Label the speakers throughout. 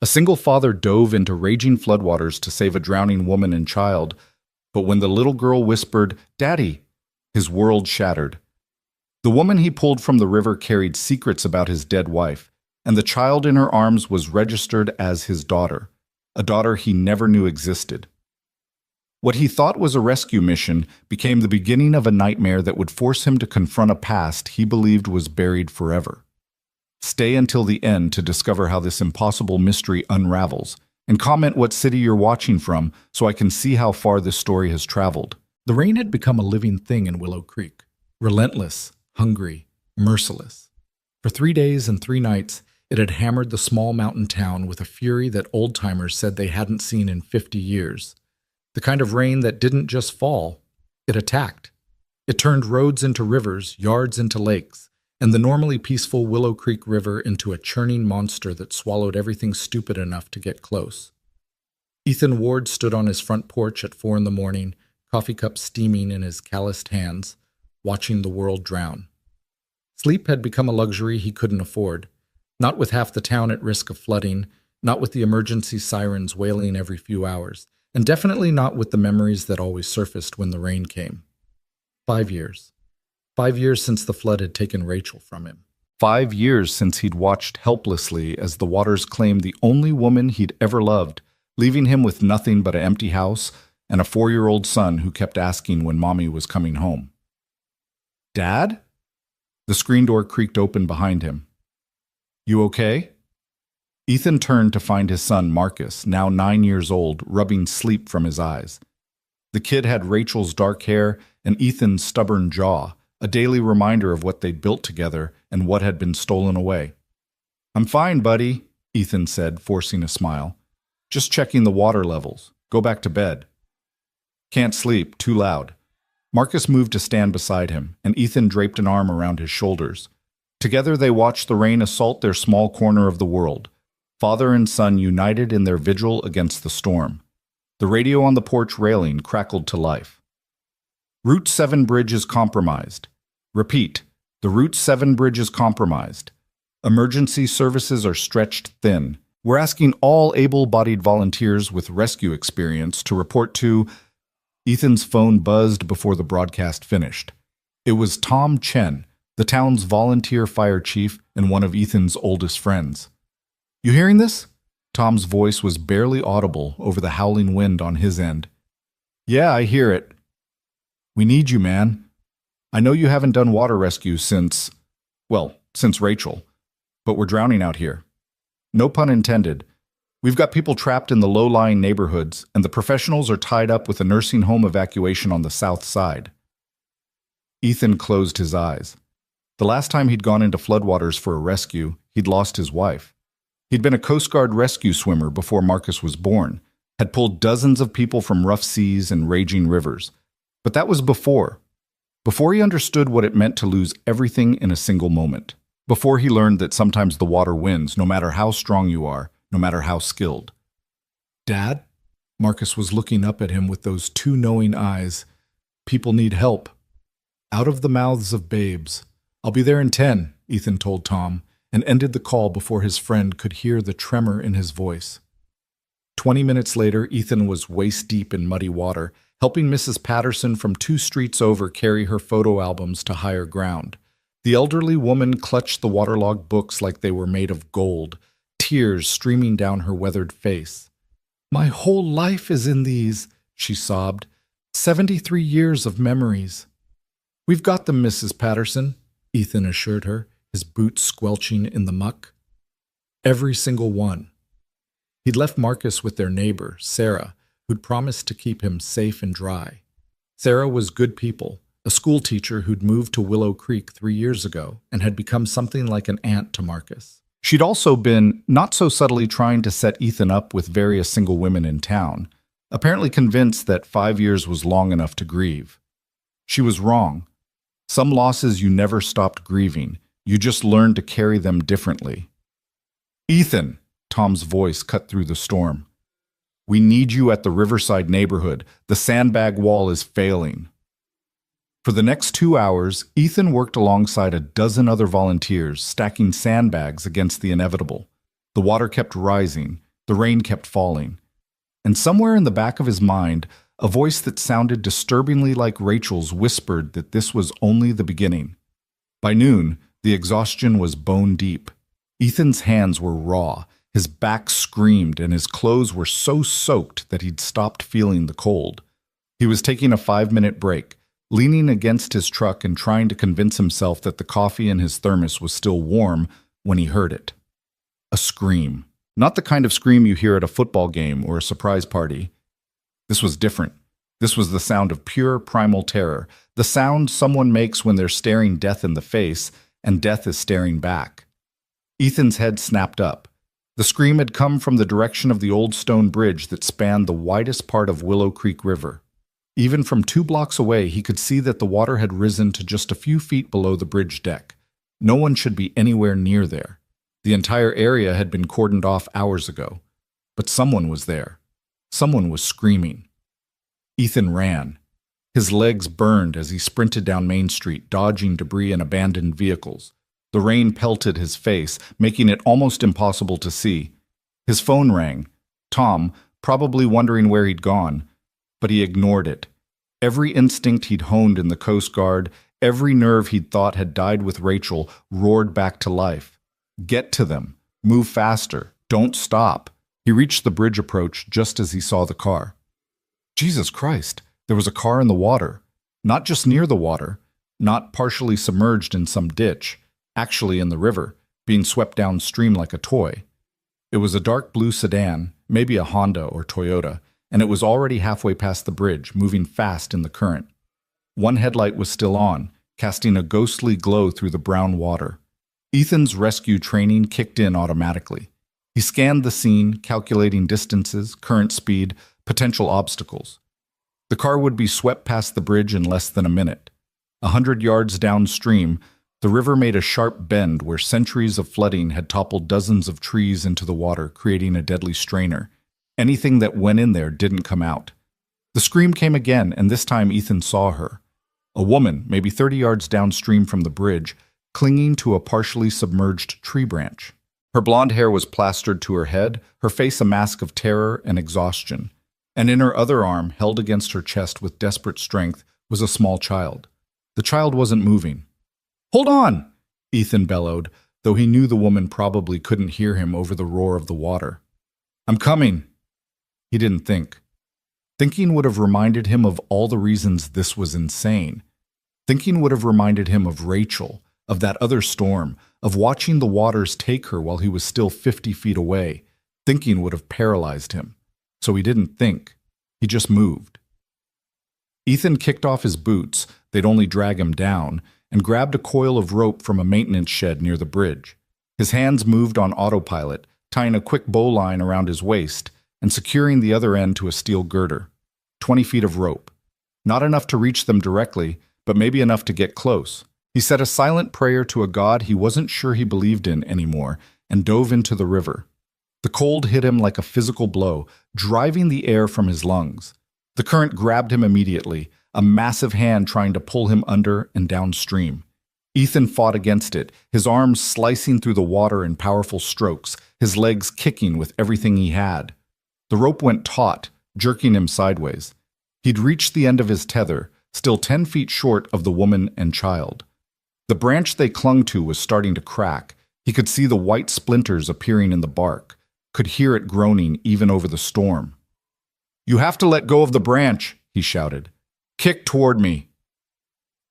Speaker 1: A single father dove into raging floodwaters to save a drowning woman and child, but when the little girl whispered, "Daddy," his world shattered. The woman he pulled from the river carried secrets about his dead wife, and the child in her arms was registered as his daughter, a daughter he never knew existed. What he thought was a rescue mission became the beginning of a nightmare that would force him to confront a past he believed was buried forever. Stay until the end to discover how this impossible mystery unravels, and comment what city you're watching from so I can see how far this story has traveled. The rain had become a living thing in Willow Creek, relentless, hungry, merciless. For 3 days and 3 nights, it had hammered the small mountain town with a fury that old-timers said they hadn't seen in 50 years. The kind of rain that didn't just fall, it attacked. It turned roads into rivers, yards into lakes, and the normally peaceful Willow Creek River into a churning monster that swallowed everything stupid enough to get close. Ethan Ward stood on his front porch at 4 a.m, coffee cup steaming in his calloused hands, watching the world drown. Sleep had become a luxury he couldn't afford, not with half the town at risk of flooding, not with the emergency sirens wailing every few hours, and definitely not with the memories that always surfaced when the rain came. 5 years. 5 years since the flood had taken Rachel from him. 5 years since he'd watched helplessly as the waters claimed the only woman he'd ever loved, leaving him with nothing but an empty house and a 4-year-old son who kept asking when Mommy was coming home. "Dad?" The screen door creaked open behind him. "You okay?" Ethan turned to find his son, Marcus, now 9 years old, rubbing sleep from his eyes. The kid had Rachel's dark hair and Ethan's stubborn jaw, a daily reminder of what they'd built together and what had been stolen away. "I'm fine, buddy," Ethan said, forcing a smile. "Just checking the water levels. Go back to bed." "Can't sleep, too loud." Marcus moved to stand beside him, and Ethan draped an arm around his shoulders. Together they watched the rain assault their small corner of the world, father and son united in their vigil against the storm. The radio on the porch railing crackled to life. "Route 7 bridge is compromised. Repeat, the Route 7 bridge is compromised. Emergency services are stretched thin. We're asking all able-bodied volunteers with rescue experience to report to..." Ethan's phone buzzed before the broadcast finished. It was Tom Chen, the town's volunteer fire chief and one of Ethan's oldest friends. "You hearing this?" Tom's voice was barely audible over the howling wind on his end. "Yeah, I hear it. We need you, man. I know you haven't done water rescue since Rachel, but we're drowning out here. No pun intended. We've got people trapped in the low-lying neighborhoods, and the professionals are tied up with a nursing home evacuation on the south side." Ethan closed his eyes. The last time he'd gone into floodwaters for a rescue, he'd lost his wife. He'd been a Coast Guard rescue swimmer before Marcus was born, had pulled dozens of people from rough seas and raging rivers. But that was before he understood what it meant to lose everything in a single moment. Before he learned that sometimes the water wins, no matter how strong you are, no matter how skilled. "Dad?" Marcus was looking up at him with those 2 knowing eyes. "People need help." Out of the mouths of babes. "I'll be there in 10, Ethan told Tom, and ended the call before his friend could hear the tremor in his voice. 20 minutes later, Ethan was waist-deep in muddy water, helping Mrs. Patterson from 2 streets over carry her photo albums to higher ground. The elderly woman clutched the waterlogged books like they were made of gold, tears streaming down her weathered face. "My whole life is in these," she sobbed. 73 years of memories." "We've got them, Mrs. Patterson," Ethan assured her, his boots squelching in the muck. Every single one. He'd left Marcus with their neighbor, Sarah, who'd promised to keep him safe and dry. Sarah was good people, a school teacher who'd moved to Willow Creek 3 years ago and had become something like an aunt to Marcus. She'd also been, not so subtly, trying to set Ethan up with various single women in town, apparently convinced that 5 years was long enough to grieve. She was wrong. Some losses you never stopped grieving, you just learned to carry them differently. "Ethan," Tom's voice cut through the storm. "We need you at the Riverside neighborhood. The sandbag wall is failing." For the next 2 hours, Ethan worked alongside a dozen other volunteers, stacking sandbags against the inevitable. The water kept rising, The rain kept falling. And somewhere in the back of his mind, a voice that sounded disturbingly like Rachel's whispered that this was only the beginning. By noon, the exhaustion was bone deep. Ethan's hands were raw, his back screamed, and his clothes were so soaked that he'd stopped feeling the cold. He was taking a 5-minute break, leaning against his truck and trying to convince himself that the coffee in his thermos was still warm when he heard it. A scream. Not the kind of scream you hear at a football game or a surprise party. This was different. This was the sound of pure primal terror, the sound someone makes when they're staring death in the face and death is staring back. Ethan's head snapped up. The scream had come from the direction of the old stone bridge that spanned the widest part of Willow Creek River. Even from 2 blocks away, he could see that the water had risen to just a few feet below the bridge deck. No one should be anywhere near there. The entire area had been cordoned off hours ago. But someone was there. Someone was screaming. Ethan ran. His legs burned as he sprinted down Main Street, dodging debris and abandoned vehicles. The rain pelted his face, making it almost impossible to see. His phone rang. Tom, probably wondering where he'd gone. But he ignored it. Every instinct he'd honed in the Coast Guard, every nerve he'd thought had died with Rachel, roared back to life. Get to them. Move faster. Don't stop. He reached the bridge approach just as he saw the car. Jesus Christ, there was a car in the water. Not just near the water, not partially submerged in some ditch, actually in the river, being swept downstream like a toy. It was a dark blue sedan, maybe a Honda or Toyota, and it was already halfway past the bridge, moving fast in the current. One headlight was still on, casting a ghostly glow through the brown water. Ethan's rescue training kicked in automatically. He scanned the scene, calculating distances, current speed, potential obstacles. The car would be swept past the bridge in less than a minute. 100 yards downstream, the river made a sharp bend where centuries of flooding had toppled dozens of trees into the water, creating a deadly strainer. Anything that went in there didn't come out. The scream came again, and this time Ethan saw her. A woman, maybe 30 yards downstream from the bridge, clinging to a partially submerged tree branch. Her blonde hair was plastered to her head, her face a mask of terror and exhaustion. And in her other arm, held against her chest with desperate strength, was a small child. The child wasn't moving. "Hold on!" Ethan bellowed, though he knew the woman probably couldn't hear him over the roar of the water. "I'm coming." He didn't think. Thinking would have reminded him of all the reasons this was insane. Thinking would have reminded him of Rachel, of that other storm, of watching the waters take her while he was still 50 feet away. Thinking would have paralyzed him. So he didn't think. He just moved. Ethan kicked off his boots, they'd only drag him down, and grabbed a coil of rope from a maintenance shed near the bridge. His hands moved on autopilot, tying a quick bowline around his waist and securing the other end to a steel girder. 20 feet of rope. Not enough to reach them directly, but maybe enough to get close. He said a silent prayer to a god he wasn't sure he believed in anymore and dove into the river. The cold hit him like a physical blow, driving the air from his lungs. The current grabbed him immediately, a massive hand trying to pull him under and downstream. Ethan fought against it, his arms slicing through the water in powerful strokes, his legs kicking with everything he had. The rope went taut, jerking him sideways. He'd reached the end of his tether, still 10 feet short of the woman and child. The branch they clung to was starting to crack. He could see the white splinters appearing in the bark, could hear it groaning even over the storm. "You have to let go of the branch," he shouted. "Kick toward me."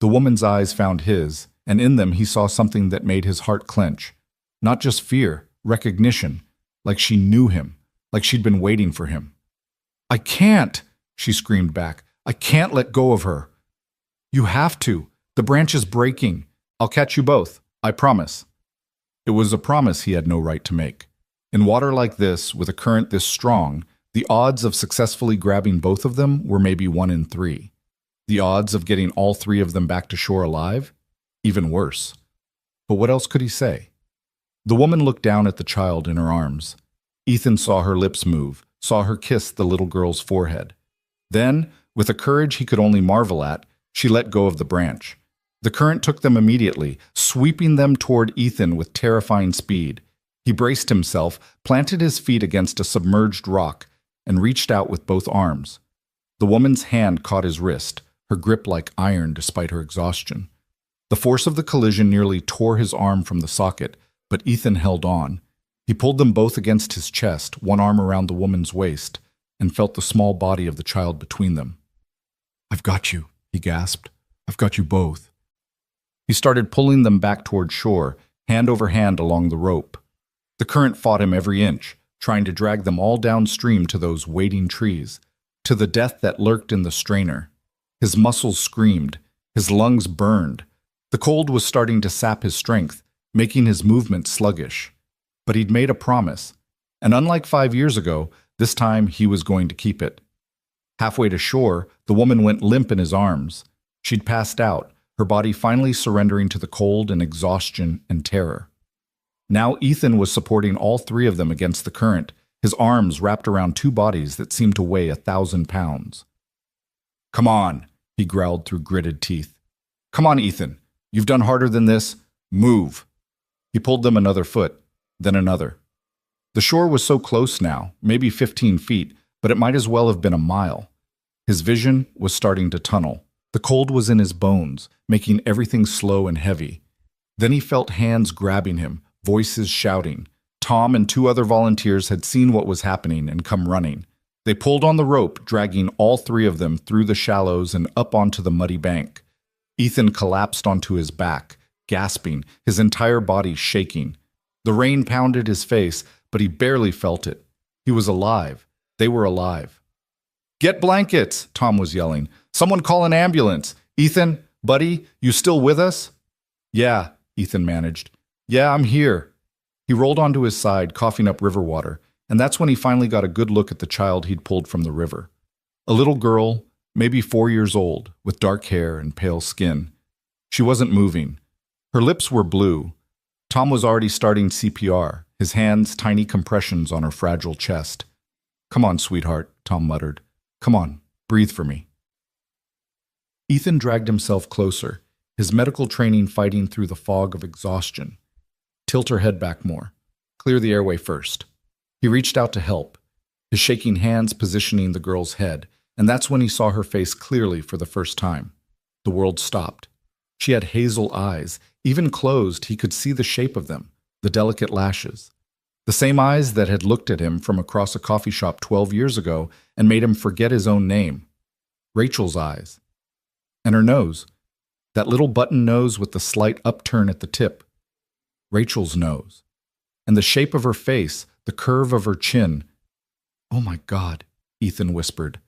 Speaker 1: The woman's eyes found his, and in them he saw something that made his heart clench. Not just fear, recognition, like she knew him, like she'd been waiting for him. "I can't," she screamed back. "I can't let go of her." "You have to. The branch is breaking. I'll catch you both. I promise." It was a promise he had no right to make. In water like this, with a current this strong, the odds of successfully grabbing both of them were maybe 1 in 3. The odds of getting all 3 of them back to shore alive? Even worse. But what else could he say? The woman looked down at the child in her arms. Ethan saw her lips move, saw her kiss the little girl's forehead. Then, with a courage he could only marvel at, she let go of the branch. The current took them immediately, sweeping them toward Ethan with terrifying speed. He braced himself, planted his feet against a submerged rock, and reached out with both arms. The woman's hand caught his wrist, her grip like iron despite her exhaustion. The force of the collision nearly tore his arm from the socket, but Ethan held on. He pulled them both against his chest, one arm around the woman's waist, and felt the small body of the child between them. "I've got you," he gasped. "I've got you both." He started pulling them back toward shore, hand over hand along the rope. The current fought him every inch, trying to drag them all downstream to those waiting trees, to the death that lurked in the strainer. His muscles screamed, his lungs burned. The cold was starting to sap his strength, making his movements sluggish. But he'd made a promise, and unlike 5 years ago, this time he was going to keep it. Halfway to shore, the woman went limp in his arms. She'd passed out, her body finally surrendering to the cold and exhaustion and terror. Now Ethan was supporting all three of them against the current, his arms wrapped around two bodies that seemed to weigh 1,000 pounds. "Come on," he growled through gritted teeth. "Come on, Ethan. You've done harder than this. Move." He pulled them another foot, then another. The shore was so close now, maybe 15 feet, but it might as well have been a mile. His vision was starting to tunnel. The cold was in his bones, making everything slow and heavy. Then he felt hands grabbing him, voices shouting. Tom and 2 other volunteers had seen what was happening and come running. They pulled on the rope, dragging all 3 of them through the shallows and up onto the muddy bank. Ethan collapsed onto his back, gasping, his entire body shaking. The rain pounded his face, but he barely felt it. He was alive. They were alive. "Get blankets!" Tom was yelling. "Someone call an ambulance! Ethan, buddy, you still with us?" "Yeah," Ethan managed. "Yeah, I'm here." He rolled onto his side, coughing up river water, and that's when he finally got a good look at the child he'd pulled from the river. A little girl, maybe 4 years old, with dark hair and pale skin. She wasn't moving. Her lips were blue. Tom was already starting CPR, his hands tiny compressions on her fragile chest. "Come on, sweetheart," Tom muttered. "Come on, breathe for me." Ethan dragged himself closer, his medical training fighting through the fog of exhaustion. Tilt her head back more. Clear the airway first. He reached out to help, his shaking hands positioning the girl's head, and that's when he saw her face clearly for the first time. The world stopped. She had hazel eyes. Even closed, he could see the shape of them, the delicate lashes. The same eyes that had looked at him from across a coffee shop 12 years ago and made him forget his own name. Rachel's eyes. And her nose. That little button nose with the slight upturn at the tip. Rachel's nose. And the shape of her face, the curve of her chin. "Oh my God," Ethan whispered.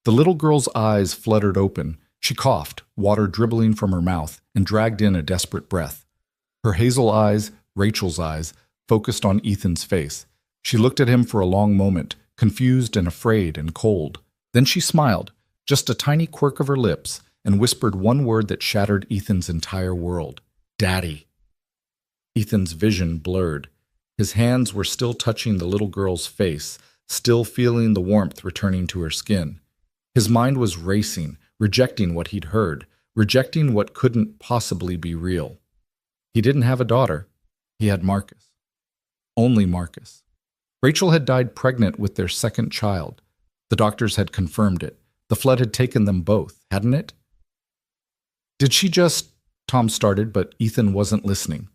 Speaker 1: The little girl's eyes fluttered open. She coughed, water dribbling from her mouth, and dragged in a desperate breath. Her hazel eyes, Rachel's eyes, focused on Ethan's face. She looked at him for a long moment, confused and afraid and cold. Then she smiled, just a tiny quirk of her lips, and whispered one word that shattered Ethan's entire world. "Daddy." Ethan's vision blurred. His hands were still touching the little girl's face, still feeling the warmth returning to her skin. His mind was racing, rejecting what he'd heard, rejecting what couldn't possibly be real. He didn't have a daughter. He had Marcus. Only Marcus. Rachel had died pregnant with their second child. The doctors had confirmed it. The flood had taken them both, hadn't it? "Did she just—" Tom started, but Ethan wasn't listening.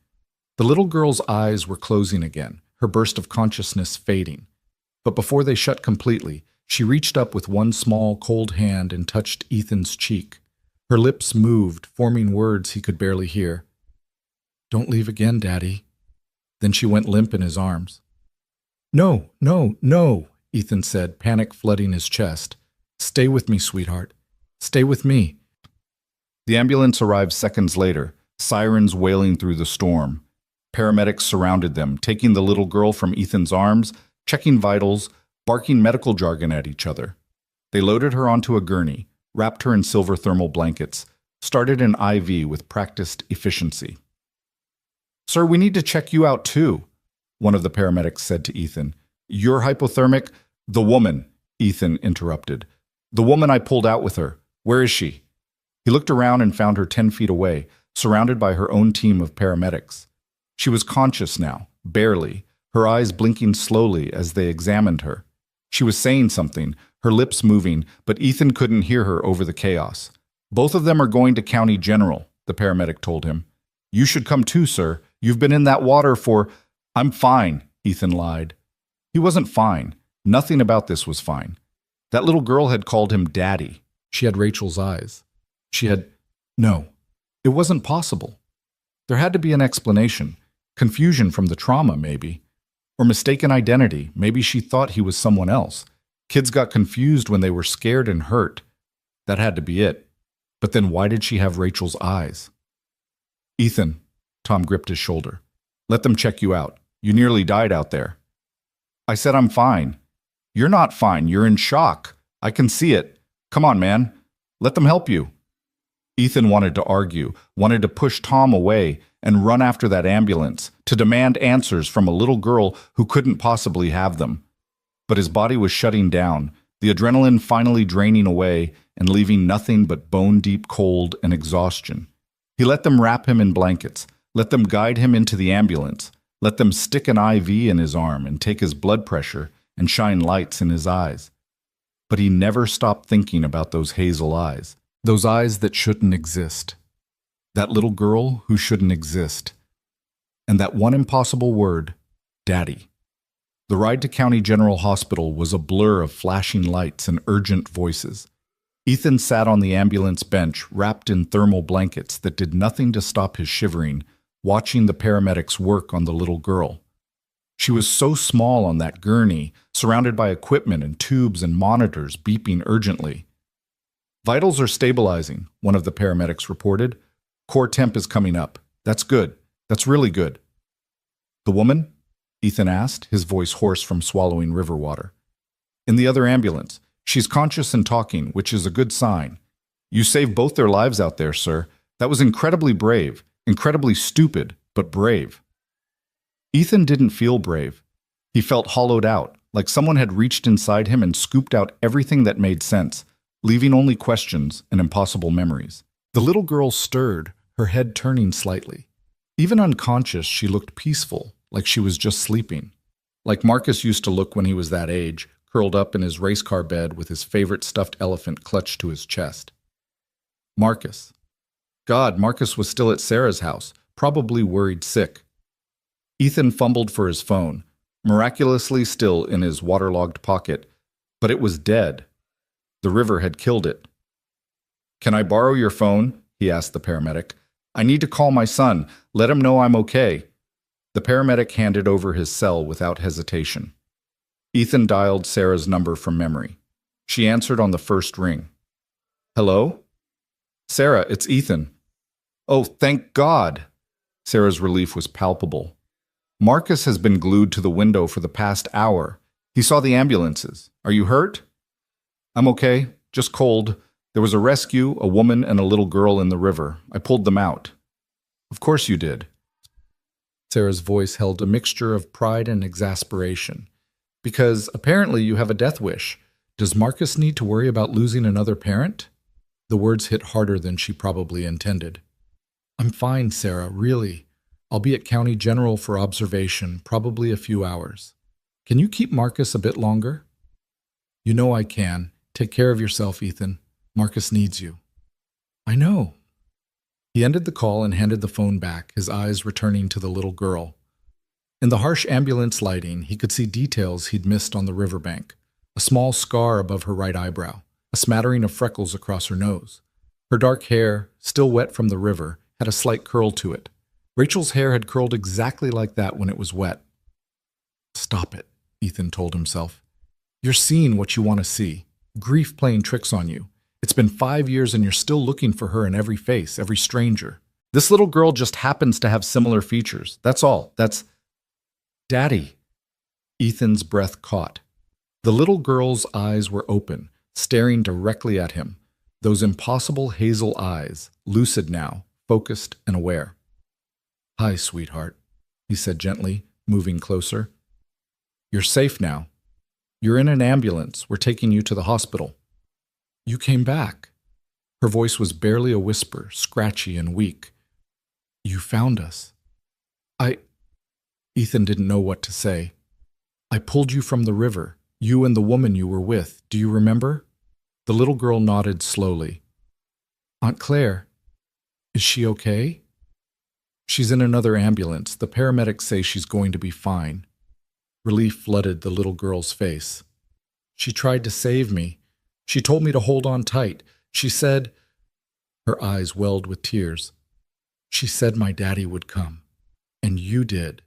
Speaker 1: The little girl's eyes were closing again, her burst of consciousness fading. But before they shut completely, she reached up with one small, cold hand and touched Ethan's cheek. Her lips moved, forming words he could barely hear. "Don't leave again, Daddy." Then she went limp in his arms. "No, no, no," Ethan said, panic flooding his chest. "Stay with me, sweetheart. Stay with me." The ambulance arrived seconds later, sirens wailing through the storm. Paramedics surrounded them, taking the little girl from Ethan's arms, checking vitals, barking medical jargon at each other. They loaded her onto a gurney, wrapped her in silver thermal blankets, started an IV with practiced efficiency. "Sir, we need to check you out too," one of the paramedics said to Ethan. "You're hypothermic?" "The woman," Ethan interrupted. "The woman I pulled out with her. Where is she?" He looked around and found her 10 feet away, surrounded by her own team of paramedics. She was conscious now, barely, her eyes blinking slowly as they examined her. She was saying something, her lips moving, but Ethan couldn't hear her over the chaos. "Both of them are going to County General," the paramedic told him. "You should come too, sir. You've been in that water for—" "I'm fine," Ethan lied. He wasn't fine. Nothing about this was fine. That little girl had called him Daddy. She had Rachel's eyes. She had— No, it wasn't possible. There had to be an explanation. Confusion from the trauma, maybe. Or mistaken identity. Maybe she thought he was someone else. Kids got confused when they were scared and hurt. That had to be it. But then why did she have Rachel's eyes? "Ethan," Tom gripped his shoulder. "Let them check you out. You nearly died out there." "I said I'm fine." "You're not fine. You're in shock. I can see it. Come on, man. Let them help you." Ethan wanted to argue, wanted to push Tom away and run after that ambulance, to demand answers from a little girl who couldn't possibly have them. But his body was shutting down, the adrenaline finally draining away and leaving nothing but bone-deep cold and exhaustion. He let them wrap him in blankets, let them guide him into the ambulance, let them stick an IV in his arm and take his blood pressure and shine lights in his eyes. But he never stopped thinking about those hazel eyes. Those eyes that shouldn't exist. That little girl who shouldn't exist. And that one impossible word, Daddy. The ride to County General Hospital was a blur of flashing lights and urgent voices. Ethan sat on the ambulance bench, wrapped in thermal blankets that did nothing to stop his shivering, watching the paramedics work on the little girl. She was so small on that gurney, surrounded by equipment and tubes and monitors beeping urgently. "Vitals are stabilizing," one of the paramedics reported. "Core temp is coming up. That's good. That's really good." "The woman?" Ethan asked, his voice hoarse from swallowing river water. "In the other ambulance. She's conscious and talking, which is a good sign. You saved both their lives out there, sir. That was incredibly brave, incredibly stupid, but brave." Ethan didn't feel brave. He felt hollowed out, like someone had reached inside him and scooped out everything that made sense, leaving only questions and impossible memories. The little girl stirred, her head turning slightly. Even unconscious, she looked peaceful, like she was just sleeping. Like Marcus used to look when he was that age, curled up in his race car bed with his favorite stuffed elephant clutched to his chest. Marcus. God, Marcus was still at Sarah's house, probably worried sick. Ethan fumbled for his phone, miraculously still in his waterlogged pocket, but it was dead. The river had killed it. "Can I borrow your phone?" he asked the paramedic. "I need to call my son. Let him know I'm okay." The paramedic handed over his cell without hesitation. Ethan dialed Sarah's number from memory. She answered on the first ring. "Hello?" "Sarah, it's Ethan." "Oh, thank God!" Sarah's relief was palpable. "Marcus has been glued to the window for the past hour. He saw the ambulances. Are you hurt?" "I'm okay, just cold. There was a rescue, a woman and a little girl in the river. I pulled them out." "Of course you did." Sarah's voice held a mixture of pride and exasperation. "Because apparently you have a death wish. Does Marcus need to worry about losing another parent?" The words hit harder than she probably intended. "I'm fine, Sarah, really. I'll be at County General for observation, probably a few hours. Can you keep Marcus a bit longer?" "You know I can. Take care of yourself, Ethan. Marcus needs you." "I know." He ended the call and handed the phone back, his eyes returning to the little girl. In the harsh ambulance lighting, he could see details he'd missed on the riverbank. A small scar above her right eyebrow, a smattering of freckles across her nose. Her dark hair, still wet from the river, had a slight curl to it. Rachel's hair had curled exactly like that when it was wet. "Stop it," Ethan told himself. "You're seeing what you want to see. Grief playing tricks on you. It's been 5 years and you're still looking for her in every face, every stranger. This little girl just happens to have similar features. That's all. That's—" "Daddy." Ethan's breath caught. The little girl's eyes were open, staring directly at him. Those impossible hazel eyes, lucid now, focused and aware. "Hi, sweetheart," he said gently, moving closer. "You're safe now. You're in an ambulance. We're taking you to the hospital." "You came back." Her voice was barely a whisper, scratchy and weak. "You found us." Ethan didn't know what to say. I pulled you from the river, you and the woman you were with. Do you remember? The little girl nodded slowly. Aunt Claire, is she okay? She's in another ambulance. The paramedics say she's going to be fine. Relief flooded the little girl's face. She tried to save me. She told me to hold on tight. She said, her eyes welled with tears. She said my daddy would come. And you did.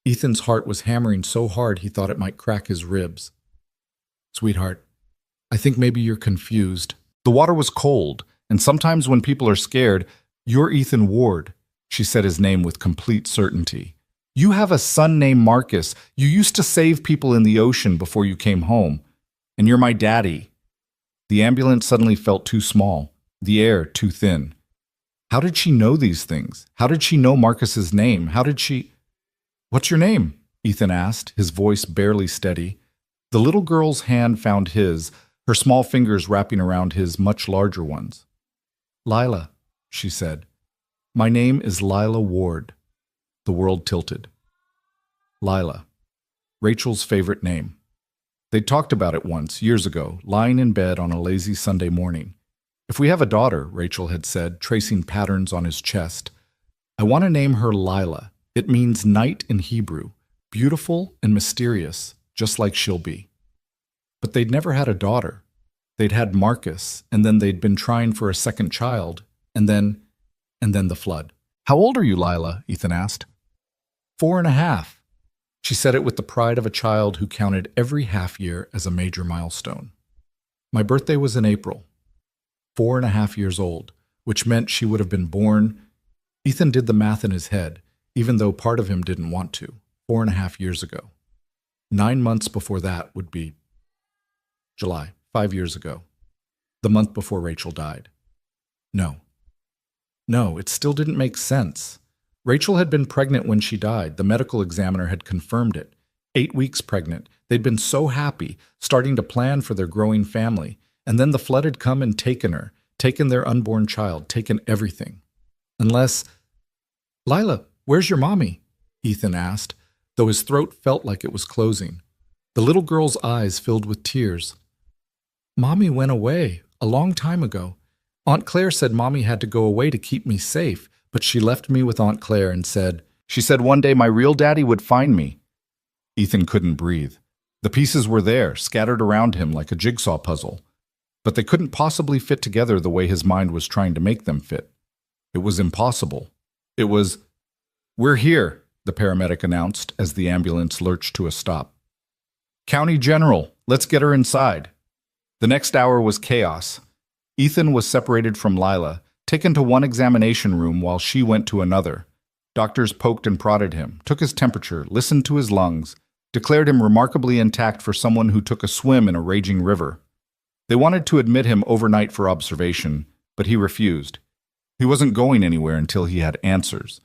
Speaker 1: Ethan's heart was hammering so hard he thought it might crack his ribs. Sweetheart, I think maybe you're confused. The water was cold, and sometimes when people are scared, you're Ethan Ward. She said his name with complete certainty. You have a son named Marcus. You used to save people in the ocean before you came home. And you're my daddy. The ambulance suddenly felt too small, the air too thin. How did she know these things? How did she know Marcus's name? How did she... What's your name? Ethan asked, his voice barely steady. The little girl's hand found his, her small fingers wrapping around his much larger ones. Lila, she said. My name is Lila Ward. The world tilted. Lila. Rachel's favorite name. They'd talked about it once, years ago, lying in bed on a lazy Sunday morning. If we have a daughter, Rachel had said, tracing patterns on his chest, I want to name her Lila. It means night in Hebrew, beautiful and mysterious, just like she'll be. But they'd never had a daughter. They'd had Marcus, and then they'd been trying for a second child, and then the flood. How old are you, Lila? Ethan asked. 4.5. She said it with the pride of a child who counted every half year as a major milestone. My birthday was in April. 4.5 years old, which meant she would have been born. Ethan did the math in his head, even though part of him didn't want to, 4.5 years ago. 9 months before that would be July, 5 years ago, the month before Rachel died. No, it still didn't make sense. Rachel had been pregnant when she died. The medical examiner had confirmed it. 8 weeks pregnant. They'd been so happy, starting to plan for their growing family. And then the flood had come and taken her, taken their unborn child, taken everything. Unless... Lila, where's your mommy? Ethan asked, though his throat felt like it was closing. The little girl's eyes filled with tears. Mommy went away, a long time ago. Aunt Claire said Mommy had to go away to keep me safe, but she left me with Aunt Claire and said, she said one day my real daddy would find me. Ethan couldn't breathe. The pieces were there, scattered around him like a jigsaw puzzle. But they couldn't possibly fit together the way his mind was trying to make them fit. It was impossible. It was, we're here, the paramedic announced as the ambulance lurched to a stop. County General, let's get her inside. The next hour was chaos. Ethan was separated from Lila, taken to one examination room while she went to another. Doctors poked and prodded him, took his temperature, listened to his lungs, declared him remarkably intact for someone who took a swim in a raging river. They wanted to admit him overnight for observation, but he refused. He wasn't going anywhere until he had answers.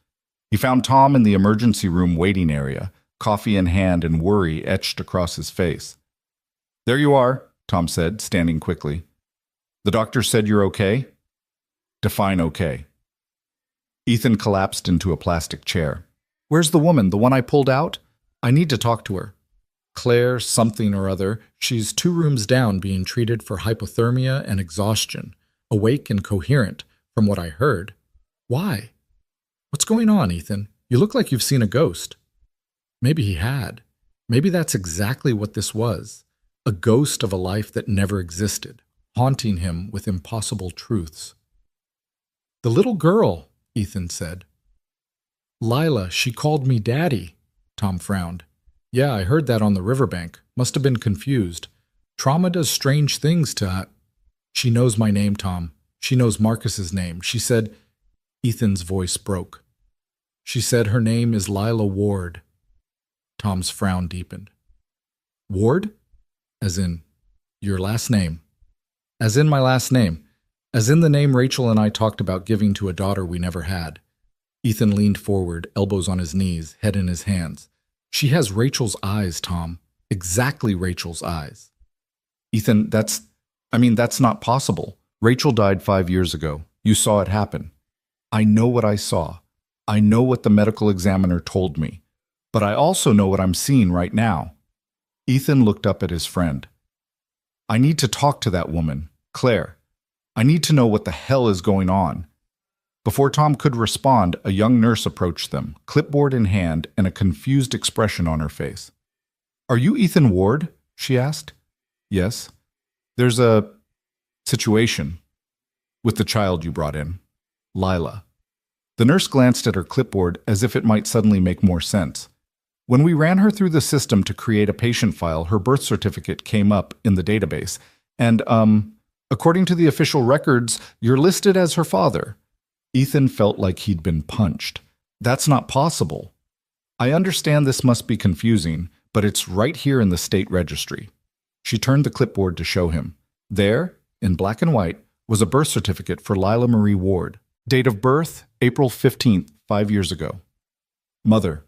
Speaker 1: He found Tom in the emergency room waiting area, coffee in hand and worry etched across his face. There you are, Tom said, standing quickly. The doctor said you're okay? Define okay. Ethan collapsed into a plastic chair. Where's the woman, the one I pulled out? I need to talk to her. Claire something or other. She's 2 rooms down being treated for hypothermia and exhaustion. Awake and coherent, from what I heard. Why? What's going on, Ethan? You look like you've seen a ghost. Maybe he had. Maybe that's exactly what this was. A ghost of a life that never existed, haunting him with impossible truths. The little girl, Ethan said. Lila, she called me Daddy, Tom frowned. Yeah, I heard that on the riverbank. Must have been confused. Trauma does strange things to... She knows my name, Tom. She knows Marcus's name. She said... Ethan's voice broke. She said her name is Lila Ward. Tom's frown deepened. Ward? As in, your last name. As in my last name. As in the name Rachel and I talked about giving to a daughter we never had. Ethan leaned forward, elbows on his knees, head in his hands. She has Rachel's eyes, Tom. Exactly Rachel's eyes. Ethan, that's not possible. Rachel died 5 years ago. You saw it happen. I know what I saw. I know what the medical examiner told me. But I also know what I'm seeing right now. Ethan looked up at his friend. I need to talk to that woman, Claire. I need to know what the hell is going on. Before Tom could respond, a young nurse approached them, clipboard in hand and a confused expression on her face. Are you Ethan Ward? She asked. Yes. There's a situation with the child you brought in, Lila. The nurse glanced at her clipboard as if it might suddenly make more sense. When we ran her through the system to create a patient file, her birth certificate came up in the database. And, according to the official records, you're listed as her father. Ethan felt like he'd been punched. That's not possible. I understand this must be confusing, but it's right here in the state registry. She turned the clipboard to show him. There, in black and white, was a birth certificate for Lila Marie Ward. Date of birth, April 15th, 5 years ago. Mother,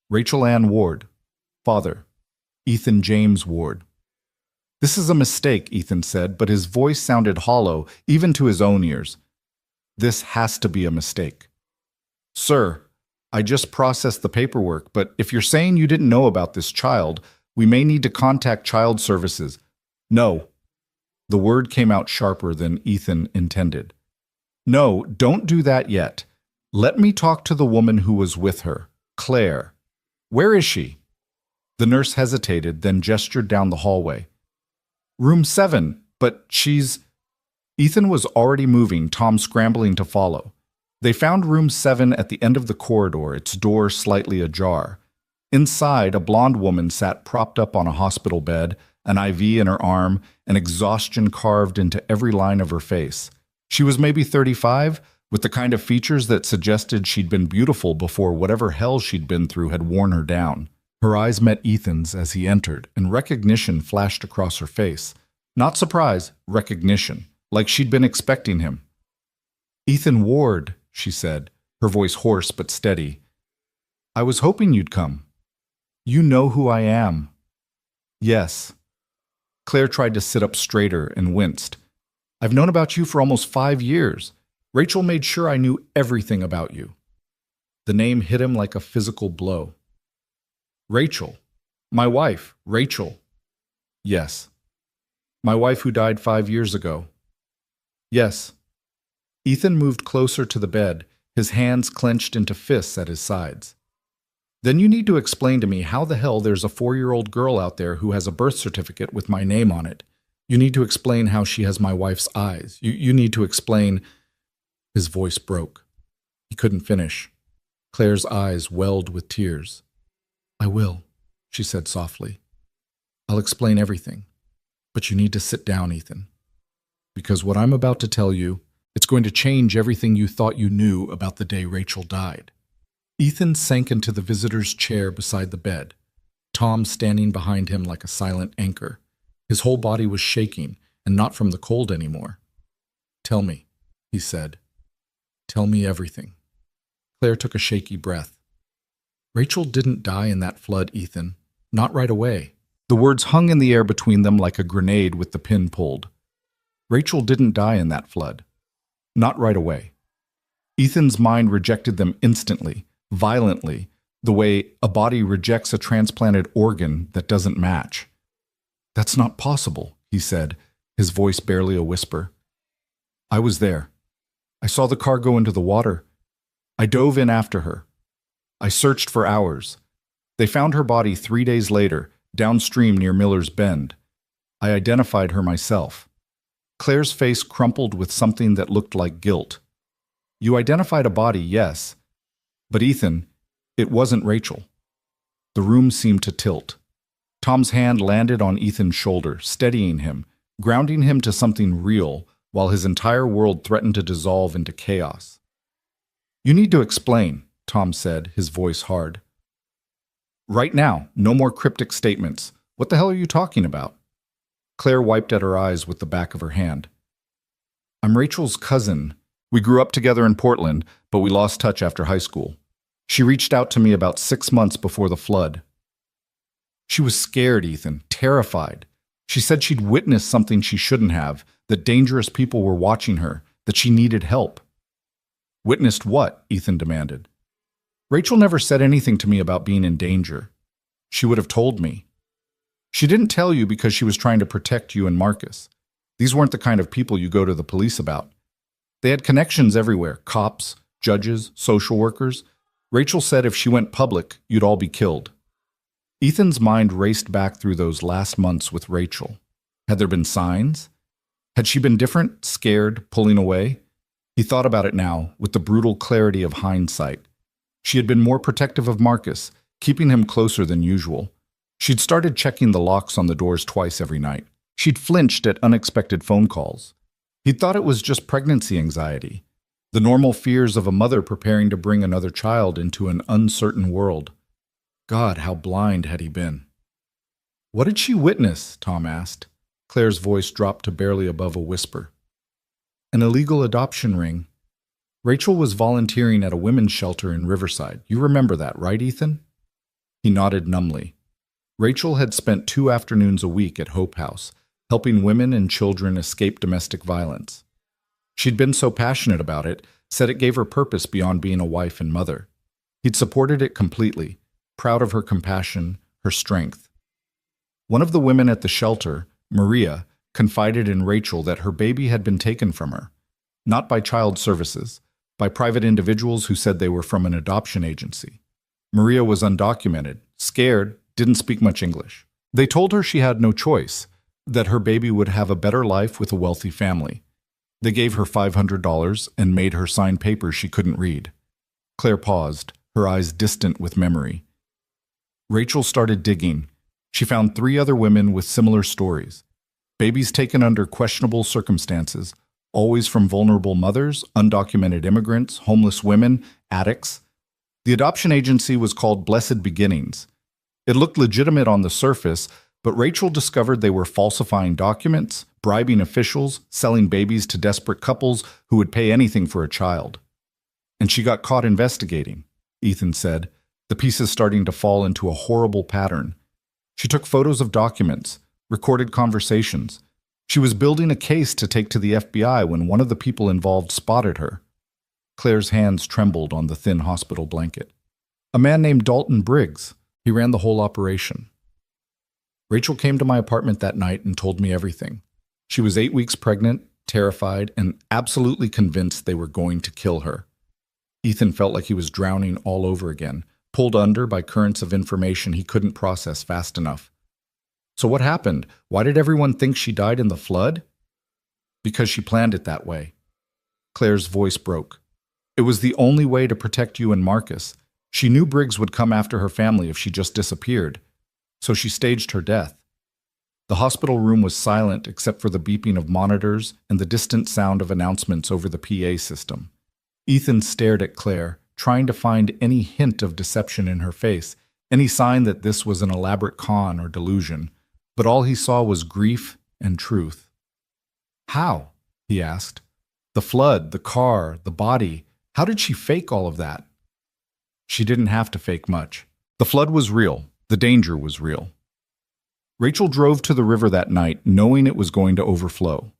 Speaker 1: Rachel Ann Ward. Father, Ethan James Ward. This is a mistake, Ethan said, but his voice sounded hollow, even to his own ears. This has to be a mistake. Sir, I just processed the paperwork, but if you're saying you didn't know about this child, we may need to contact Child Services. No. The word came out sharper than Ethan intended. No, don't do that yet. Let me talk to the woman who was with her, Claire. Where is she? The nurse hesitated, then gestured down the hallway. Room 7, but she's... Ethan was already moving, Tom scrambling to follow. They found room 7 at the end of the corridor, its door slightly ajar. Inside, a blonde woman sat propped up on a hospital bed, an IV in her arm, and exhaustion carved into every line of her face. She was maybe 35, with the kind of features that suggested she'd been beautiful before whatever hell she'd been through had worn her down. Her eyes met Ethan's as he entered, and recognition flashed across her face. Not surprise, recognition, like she'd been expecting him. Ethan Ward, she said, her voice hoarse but steady. I was hoping you'd come. You know who I am. Yes. Claire tried to sit up straighter and winced. I've known about you for almost 5 years. Rachel made sure I knew everything about you. The name hit him like a physical blow. Rachel. My wife, Rachel. Yes. My wife who died 5 years ago. Yes. Ethan moved closer to the bed, his hands clenched into fists at his sides. Then you need to explain to me how the hell there's a 4-year-old girl out there who has a birth certificate with my name on it. You need to explain how she has my wife's eyes. You need to explain... His voice broke. He couldn't finish. Claire's eyes welled with tears. I will, she said softly. I'll explain everything. But you need to sit down, Ethan. Because what I'm about to tell you, it's going to change everything you thought you knew about the day Rachel died. Ethan sank into the visitor's chair beside the bed, Tom standing behind him like a silent anchor. His whole body was shaking, and not from the cold anymore. Tell me, he said. Tell me everything. Claire took a shaky breath. Rachel didn't die in that flood, Ethan. Not right away. The words hung in the air between them like a grenade with the pin pulled. Rachel didn't die in that flood. Not right away. Ethan's mind rejected them instantly, violently, the way a body rejects a transplanted organ that doesn't match. That's not possible, he said, his voice barely a whisper. I was there. I saw the car go into the water. I dove in after her. I searched for hours. They found her body 3 days later, downstream near Miller's Bend. I identified her myself. Claire's face crumpled with something that looked like guilt. You identified a body, yes. But Ethan, it wasn't Rachel. The room seemed to tilt. Tom's hand landed on Ethan's shoulder, steadying him, grounding him to something real, while his entire world threatened to dissolve into chaos. You need to explain, Tom said, his voice hard. Right now, no more cryptic statements. What the hell are you talking about? Claire wiped at her eyes with the back of her hand. I'm Rachel's cousin. We grew up together in Portland, but we lost touch after high school. She reached out to me about 6 months before the flood. She was scared, Ethan, terrified. She said she'd witnessed something she shouldn't have, that dangerous people were watching her, that she needed help. Witnessed what? Ethan demanded. Rachel never said anything to me about being in danger. She would have told me. She didn't tell you because she was trying to protect you and Marcus. These weren't the kind of people you go to the police about. They had connections everywhere, cops, judges, social workers. Rachel said if she went public, you'd all be killed. Ethan's mind raced back through those last months with Rachel. Had there been signs? Had she been different, scared, pulling away? He thought about it now, with the brutal clarity of hindsight. She had been more protective of Marcus, keeping him closer than usual. She'd started checking the locks on the doors twice every night. She'd flinched at unexpected phone calls. He'd thought it was just pregnancy anxiety, the normal fears of a mother preparing to bring another child into an uncertain world. God, how blind had he been? What did she witness? Tom asked. Claire's voice dropped to barely above a whisper. An illegal adoption ring. Rachel was volunteering at a women's shelter in Riverside. You remember that, right, Ethan? He nodded numbly. Rachel had spent 2 afternoons a week at Hope House, helping women and children escape domestic violence. She'd been so passionate about it, said it gave her purpose beyond being a wife and mother. He'd supported it completely, proud of her compassion, her strength. One of the women at the shelter, Maria, confided in Rachel that her baby had been taken from her, not by child services, by private individuals who said they were from an adoption agency. Maria was undocumented, scared, didn't speak much English. They told her she had no choice, that her baby would have a better life with a wealthy family. They gave her $500 and made her sign papers she couldn't read. Claire paused, her eyes distant with memory. Rachel started digging. She found 3 other women with similar stories. Babies taken under questionable circumstances, always from vulnerable mothers, undocumented immigrants, homeless women, addicts. The adoption agency was called Blessed Beginnings. It looked legitimate on the surface, but Rachel discovered they were falsifying documents, bribing officials, selling babies to desperate couples who would pay anything for a child. And she got caught investigating, Ethan said, the pieces starting to fall into a horrible pattern. She took photos of documents, recorded conversations. She was building a case to take to the FBI when one of the people involved spotted her. Claire's hands trembled on the thin hospital blanket. A man named Dalton Briggs. He ran the whole operation. Rachel came to my apartment that night and told me everything. She was 8 weeks pregnant, terrified, and absolutely convinced they were going to kill her. Ethan felt like he was drowning all over again, pulled under by currents of information he couldn't process fast enough. So what happened? Why did everyone think she died in the flood? Because she planned it that way. Claire's voice broke. It was the only way to protect you and Marcus. She knew Briggs would come after her family if she just disappeared. So she staged her death. The hospital room was silent except for the beeping of monitors and the distant sound of announcements over the PA system. Ethan stared at Claire, trying to find any hint of deception in her face, any sign that this was an elaborate con or delusion. But all he saw was grief and truth. How? He asked. The flood, the car, the body. How did she fake all of that? She didn't have to fake much. The flood was real. The danger was real. Rachel drove to the river that night, knowing it was going to overflow.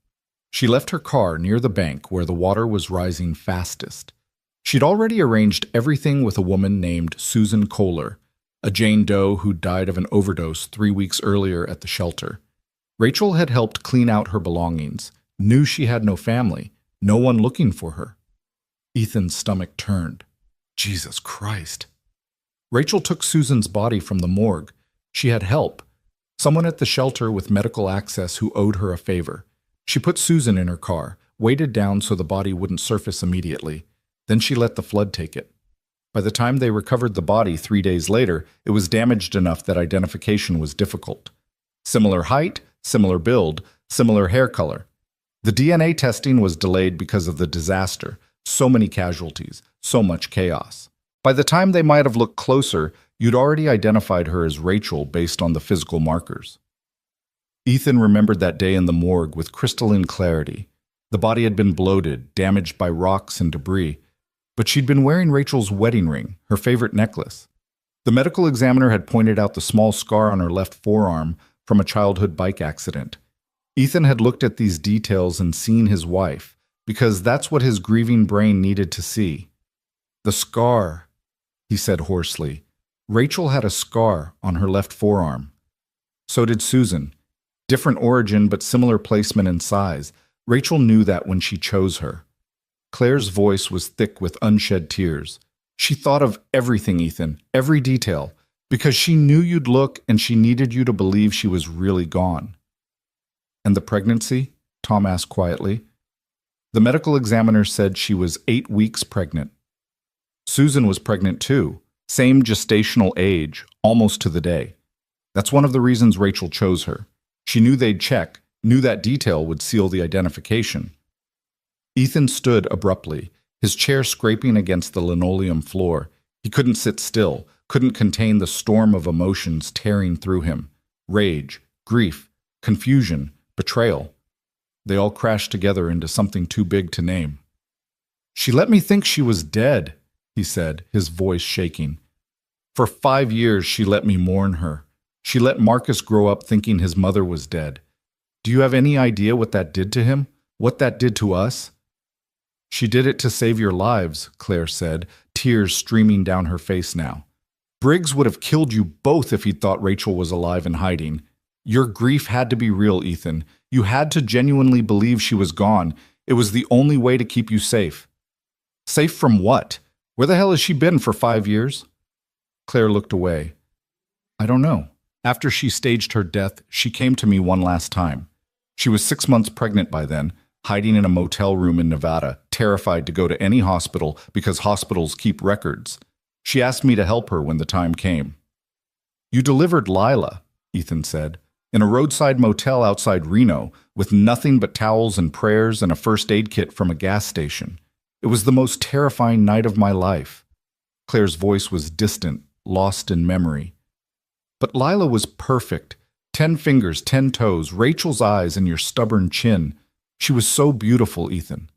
Speaker 1: She left her car near the bank where the water was rising fastest. She'd already arranged everything with a woman named Susan Kohler, a Jane Doe who died of an overdose 3 weeks earlier at the shelter. Rachel had helped clean out her belongings, knew she had no family, no one looking for her. Ethan's stomach turned. Jesus Christ. Rachel took Susan's body from the morgue. She had help, someone at the shelter with medical access who owed her a favor. She put Susan in her car, weighted down so the body wouldn't surface immediately. Then she let the flood take it. By the time they recovered the body 3 days later, it was damaged enough that identification was difficult. Similar height, similar build, similar hair color. The DNA testing was delayed because of the disaster. So many casualties, so much chaos. By the time they might have looked closer, you'd already identified her as Rachel based on the physical markers. Ethan remembered that day in the morgue with crystalline clarity. The body had been bloated, damaged by rocks and debris, but she'd been wearing Rachel's wedding ring, her favorite necklace. The medical examiner had pointed out the small scar on her left forearm from a childhood bike accident. Ethan had looked at these details and seen his wife, because that's what his grieving brain needed to see. The scar. he said hoarsely. Rachel had a scar on her left forearm. So did Susan. Different origin, but similar placement and size. Rachel knew that when she chose her. Claire's voice was thick with unshed tears. She thought of everything, Ethan, every detail, because she knew you'd look and she needed you to believe she was really gone. And the pregnancy? Tom asked quietly. The medical examiner said she was 8 weeks pregnant. Susan was pregnant too, same gestational age, almost to the day. That's one of the reasons Rachel chose her. She knew they'd check, knew that detail would seal the identification. Ethan stood abruptly, his chair scraping against the linoleum floor. He couldn't sit still, couldn't contain the storm of emotions tearing through him. Rage, grief, confusion, betrayal. They all crashed together into something too big to name. She let me think she was dead, he said, his voice shaking. For 5 years she let me mourn her. She let Marcus grow up thinking his mother was dead. Do you have any idea what that did to him? What that did to us? She did it to save your lives, Claire said, tears streaming down her face now. Briggs would have killed you both if he'd thought Rachel was alive and hiding. Your grief had to be real, Ethan. You had to genuinely believe she was gone. It was the only way to keep you safe. Safe from what? Where the hell has she been for 5 years? Claire looked away. I don't know. After she staged her death, she came to me one last time. She was 6 months pregnant by then, hiding in a motel room in Nevada, terrified to go to any hospital because hospitals keep records. She asked me to help her when the time came. You delivered Lila, Ethan said, in a roadside motel outside Reno, with nothing but towels and prayers and a first aid kit from a gas station. It was the most terrifying night of my life. Claire's voice was distant, lost in memory. But Lila was perfect. 10 fingers, 10 toes, Rachel's eyes, and your stubborn chin. She was so beautiful, Ethan.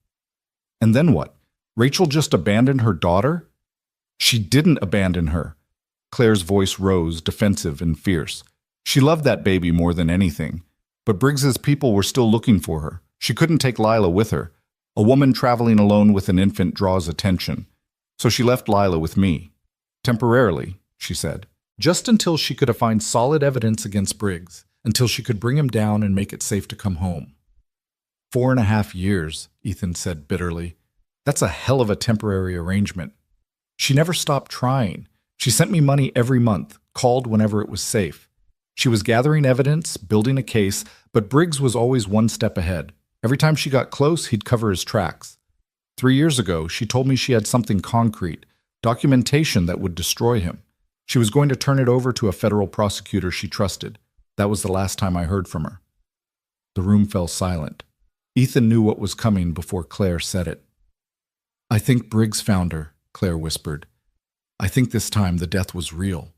Speaker 1: And then what? Rachel just abandoned her daughter? She didn't abandon her. Claire's voice rose, defensive and fierce. She loved that baby more than anything. But Briggs's people were still looking for her. She couldn't take Lila with her. A woman traveling alone with an infant draws attention. So she left Lila with me. Temporarily, she said. Just until she could find solid evidence against Briggs, until she could bring him down and make it safe to come home. 4.5 years, Ethan said bitterly. That's a hell of a temporary arrangement. She never stopped trying. She sent me money every month, called whenever it was safe. She was gathering evidence, building a case, but Briggs was always one step ahead. Every time she got close, he'd cover his tracks. 3 years ago, she told me she had something concrete, documentation that would destroy him. She was going to turn it over to a federal prosecutor she trusted. That was the last time I heard from her. The room fell silent. Ethan knew what was coming before Claire said it. I think Briggs found her, Claire whispered. I think this time the death was real.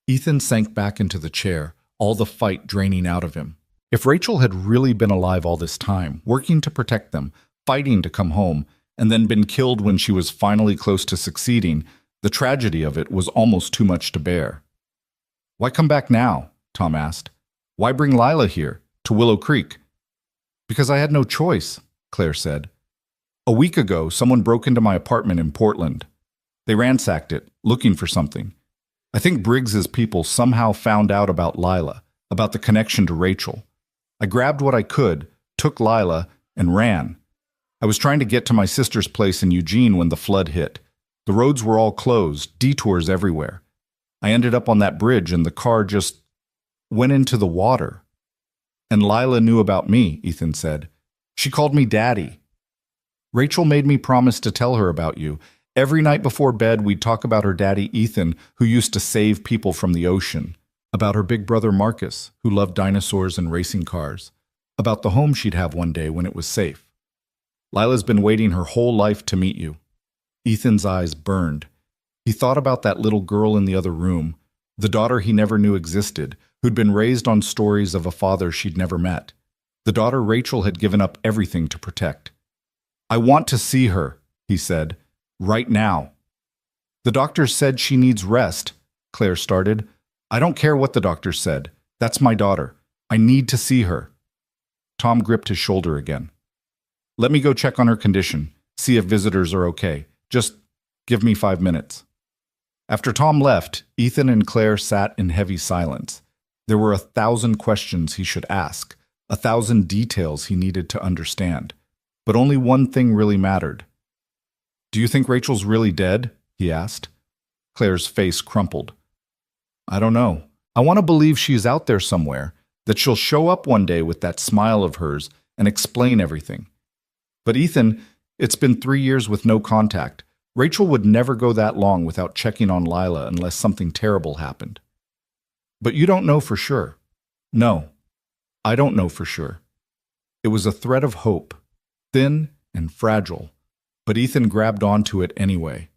Speaker 1: Ethan sank back into the chair, all the fight draining out of him. If Rachel had really been alive all this time, working to protect them, fighting to come home, and then been killed when she was finally close to succeeding, the tragedy of it was almost too much to bear. Why come back now? Tom asked. Why bring Lila here, to Willow Creek? Because I had no choice, Claire said. A week ago, someone broke into my apartment in Portland. They ransacked it, looking for something. I think Briggs's people somehow found out about Lila, about the connection to Rachel. I grabbed what I could, took Lila, and ran. I was trying to get to my sister's place in Eugene when the flood hit. The roads were all closed, detours everywhere. I ended up on that bridge and the car just went into the water. And Lila knew about me, Ethan said. She called me Daddy. Rachel made me promise to tell her about you. Every night before bed, we'd talk about her daddy, Ethan, who used to save people from the ocean. About her big brother, Marcus, who loved dinosaurs and racing cars. About the home she'd have one day when it was safe. Lila's been waiting her whole life to meet you. Ethan's eyes burned. He thought about that little girl in the other room, the daughter he never knew existed, who'd been raised on stories of a father she'd never met. The daughter Rachel had given up everything to protect. I want to see her, he said, right now. The doctor said she needs rest, Claire started. I don't care what the doctor said. That's my daughter. I need to see her. Tom gripped his shoulder again. Let me go check on her condition, see if visitors are okay. Just give me 5 minutes. After Tom left, Ethan and Claire sat in heavy silence. There were 1,000 questions he should ask, 1,000 details he needed to understand. But only one thing really mattered. "Do you think Rachel's really dead?" he asked. Claire's face crumpled. "I don't know. I want to believe she's out there somewhere, that she'll show up one day with that smile of hers and explain everything. But Ethan, it's been 3 years with no contact. Rachel would never go that long without checking on Lila unless something terrible happened." "But you don't know for sure." "No, I don't know for sure." It was a thread of hope, thin and fragile, but Ethan grabbed onto it anyway.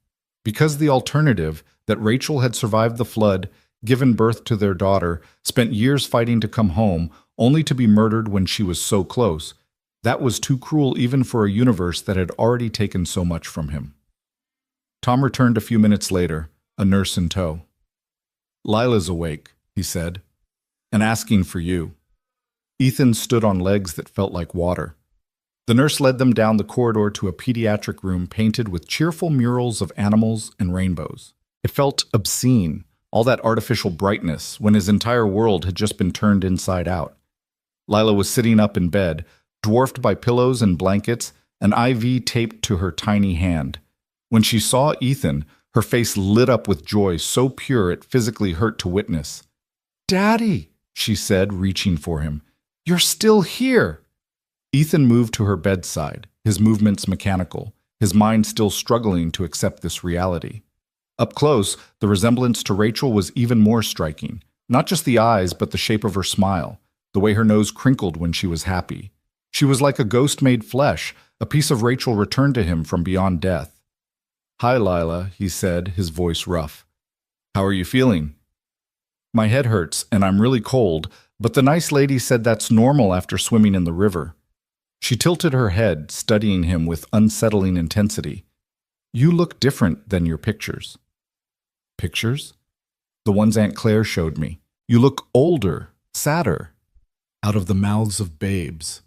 Speaker 1: Because the alternative, that Rachel had survived the flood, given birth to their daughter, spent years fighting to come home, only to be murdered when she was so close, that was too cruel even for a universe that had already taken so much from him. Tom returned a few minutes later, a nurse in tow. "Lila's awake," he said, "and asking for you." Ethan stood on legs that felt like water. The nurse led them down the corridor to a pediatric room painted with cheerful murals of animals and rainbows. It felt obscene, all that artificial brightness, when his entire world had just been turned inside out. Lila was sitting up in bed, dwarfed by pillows and blankets, an IV taped to her tiny hand. When she saw Ethan, her face lit up with joy so pure it physically hurt to witness. "Daddy," she said, reaching for him. "You're still here." Ethan moved to her bedside, his movements mechanical, his mind still struggling to accept this reality. Up close, the resemblance to Rachel was even more striking. Not just the eyes, but the shape of her smile, the way her nose crinkled when she was happy. She was like a ghost made flesh, a piece of Rachel returned to him from beyond death. "Hi, Lila," he said, his voice rough. "How are you feeling?" "My head hurts, and I'm really cold, but the nice lady said that's normal after swimming in the river." She tilted her head, studying him with unsettling intensity. "You look different than your pictures." "Pictures?" "The ones Aunt Claire showed me. You look older, sadder." "Out of the mouths of babes."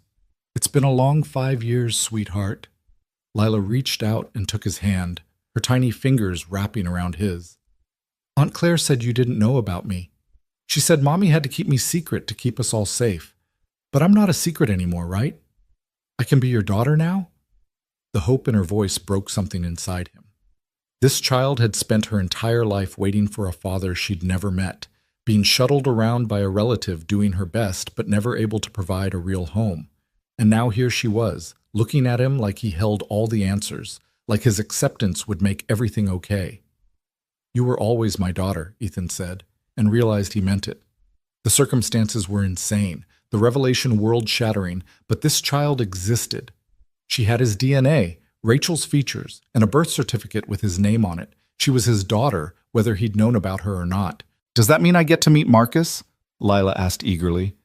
Speaker 1: "It's been a long 5 years, sweetheart." Lila reached out and took his hand, her tiny fingers wrapping around his. "Aunt Claire said you didn't know about me. She said Mommy had to keep me secret to keep us all safe. But I'm not a secret anymore, right? I can be your daughter now?" The hope in her voice broke something inside him. This child had spent her entire life waiting for a father she'd never met, being shuttled around by a relative doing her best but never able to provide a real home. And now here she was, looking at him like he held all the answers, like his acceptance would make everything okay. "You were always my daughter," Ethan said, and realized he meant it. The circumstances were insane, the revelation world-shattering, but this child existed. She had his DNA, Rachel's features, and a birth certificate with his name on it. She was his daughter, whether he'd known about her or not. "Does that mean I get to meet Marcus?" Lila asked eagerly.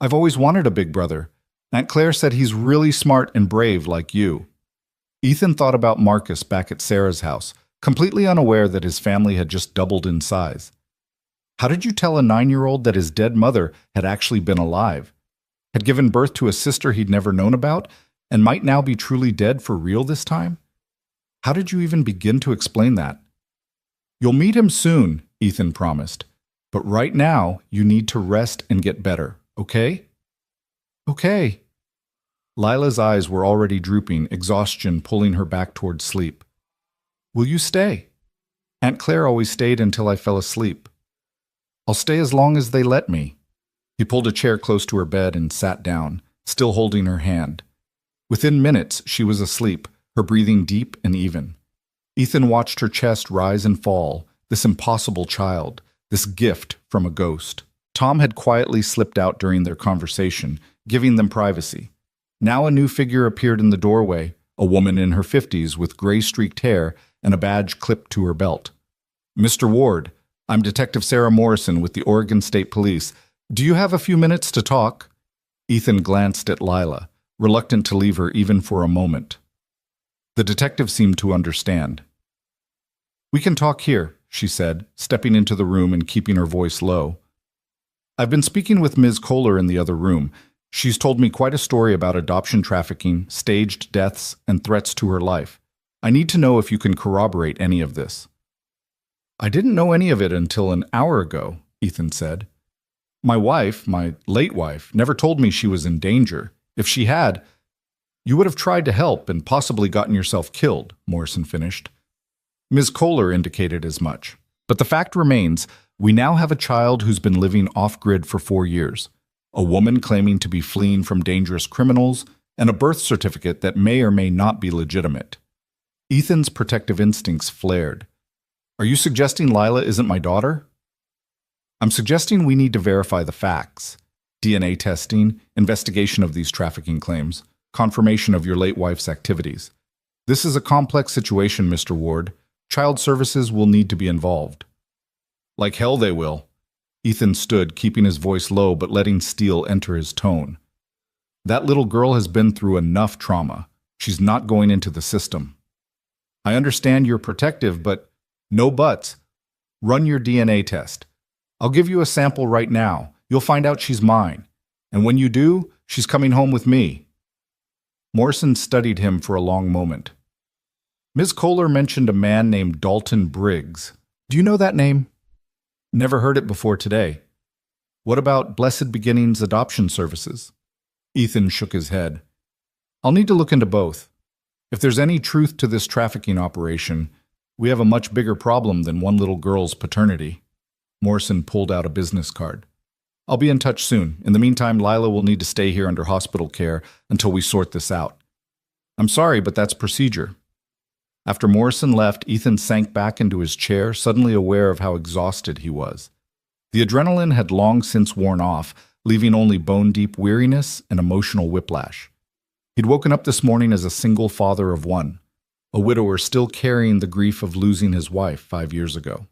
Speaker 1: "I've always wanted a big brother. Aunt Claire said he's really smart and brave like you." Ethan thought about Marcus back at Sarah's house, completely unaware that his family had just doubled in size. How did you tell a 9-year-old that his dead mother had actually been alive, had given birth to a sister he'd never known about, and might now be truly dead for real this time? How did you even begin to explain that? "You'll meet him soon," Ethan promised. "But right now, you need to rest and get better, okay?" "Okay." Lila's eyes were already drooping, exhaustion pulling her back toward sleep. "Will you stay?" "Aunt Claire always stayed until I fell asleep." "I'll stay as long as they let me." He pulled a chair close to her bed and sat down, still holding her hand. Within minutes, she was asleep, her breathing deep and even. Ethan watched her chest rise and fall, this impossible child, this gift from a ghost. Tom had quietly slipped out during their conversation, giving them privacy. Now a new figure appeared in the doorway, a woman in her 50s with gray-streaked hair and a badge clipped to her belt. "Mr. Ward, I'm Detective Sarah Morrison with the Oregon State Police. Do you have a few minutes to talk?" Ethan glanced at Lila, reluctant to leave her even for a moment. The detective seemed to understand. "We can talk here," she said, stepping into the room and keeping her voice low. "I've been speaking with Ms. Kohler in the other room. She's told me quite a story about adoption trafficking, staged deaths, and threats to her life. I need to know if you can corroborate any of this." I didn't know any of it until an hour ago, Ethan said. My wife, my late wife, never told me she was in danger. If she had, you would have tried to help and possibly gotten yourself killed, Morrison finished. Ms. Kohler indicated as much. But the fact remains, we now have a child who's been living off-grid for 4 years, a woman claiming to be fleeing from dangerous criminals, and a birth certificate that may or may not be legitimate. Ethan's protective instincts flared. Are you suggesting Lila isn't my daughter? I'm suggesting we need to verify the facts. DNA testing, investigation of these trafficking claims, confirmation of your late wife's activities. This is a complex situation, Mr. Ward. Child services will need to be involved. Like hell they will. Ethan stood, keeping his voice low but letting steel enter his tone. That little girl has been through enough trauma. She's not going into the system. I understand you're protective, but no buts. Run your DNA test. I'll give you a sample right now. You'll find out she's mine. And when you do, she's coming home with me. Morrison studied him for a long moment. Ms. Kohler mentioned a man named Dalton Briggs. Do you know that name? Never heard it before today. What about Blessed Beginnings Adoption Services? Ethan shook his head. I'll need to look into both. If there's any truth to this trafficking operation, we have a much bigger problem than one little girl's paternity. Morrison pulled out a business card. I'll be in touch soon. In the meantime, Lila will need to stay here under hospital care until we sort this out. I'm sorry, but that's procedure. After Morrison left, Ethan sank back into his chair, suddenly aware of how exhausted he was. The adrenaline had long since worn off, leaving only bone-deep weariness and emotional whiplash. He'd woken up this morning as a single father of one, a widower still carrying the grief of losing his wife 5 years ago.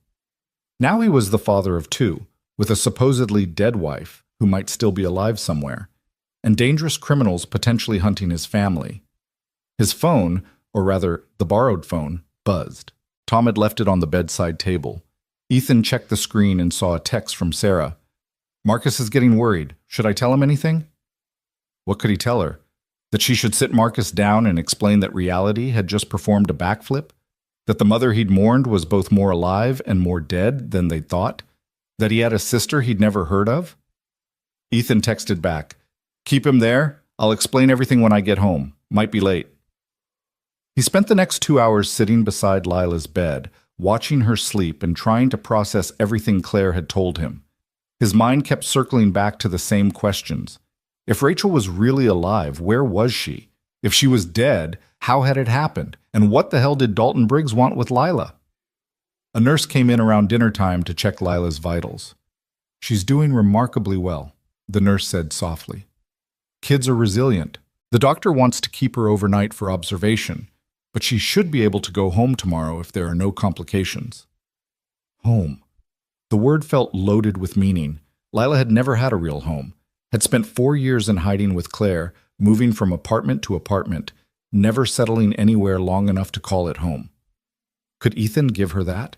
Speaker 1: Now he was the father of 2, with a supposedly dead wife who might still be alive somewhere, and dangerous criminals potentially hunting his family. His phone, or rather, the borrowed phone, buzzed. Tom had left it on the bedside table. Ethan checked the screen and saw a text from Sarah. Marcus is getting worried. Should I tell him anything? What could he tell her? That she should sit Marcus down and explain that reality had just performed a backflip? That the mother he'd mourned was both more alive and more dead than they'd thought? That he had a sister he'd never heard of? Ethan texted back. Keep him there. I'll explain everything when I get home. Might be late. He spent the next 2 hours sitting beside Lila's bed, watching her sleep and trying to process everything Claire had told him. His mind kept circling back to the same questions. If Rachel was really alive, where was she? If she was dead, how had it happened? And what the hell did Dalton Briggs want with Lila? A nurse came in around dinner time to check Lila's vitals. She's doing remarkably well, the nurse said softly. Kids are resilient. The doctor wants to keep her overnight for observation, but she should be able to go home tomorrow if there are no complications. Home. The word felt loaded with meaning. Lila had never had a real home, had spent 4 years in hiding with Claire, moving from apartment to apartment, never settling anywhere long enough to call it home. Could Ethan give her that?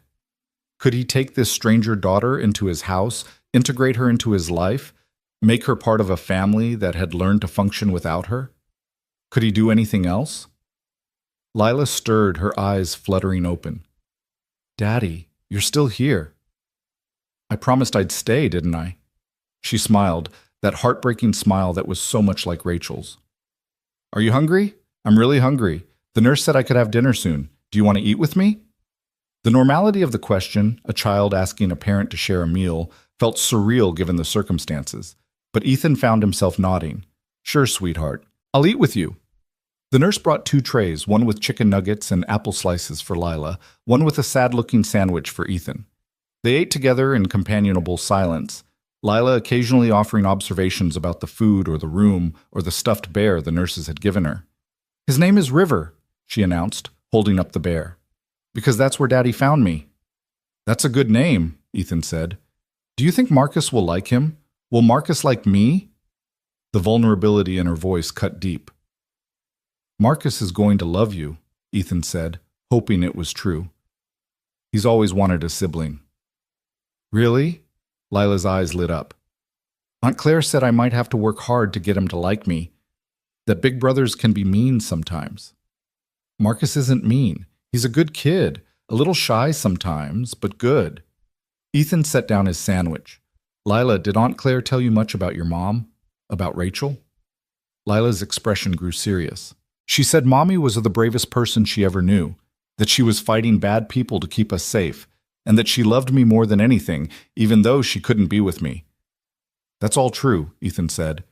Speaker 1: Could he take this stranger daughter into his house, integrate her into his life, make her part of a family that had learned to function without her? Could he do anything else? Lila stirred, her eyes fluttering open. Daddy, you're still here. I promised I'd stay, didn't I? She smiled, that heartbreaking smile that was so much like Rachel's. Are you hungry? I'm really hungry. The nurse said I could have dinner soon. Do you want to eat with me? The normality of the question, a child asking a parent to share a meal, felt surreal given the circumstances, but Ethan found himself nodding. Sure, sweetheart. I'll eat with you. The nurse brought 2 trays, one with chicken nuggets and apple slices for Lila, one with a sad-looking sandwich for Ethan. They ate together in companionable silence, Lila occasionally offering observations about the food or the room or the stuffed bear the nurses had given her. His name is River, she announced, holding up the bear. Because that's where Daddy found me. That's a good name, Ethan said. Do you think Marcus will like him? Will Marcus like me? The vulnerability in her voice cut deep. Marcus is going to love you, Ethan said, hoping it was true. He's always wanted a sibling. Really? Lila's eyes lit up. Aunt Claire said I might have to work hard to get him to like me, that big brothers can be mean sometimes. Marcus isn't mean. He's a good kid, A little shy sometimes, but good. Ethan set down his sandwich. Lila, did Aunt Claire tell you much about your mom? About Rachel? Lila's expression grew serious. She said Mommy was the bravest person she ever knew, that she was fighting bad people to keep us safe, and that she loved me more than anything, even though she couldn't be with me. That's all true, Ethan said.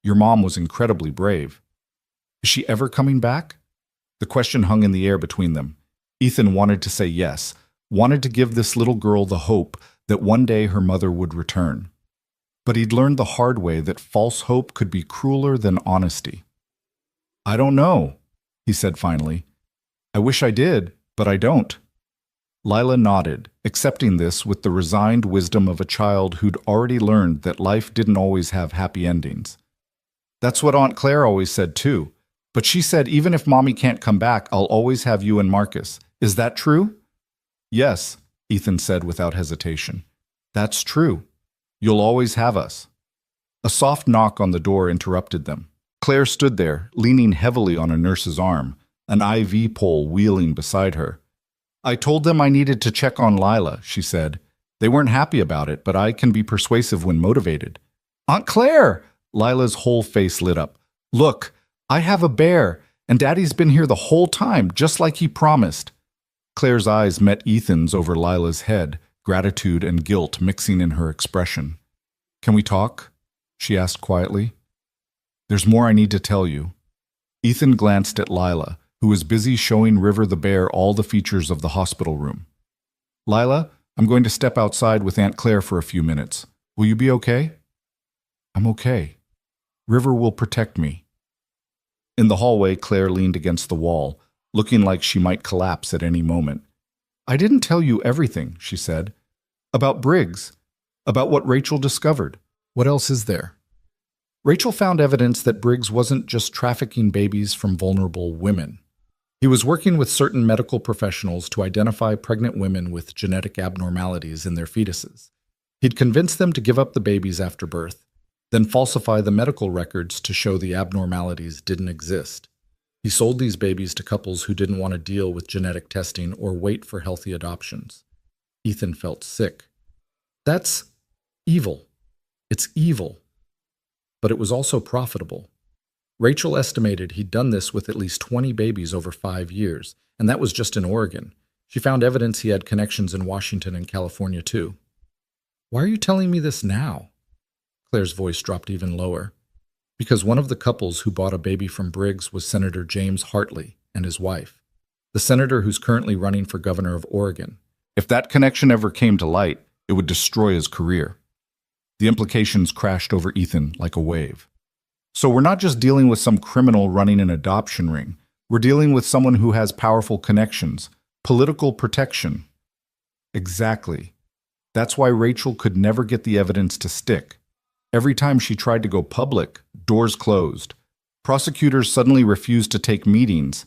Speaker 1: Your mom was incredibly brave. Is she ever coming back? The question hung in the air between them. Ethan wanted to say yes, wanted to give this little girl the hope that one day her mother would return. But he'd learned the hard way that false hope could be crueler than honesty. I don't know, he said finally. I wish I did, but I don't. Lila nodded, accepting this with the resigned wisdom of a child who'd already learned that life didn't always have happy endings. That's what Aunt Claire always said too, but she said even if Mommy can't come back, I'll always have you and Marcus. Is that true? Yes, Ethan said without hesitation. That's true. You'll always have us. A soft knock on the door interrupted them. Claire stood there, leaning heavily on a nurse's arm, an IV pole wheeling beside her. I told them I needed to check on Lila, she said. They weren't happy about it, but I can be persuasive when motivated. Aunt Claire! Lila's whole face lit up. Look, I have a bear, and Daddy's been here the whole time, just like he promised. Claire's eyes met Ethan's over Lila's head, gratitude and guilt mixing in her expression. Can we talk? She asked quietly. There's more I need to tell you. Ethan glanced at Lila, who was busy showing River the bear all the features of the hospital room. Lila, I'm going to step outside with Aunt Claire for a few minutes. Will you be okay? I'm okay. River will protect me. In the hallway, Claire leaned against the wall, looking like she might collapse at any moment. I didn't tell you everything, she said. About Briggs. About what Rachel discovered. What else is there? Rachel found evidence that Briggs wasn't just trafficking babies from vulnerable women. He was working with certain medical professionals to identify pregnant women with genetic abnormalities in their fetuses. He'd convince them to give up the babies after birth, then falsify the medical records to show the abnormalities didn't exist. He sold these babies to couples who didn't want to deal with genetic testing or wait for healthy adoptions. Ethan felt sick. That's evil. It's evil. But it was also profitable. Rachel estimated he'd done this with at least 20 babies over 5 years, and that was just in Oregon. She found evidence he had connections in Washington and California too. Why are you telling me this now? Claire's voice dropped even lower. Because one of the couples who bought a baby from Briggs was Senator James Hartley and his wife, the senator who's currently running for governor of Oregon. If that connection ever came to light, it would destroy his career. The implications crashed over Ethan like a wave. So we're not just dealing with some criminal running an adoption ring. We're dealing with someone who has powerful connections, political protection. Exactly. That's why Rachel could never get the evidence to stick. Every time she tried to go public, doors closed. Prosecutors suddenly refused to take meetings.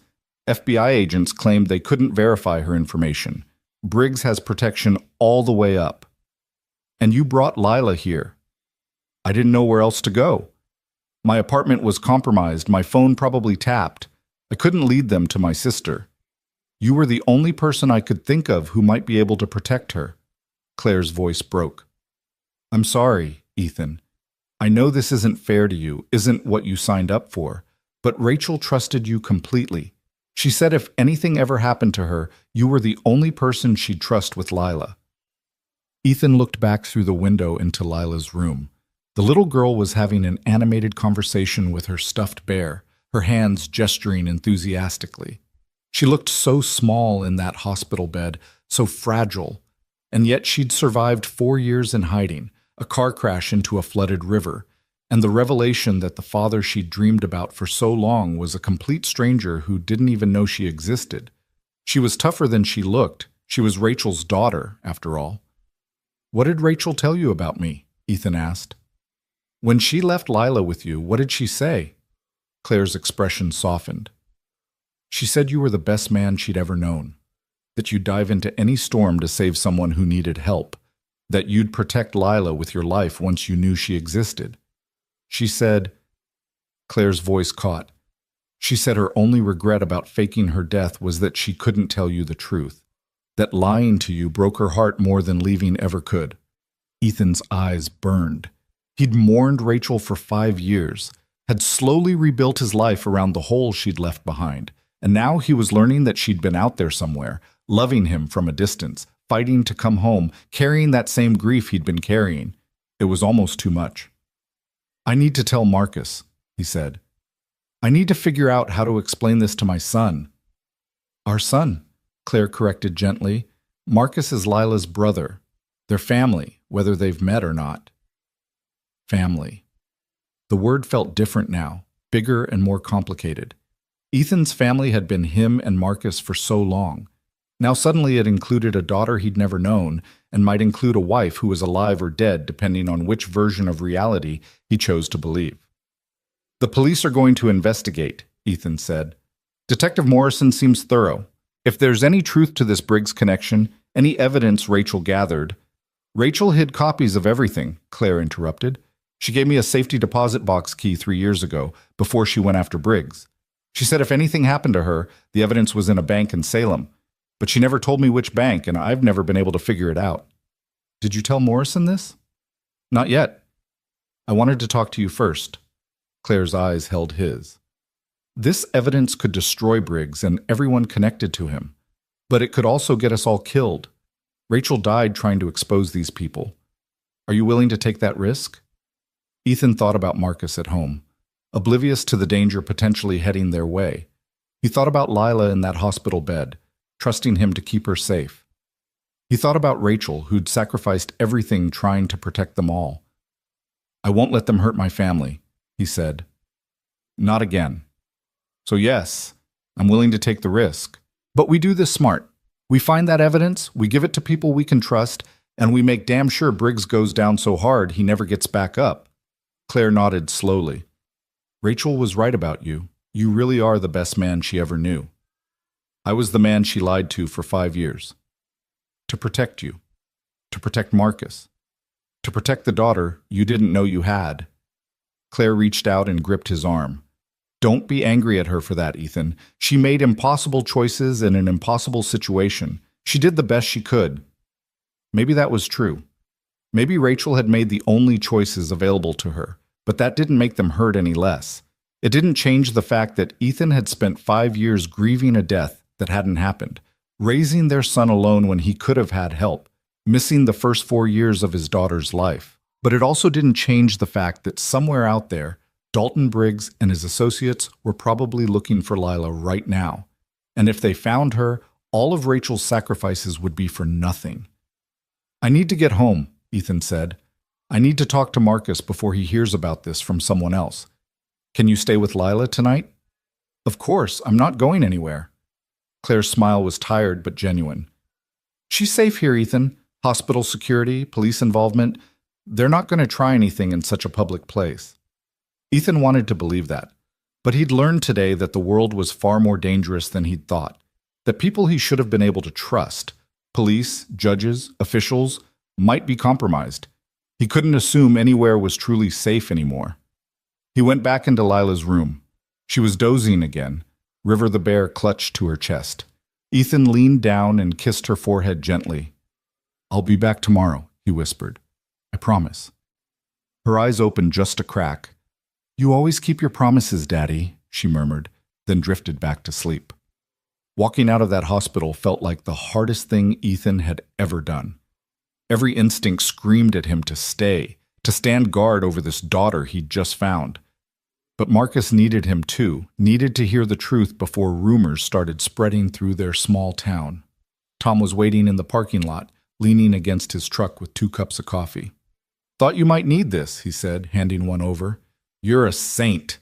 Speaker 1: FBI agents claimed they couldn't verify her information. Briggs has protection all the way up. And you brought Lila here. I didn't know where else to go. My apartment was compromised, my phone probably tapped. I couldn't lead them to my sister. You were the only person I could think of who might be able to protect her. Claire's voice broke. I'm sorry, Ethan. I know this isn't fair to you, isn't what you signed up for, but Rachel trusted you completely. She said if anything ever happened to her, you were the only person she'd trust with Lila. Ethan looked back through the window into Lila's room. The little girl was having an animated conversation with her stuffed bear, her hands gesturing enthusiastically. She looked so small in that hospital bed, so fragile, and yet she'd survived 4 years in hiding, a car crash into a flooded river, and the revelation that the father she'd dreamed about for so long was a complete stranger who didn't even know she existed. She was tougher than she looked. She was Rachel's daughter, after all. What did Rachel tell you about me? Ethan asked. When she left Lila with you, what did she say? Claire's expression softened. She said you were the best man she'd ever known, that you'd dive into any storm to save someone who needed help, that you'd protect Lila with your life once you knew she existed. She said, Claire's voice caught. She said her only regret about faking her death was that she couldn't tell you the truth. that lying to you broke her heart more than leaving ever could. Ethan's eyes burned. He'd mourned Rachel for 5 years, had slowly rebuilt his life around the hole she'd left behind, and now he was learning that she'd been out there somewhere, loving him from a distance, fighting to come home, carrying that same grief he'd been carrying. It was almost too much. "I need to tell Marcus," he said. "I need to figure out how to explain this to my son." "Our son," Claire corrected gently. "Marcus is Lila's brother. They're family, whether they've met or not." Family. The word felt different now, bigger and more complicated. Ethan's family had been him and Marcus for so long. Now suddenly it included a daughter he'd never known, and might include a wife who was alive or dead depending on which version of reality he chose to believe. "The police are going to investigate," Ethan said. "Detective Morrison seems thorough. If there's any truth to this Briggs connection, any evidence Rachel gathered—" "Rachel hid copies of everything," Claire interrupted. "She gave me a safety deposit box key 3 years ago, before she went after Briggs. She said if anything happened to her, the evidence was in a bank in Salem. But she never told me which bank, and I've never been able to figure it out." "Did you tell Morrison this?" "Not yet. I wanted to talk to you first." Claire's eyes held his. This evidence could destroy Briggs and everyone connected to him. But it could also get us all killed. Rachel died trying to expose these people. Are you willing to take that risk? Ethan thought about Marcus at home, oblivious to the danger potentially heading their way. He thought about Lila in that hospital bed, trusting him to keep her safe. He thought about Rachel, who'd sacrificed everything trying to protect them all. "I won't let them hurt my family," he said. "Not again. So yes, I'm willing to take the risk. But we do this smart. We find that evidence, we give it to people we can trust, and we make damn sure Briggs goes down so hard he never gets back up." Claire nodded slowly. "Rachel was right about you. You really are the best man she ever knew. I was the man she lied to for 5 years. To protect you. To protect Marcus. To protect the daughter you didn't know you had." Claire reached out and gripped his arm. "Don't be angry at her for that, Ethan. She made impossible choices in an impossible situation. She did the best she could." Maybe that was true. Maybe Rachel had made the only choices available to her, but that didn't make them hurt any less. It didn't change the fact that Ethan had spent 5 years grieving a death that hadn't happened, raising their son alone when he could have had help, missing the first 4 years of his daughter's life. But it also didn't change the fact that somewhere out there, Dalton Briggs and his associates were probably looking for Lila right now. And if they found her, all of Rachel's sacrifices would be for nothing. "I need to get home," Ethan said. "I need to talk to Marcus before he hears about this from someone else. Can you stay with Lila tonight?" "Of course, I'm not going anywhere." Claire's smile was tired but genuine. "She's safe here, Ethan. Hospital security, police involvement. They're not going to try anything in such a public place." Ethan wanted to believe that, but he'd learned today that the world was far more dangerous than he'd thought, that people he should have been able to trust, police, judges, officials, might be compromised. He couldn't assume anywhere was truly safe anymore. He went back into Lila's room. She was dozing again, River the bear clutched to her chest. Ethan leaned down and kissed her forehead gently. "I'll be back tomorrow," he whispered. "I promise." Her eyes opened just a crack. "You always keep your promises, Daddy," she murmured, then drifted back to sleep. Walking out of that hospital felt like the hardest thing Ethan had ever done. Every instinct screamed at him to stay, to stand guard over this daughter he'd just found. But Marcus needed him too, needed to hear the truth before rumors started spreading through their small town. Tom was waiting in the parking lot, leaning against his truck with 2 cups of coffee. "Thought you might need this," he said, handing one over. "You're a saint.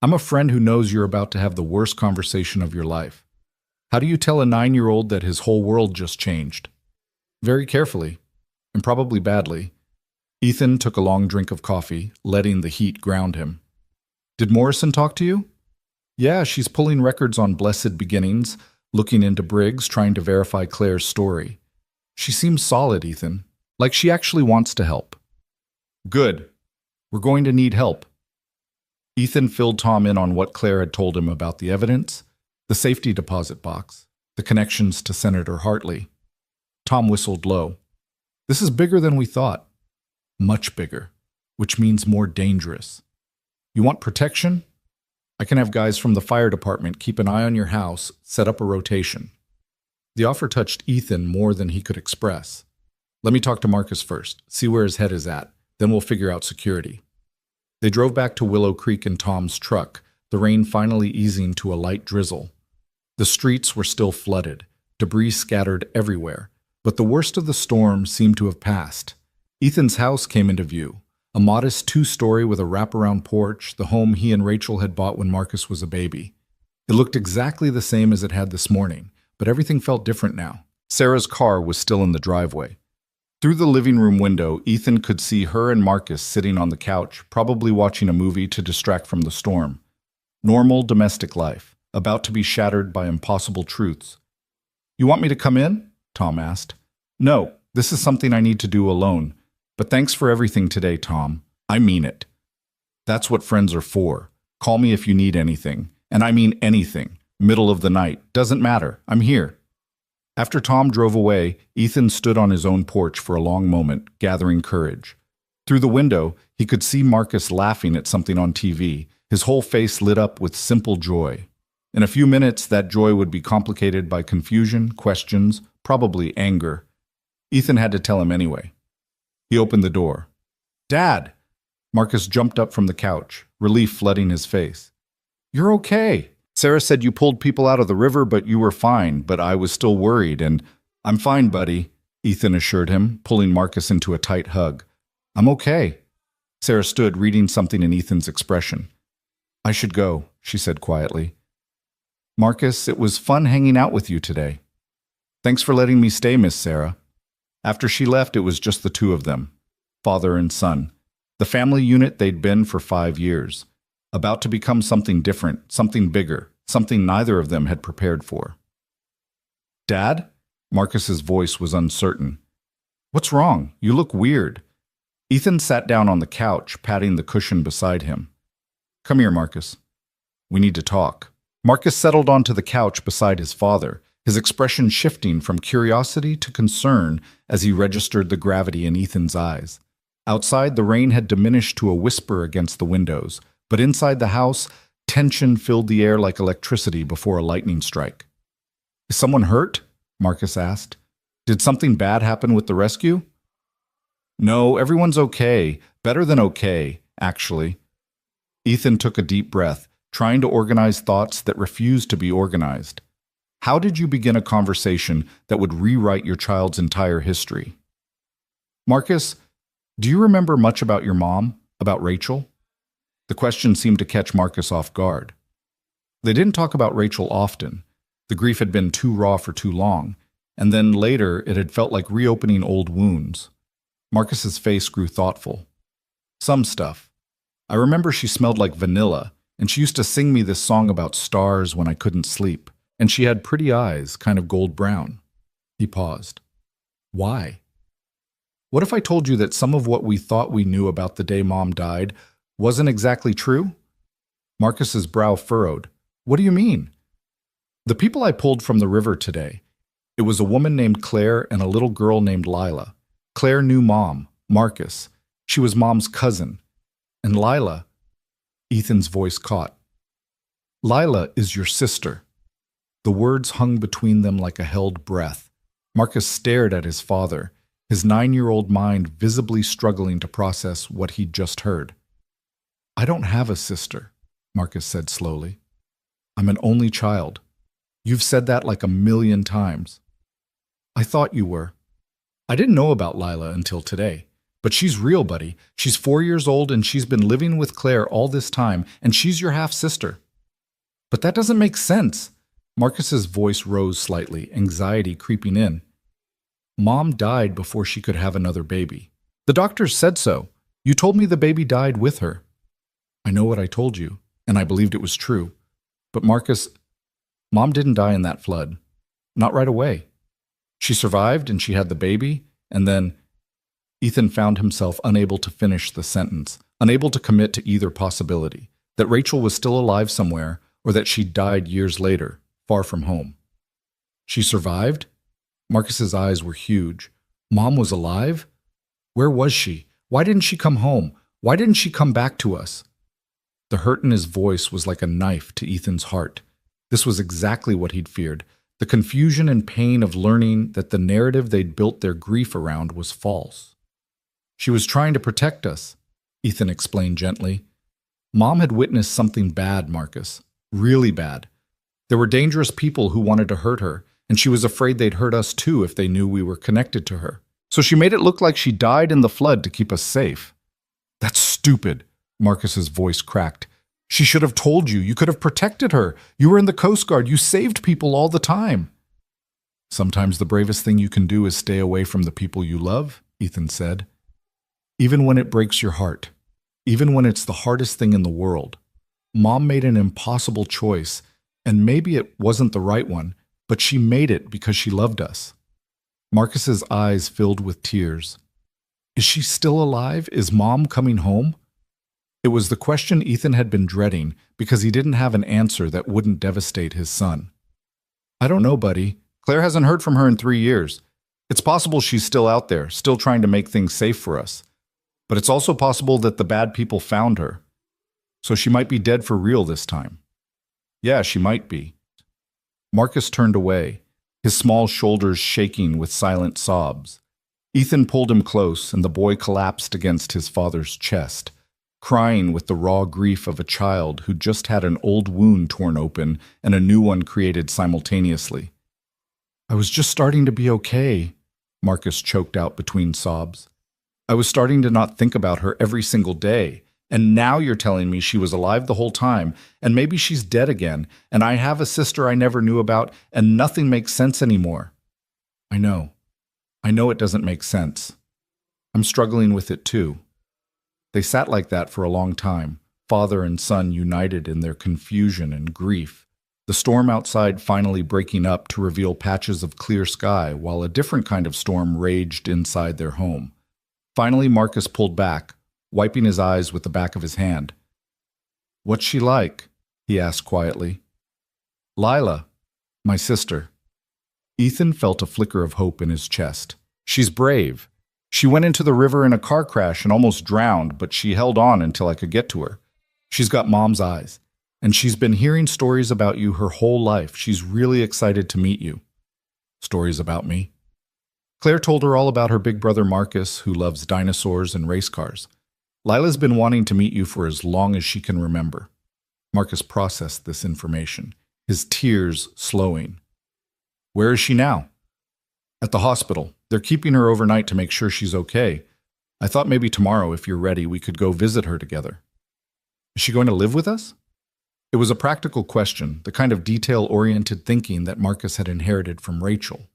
Speaker 1: I'm a friend who knows you're about to have the worst conversation of your life. How do you tell a 9-year-old that his whole world just changed?" "Very carefully, and probably badly." Ethan took a long drink of coffee, letting the heat ground him. "Did Morrison talk to you?" "Yeah, she's pulling records on Blessed Beginnings, looking into Briggs, trying to verify Claire's story. She seems solid, Ethan, like she actually wants to help." "Good. We're going to need help." Ethan filled Tom in on what Claire had told him about the evidence, the safety deposit box, The connections to Senator Hartley. Tom whistled low. This is bigger than we thought. Much bigger, which means more dangerous. You want protection? I can have guys from the fire department keep an eye on your house, set up a rotation. The offer touched Ethan more than he could express. Let me talk to Marcus first, see where his head is at, then we'll figure out security. They drove back to Willow Creek in Tom's truck, the rain finally easing to a light drizzle. The streets were still flooded, debris scattered everywhere, but the worst of the storm seemed to have passed. Ethan's house came into view, a modest two-story with a wraparound porch, the home he and Rachel had bought when Marcus was a baby. It looked exactly the same as it had this morning, but everything felt different now. Sarah's car was still in the driveway. Through the living room window, Ethan could see her and Marcus sitting on the couch, probably watching a movie to distract from the storm. Normal domestic life, about to be shattered by impossible truths. You want me to come in? Tom asked. No, this is something I need to do alone. But thanks for everything today, Tom. I mean it. That's what friends are for. Call me if you need anything. And I mean anything. Middle of the night. Doesn't matter. I'm here. After Tom drove away, Ethan stood on his own porch for a long moment, gathering courage. Through the window, he could see Marcus laughing at something on TV, his whole face lit up with simple joy. In a few minutes, that joy would be complicated by confusion, questions, probably anger. Ethan had to tell him anyway. He opened the door. Dad! Marcus jumped up from the couch, relief flooding his face. You're okay. Sarah said you pulled people out of the river, but you were fine, but I was still worried, and I'm fine, buddy, Ethan assured him, pulling Marcus into a tight hug. I'm okay. Sarah stood, reading something in Ethan's expression. I should go, she said quietly. Marcus, it was fun hanging out with you today. Thanks for letting me stay, Miss Sarah. After she left, it was just the two of them, father and son, the family unit they'd been for 5 years. About to become something different, something bigger, something neither of them had prepared for. Dad? Marcus's voice was uncertain. What's wrong? You look weird. Ethan sat down on the couch, patting the cushion beside him. Come here, Marcus. We need to talk. Marcus settled onto the couch beside his father, his expression shifting from curiosity to concern as he registered the gravity in Ethan's eyes. Outside, the rain had diminished to a whisper against the windows, but inside the house, tension filled the air like electricity before a lightning strike. Is someone hurt? Marcus asked. Did something bad happen with the rescue? No, everyone's okay. Better than okay, actually. Ethan took a deep breath, trying to organize thoughts that refused to be organized. How did you begin a conversation that would rewrite your child's entire history? Marcus, do you remember much about your mom, about Rachel? The question seemed to catch Marcus off guard. They didn't talk about Rachel often. The grief had been too raw for too long, and then later it had felt like reopening old wounds. Marcus's face grew thoughtful. Some stuff. I remember she smelled like vanilla, and she used to sing me this song about stars when I couldn't sleep, and she had pretty eyes, kind of gold brown. He paused. Why? What if I told you that some of what we thought we knew about the day Mom died wasn't exactly true? Marcus's brow furrowed. What do you mean? The people I pulled from the river today. It was a woman named Claire and a little girl named Lila. Claire knew Mom, Marcus. She was Mom's cousin. And Lila, Ethan's voice caught. Lila is your sister. The words hung between them like a held breath. Marcus stared at his father, his 9-year-old mind visibly struggling to process what he'd just heard. I don't have a sister, Marcus said slowly. I'm an only child. You've said that like 1,000,000 times. I thought you were. I didn't know about Lila until today. But she's real, buddy. She's 4 years old and she's been living with Claire all this time, and she's your half-sister. But that doesn't make sense. Marcus's voice rose slightly, anxiety creeping in. Mom died before she could have another baby. The doctors said so. You told me the baby died with her. I know what I told you, and I believed it was true. But Marcus, Mom didn't die in that flood. Not right away. She survived and she had the baby, and then Ethan found himself unable to finish the sentence, unable to commit to either possibility, that Rachel was still alive somewhere or that she died years later, far from home. She survived? Marcus's eyes were huge. Mom was alive? Where was she? Why didn't she come home? Why didn't she come back to us? The hurt in his voice was like a knife to Ethan's heart. This was exactly what he'd feared. The confusion and pain of learning that the narrative they'd built their grief around was false. She was trying to protect us, Ethan explained gently. Mom had witnessed something bad, Marcus. Really bad. There were dangerous people who wanted to hurt her, and she was afraid they'd hurt us too if they knew we were connected to her. So she made it look like she died in the flood to keep us safe. That's stupid, Marcus's voice cracked. She should have told you. You could have protected her. You were in the Coast Guard. You saved people all the time. Sometimes the bravest thing you can do is stay away from the people you love, Ethan said. Even when it breaks your heart. Even when it's the hardest thing in the world. Mom made an impossible choice, and maybe it wasn't the right one, but she made it because she loved us. Marcus's eyes filled with tears. Is she still alive? Is Mom coming home? It was the question Ethan had been dreading because he didn't have an answer that wouldn't devastate his son. I don't know, buddy. Claire hasn't heard from her in 3 years. It's possible she's still out there, still trying to make things safe for us. But it's also possible that the bad people found her. So she might be dead for real this time. Yeah, she might be. Marcus turned away, his small shoulders shaking with silent sobs. Ethan pulled him close, and the boy collapsed against his father's chest, crying with the raw grief of a child who just had an old wound torn open and a new one created simultaneously. I was just starting to be okay, Marcus choked out between sobs. I was starting to not think about her every single day, and now you're telling me she was alive the whole time, and maybe she's dead again, and I have a sister I never knew about, and nothing makes sense anymore. I know it doesn't make sense. I'm struggling with it too. They sat like that for a long time, father and son united in their confusion and grief, the storm outside finally breaking up to reveal patches of clear sky while a different kind of storm raged inside their home. Finally, Marcus pulled back, wiping his eyes with the back of his hand. What's she like? He asked quietly. Lila, my sister. Ethan felt a flicker of hope in his chest. She's brave. She went into the river in a car crash and almost drowned, but she held on until I could get to her. She's got Mom's eyes, and she's been hearing stories about you her whole life. She's really excited to meet you. Stories about me? Claire told her all about her big brother Marcus, who loves dinosaurs and race cars. Lila's been wanting to meet you for as long as she can remember. Marcus processed this information, his tears slowing. Where is she now? At the hospital. They're keeping her overnight to make sure she's okay. I thought maybe tomorrow, if you're ready, we could go visit her together. Is she going to live with us? It was a practical question, the kind of detail-oriented thinking that Marcus had inherited from Rachel.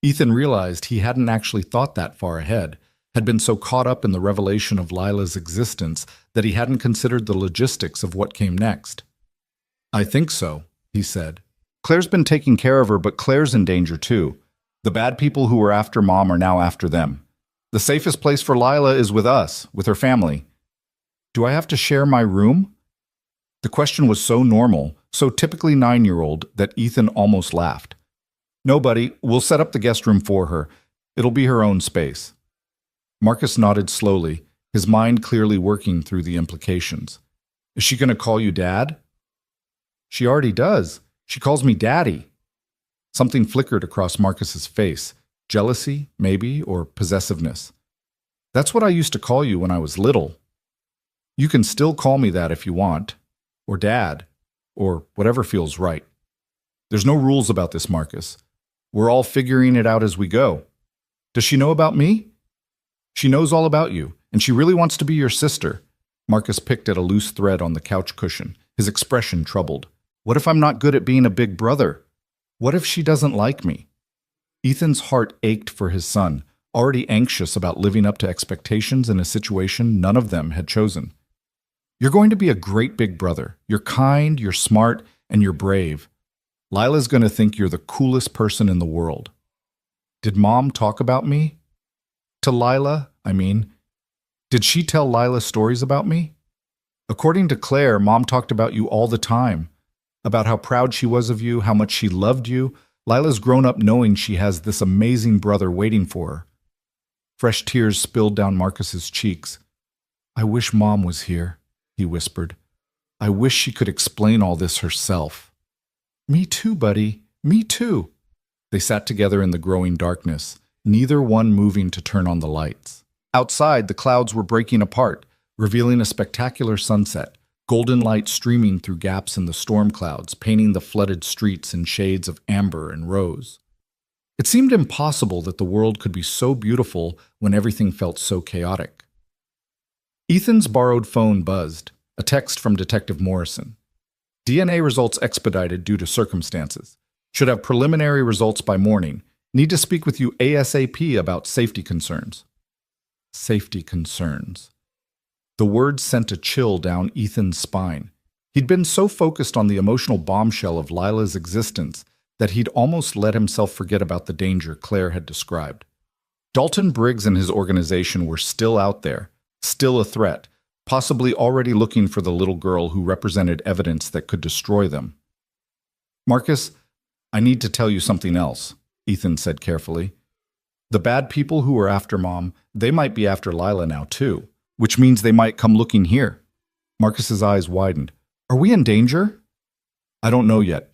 Speaker 1: Ethan realized he hadn't actually thought that far ahead, had been so caught up in the revelation of Lila's existence that he hadn't considered the logistics of what came next. I think so, he said. Claire's been taking care of her, but Claire's in danger too. The bad people who were after Mom are now after them. The safest place for Lila is with us, with her family. Do I have to share my room? The question was so normal, so typically 9-year-old, that Ethan almost laughed. No, buddy, we'll set up the guest room for her. It'll be her own space. Marcus nodded slowly, his mind clearly working through the implications. Is she going to call you Dad? She already does. She calls me Daddy. Something flickered across Marcus's face. Jealousy, maybe, or possessiveness. That's what I used to call you when I was little. You can still call me that if you want. Or Dad. Or whatever feels right. There's no rules about this, Marcus. We're all figuring it out as we go. Does she know about me? She knows all about you, and she really wants to be your sister. Marcus picked at a loose thread on the couch cushion, his expression troubled. What if I'm not good at being a big brother? What if she doesn't like me? Ethan's heart ached for his son, already anxious about living up to expectations in a situation none of them had chosen. You're going to be a great big brother. You're kind, you're smart, and you're brave. Lila's going to think you're the coolest person in the world. Did Mom talk about me? To Lila, I mean. Did she tell Lila stories about me? According to Claire, Mom talked about you all the time. About how proud she was of you, how much she loved you, Lila's grown up knowing she has this amazing brother waiting for her. Fresh tears spilled down Marcus's cheeks. "I wish Mom was here," he whispered. "I wish she could explain all this herself." "Me too, buddy. Me too." They sat together in the growing darkness, neither one moving to turn on the lights. Outside, the clouds were breaking apart, revealing a spectacular sunset, golden light streaming through gaps in the storm clouds, painting the flooded streets in shades of amber and rose. It seemed impossible that the world could be so beautiful when everything felt so chaotic. Ethan's borrowed phone buzzed, a text from Detective Morrison. "DNA results expedited due to circumstances. Should have preliminary results by morning. Need to speak with you ASAP about safety concerns." Safety concerns. The words sent a chill down Ethan's spine. He'd been so focused on the emotional bombshell of Lila's existence that he'd almost let himself forget about the danger Claire had described. Dalton Briggs and his organization were still out there, still a threat, possibly already looking for the little girl who represented evidence that could destroy them. "Marcus, I need to tell you something else," Ethan said carefully. "The bad people who are after Mom, they might be after Lila now too, which means they might come looking here." Marcus's eyes widened. "Are we in danger?" "I don't know yet,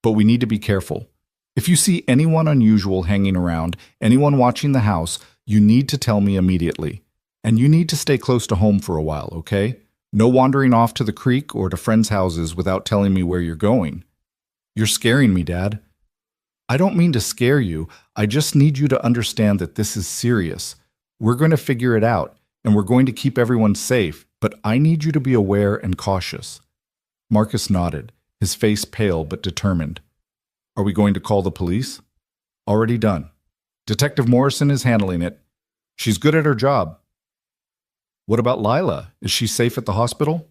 Speaker 1: but we need to be careful. If you see anyone unusual hanging around, anyone watching the house, you need to tell me immediately. And you need to stay close to home for a while, okay? No wandering off to the creek or to friends' houses without telling me where you're going." "You're scaring me, Dad." "I don't mean to scare you. I just need you to understand that this is serious. We're going to figure it out, and we're going to keep everyone safe, but I need you to be aware and cautious." Marcus nodded, his face pale but determined. "Are we going to call the police?" "Already done. Detective Morrison is handling it. She's good at her job." "What about Lila? Is she safe at the hospital?"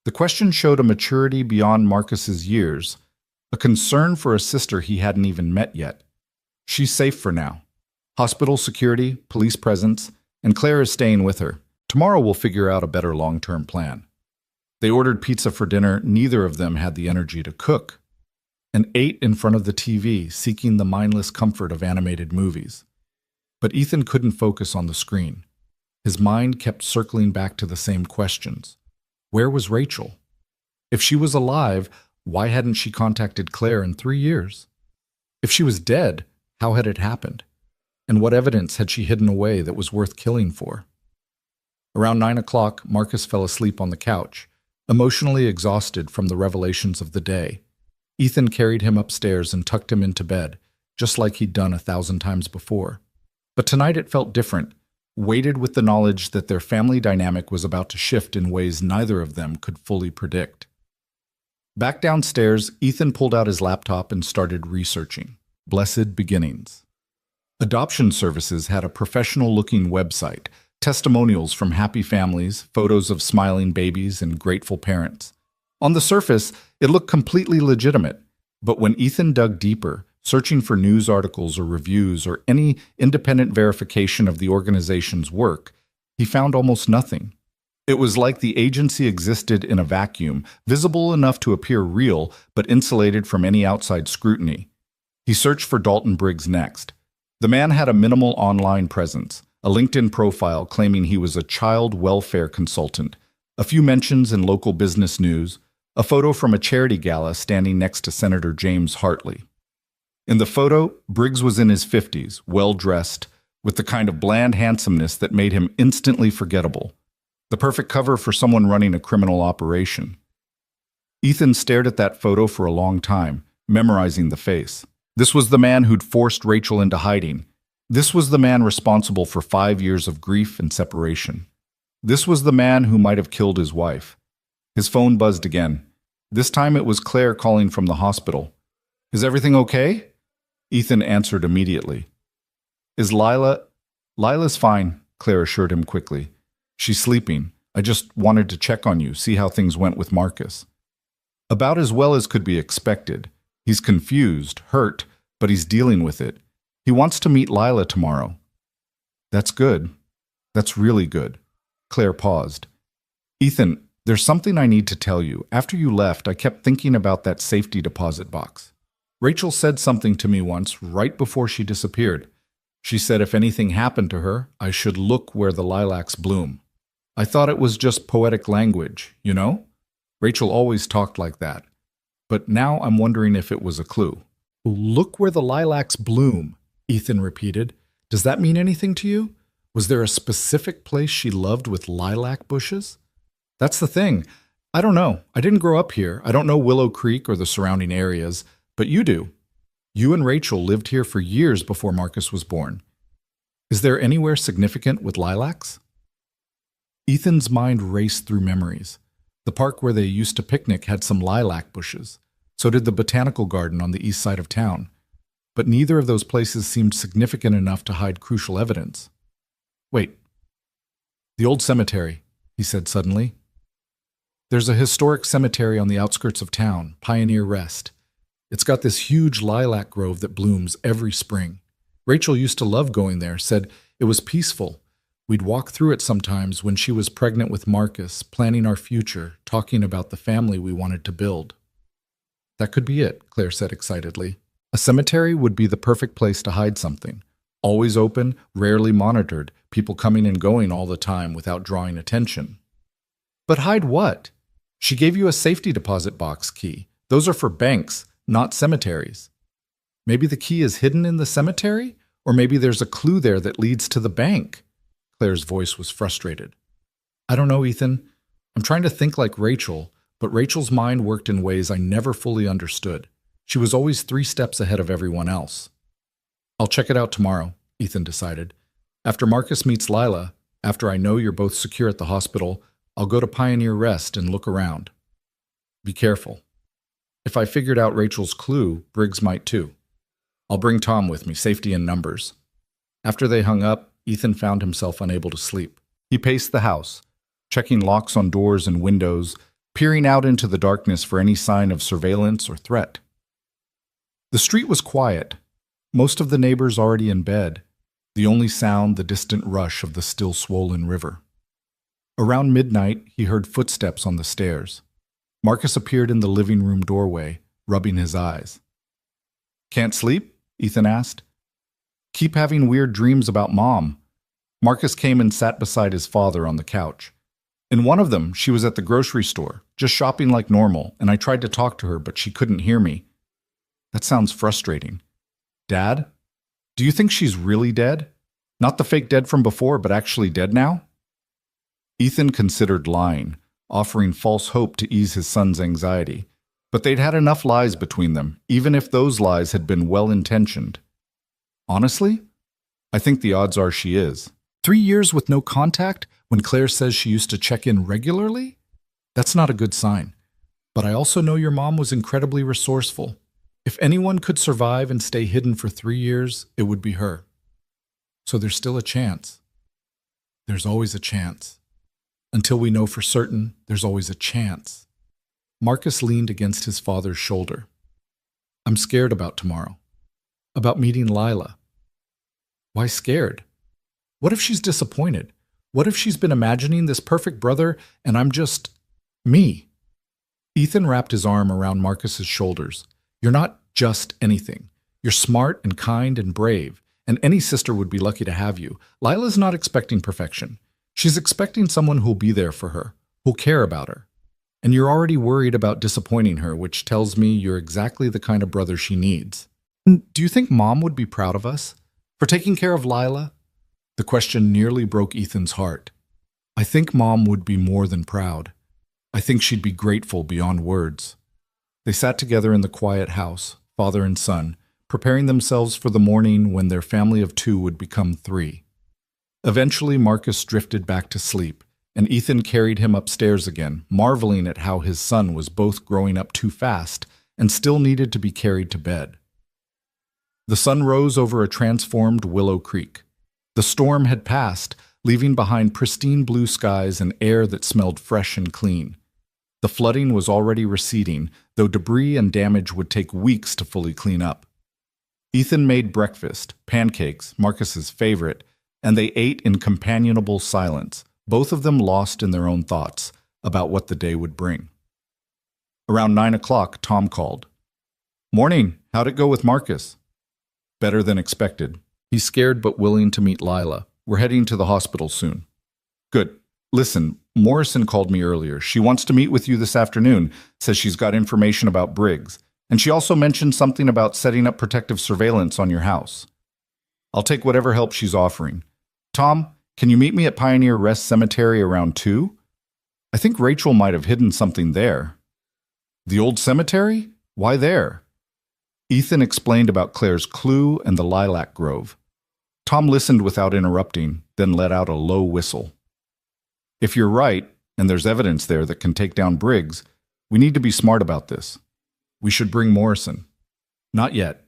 Speaker 1: The question showed a maturity beyond Marcus's years, a concern for a sister he hadn't even met yet. "She's safe for now. Hospital security, police presence, and Claire is staying with her. Tomorrow we'll figure out a better long-term plan." They ordered pizza for dinner. Neither of them had the energy to cook, and ate in front of the TV, seeking the mindless comfort of animated movies. But Ethan couldn't focus on the screen. His mind kept circling back to the same questions. Where was Rachel? If she was alive, why hadn't she contacted Claire in 3 years? If she was dead, how had it happened? And what evidence had she hidden away that was worth killing for? Around 9 o'clock, Marcus fell asleep on the couch, emotionally exhausted from the revelations of the day. Ethan carried him upstairs and tucked him into bed, just like he'd done 1,000 times before. But tonight it felt different, weighted with the knowledge that their family dynamic was about to shift in ways neither of them could fully predict. Back downstairs, Ethan pulled out his laptop and started researching. Blessed Beginnings. Adoption Services had a professional-looking website, testimonials from happy families, photos of smiling babies and grateful parents. On the surface, it looked completely legitimate, but when Ethan dug deeper, searching for news articles or reviews or any independent verification of the organization's work, he found almost nothing. It was like the agency existed in a vacuum, visible enough to appear real, but insulated from any outside scrutiny. He searched for Dalton Briggs next. The man had a minimal online presence, a LinkedIn profile claiming he was a child welfare consultant, a few mentions in local business news, a photo from a charity gala standing next to Senator James Hartley. In the photo, Briggs was in his 50s, well-dressed, with the kind of bland handsomeness that made him instantly forgettable. The perfect cover for someone running a criminal operation. Ethan stared at that photo for a long time, memorizing the face. This was the man who'd forced Rachel into hiding. This was the man responsible for 5 years of grief and separation. This was the man who might have killed his wife. His phone buzzed again. This time it was Claire calling from the hospital. "Is everything okay?" Ethan answered immediately. "Is Lila's fine," Claire assured him quickly. "She's sleeping. I just wanted to check on you, see how things went with Marcus." "About as well as could be expected. He's confused, hurt, but he's dealing with it. He wants to meet Lila tomorrow." "That's good. That's really good." Claire paused. "Ethan, there's something I need to tell you. After you left, I kept thinking about that safety deposit box." Rachel said something to me once right before she disappeared. She said if anything happened to her, I should look where the lilacs bloom. I thought it was just poetic language, you know? Rachel always talked like that. But now I'm wondering if it was a clue. Look where the lilacs bloom, Ethan repeated. Does that mean anything to you? Was there a specific place she loved with lilac bushes? That's the thing. I don't know. I didn't grow up here. I don't know Willow Creek or the surrounding areas, but you do. You and Rachel lived here for years before Marcus was born. Is there anywhere significant with lilacs? Ethan's mind raced through memories. The park where they used to picnic had some lilac bushes. So did the botanical garden on the east side of town. But neither of those places seemed significant enough to hide crucial evidence. Wait. The old cemetery, he said suddenly. There's a historic cemetery on the outskirts of town, Pioneer Rest. It's got this huge lilac grove that blooms every spring. Rachel used to love going there, said it was peaceful. We'd walk through it sometimes when she was pregnant with Marcus, planning our future, talking about the family we wanted to build. That could be it, Claire said excitedly. A cemetery would be the perfect place to hide something. Always open, rarely monitored, people coming and going all the time without drawing attention. But hide what? She gave you a safety deposit box key. Those are for banks, not cemeteries. Maybe the key is hidden in the cemetery? Or maybe there's a clue there that leads to the bank. Claire's voice was frustrated. I don't know, Ethan. I'm trying to think like Rachel, but Rachel's mind worked in ways I never fully understood. She was always 3 steps ahead of everyone else. I'll check it out tomorrow, Ethan decided. After Marcus meets Lila, after I know you're both secure at the hospital, I'll go to Pioneer Rest and look around. Be careful. If I figured out Rachel's clue, Briggs might too. I'll bring Tom with me, safety in numbers. After they hung up, Ethan found himself unable to sleep. He paced the house, checking locks on doors and windows, peering out into the darkness for any sign of surveillance or threat. The street was quiet, most of the neighbors already in bed, the only sound the distant rush of the still swollen river. Around midnight, he heard footsteps on the stairs. Marcus appeared in the living room doorway, rubbing his eyes. Can't sleep? Ethan asked. Keep having weird dreams about Mom. Marcus came and sat beside his father on the couch. In one of them, she was at the grocery store, just shopping like normal, and I tried to talk to her, but she couldn't hear me. That sounds frustrating. Dad? Do you think she's really dead? Not the fake dead from before, but actually dead now? Ethan considered lying, offering false hope to ease his son's anxiety. But they'd had enough lies between them, even if those lies had been well-intentioned. Honestly, I think the odds are she is. 3 years with no contact when Claire says she used to check in regularly? That's not a good sign. But I also know your mom was incredibly resourceful. If anyone could survive and stay hidden for 3 years, it would be her. So there's still a chance. There's always a chance. Until we know for certain, there's always a chance. Marcus leaned against his father's shoulder. I'm scared about tomorrow. About meeting Lila. Why scared? What if she's disappointed? What if she's been imagining this perfect brother and I'm just me? Ethan wrapped his arm around Marcus's shoulders. You're not just anything. You're smart and kind and brave, and any sister would be lucky to have you. Lila's not expecting perfection. She's expecting someone who'll be there for her, who'll care about her. And you're already worried about disappointing her, which tells me you're exactly the kind of brother she needs. Do you think Mom would be proud of us for taking care of Lila? The question nearly broke Ethan's heart. I think Mom would be more than proud. I think she'd be grateful beyond words. They sat together in the quiet house, father and son, preparing themselves for the morning when their family of 2 would become 3. Eventually, Marcus drifted back to sleep, and Ethan carried him upstairs again, marveling at how his son was both growing up too fast and still needed to be carried to bed. The sun rose over a transformed Willow Creek. The storm had passed, leaving behind pristine blue skies and air that smelled fresh and clean. The flooding was already receding, though debris and damage would take weeks to fully clean up. Ethan made breakfast, pancakes, Marcus's favorite, and they ate in companionable silence, both of them lost in their own thoughts about what the day would bring. Around 9 o'clock, Tom called. Morning. How'd it go with Marcus? Better than expected. He's scared but willing to meet Lila. We're heading to the hospital soon. Good. Listen, Morrison called me earlier. She wants to meet with you this afternoon, says she's got information about Briggs. And she also mentioned something about setting up protective surveillance on your house. I'll take whatever help she's offering. Tom, can you meet me at Pioneer Rest Cemetery around 2? I think Rachel might have hidden something there. The old cemetery? Why there? Ethan explained about Claire's clue and the lilac grove. Tom listened without interrupting, then let out a low whistle. If you're right, and there's evidence there that can take down Briggs, we need to be smart about this. We should bring Morrison. Not yet.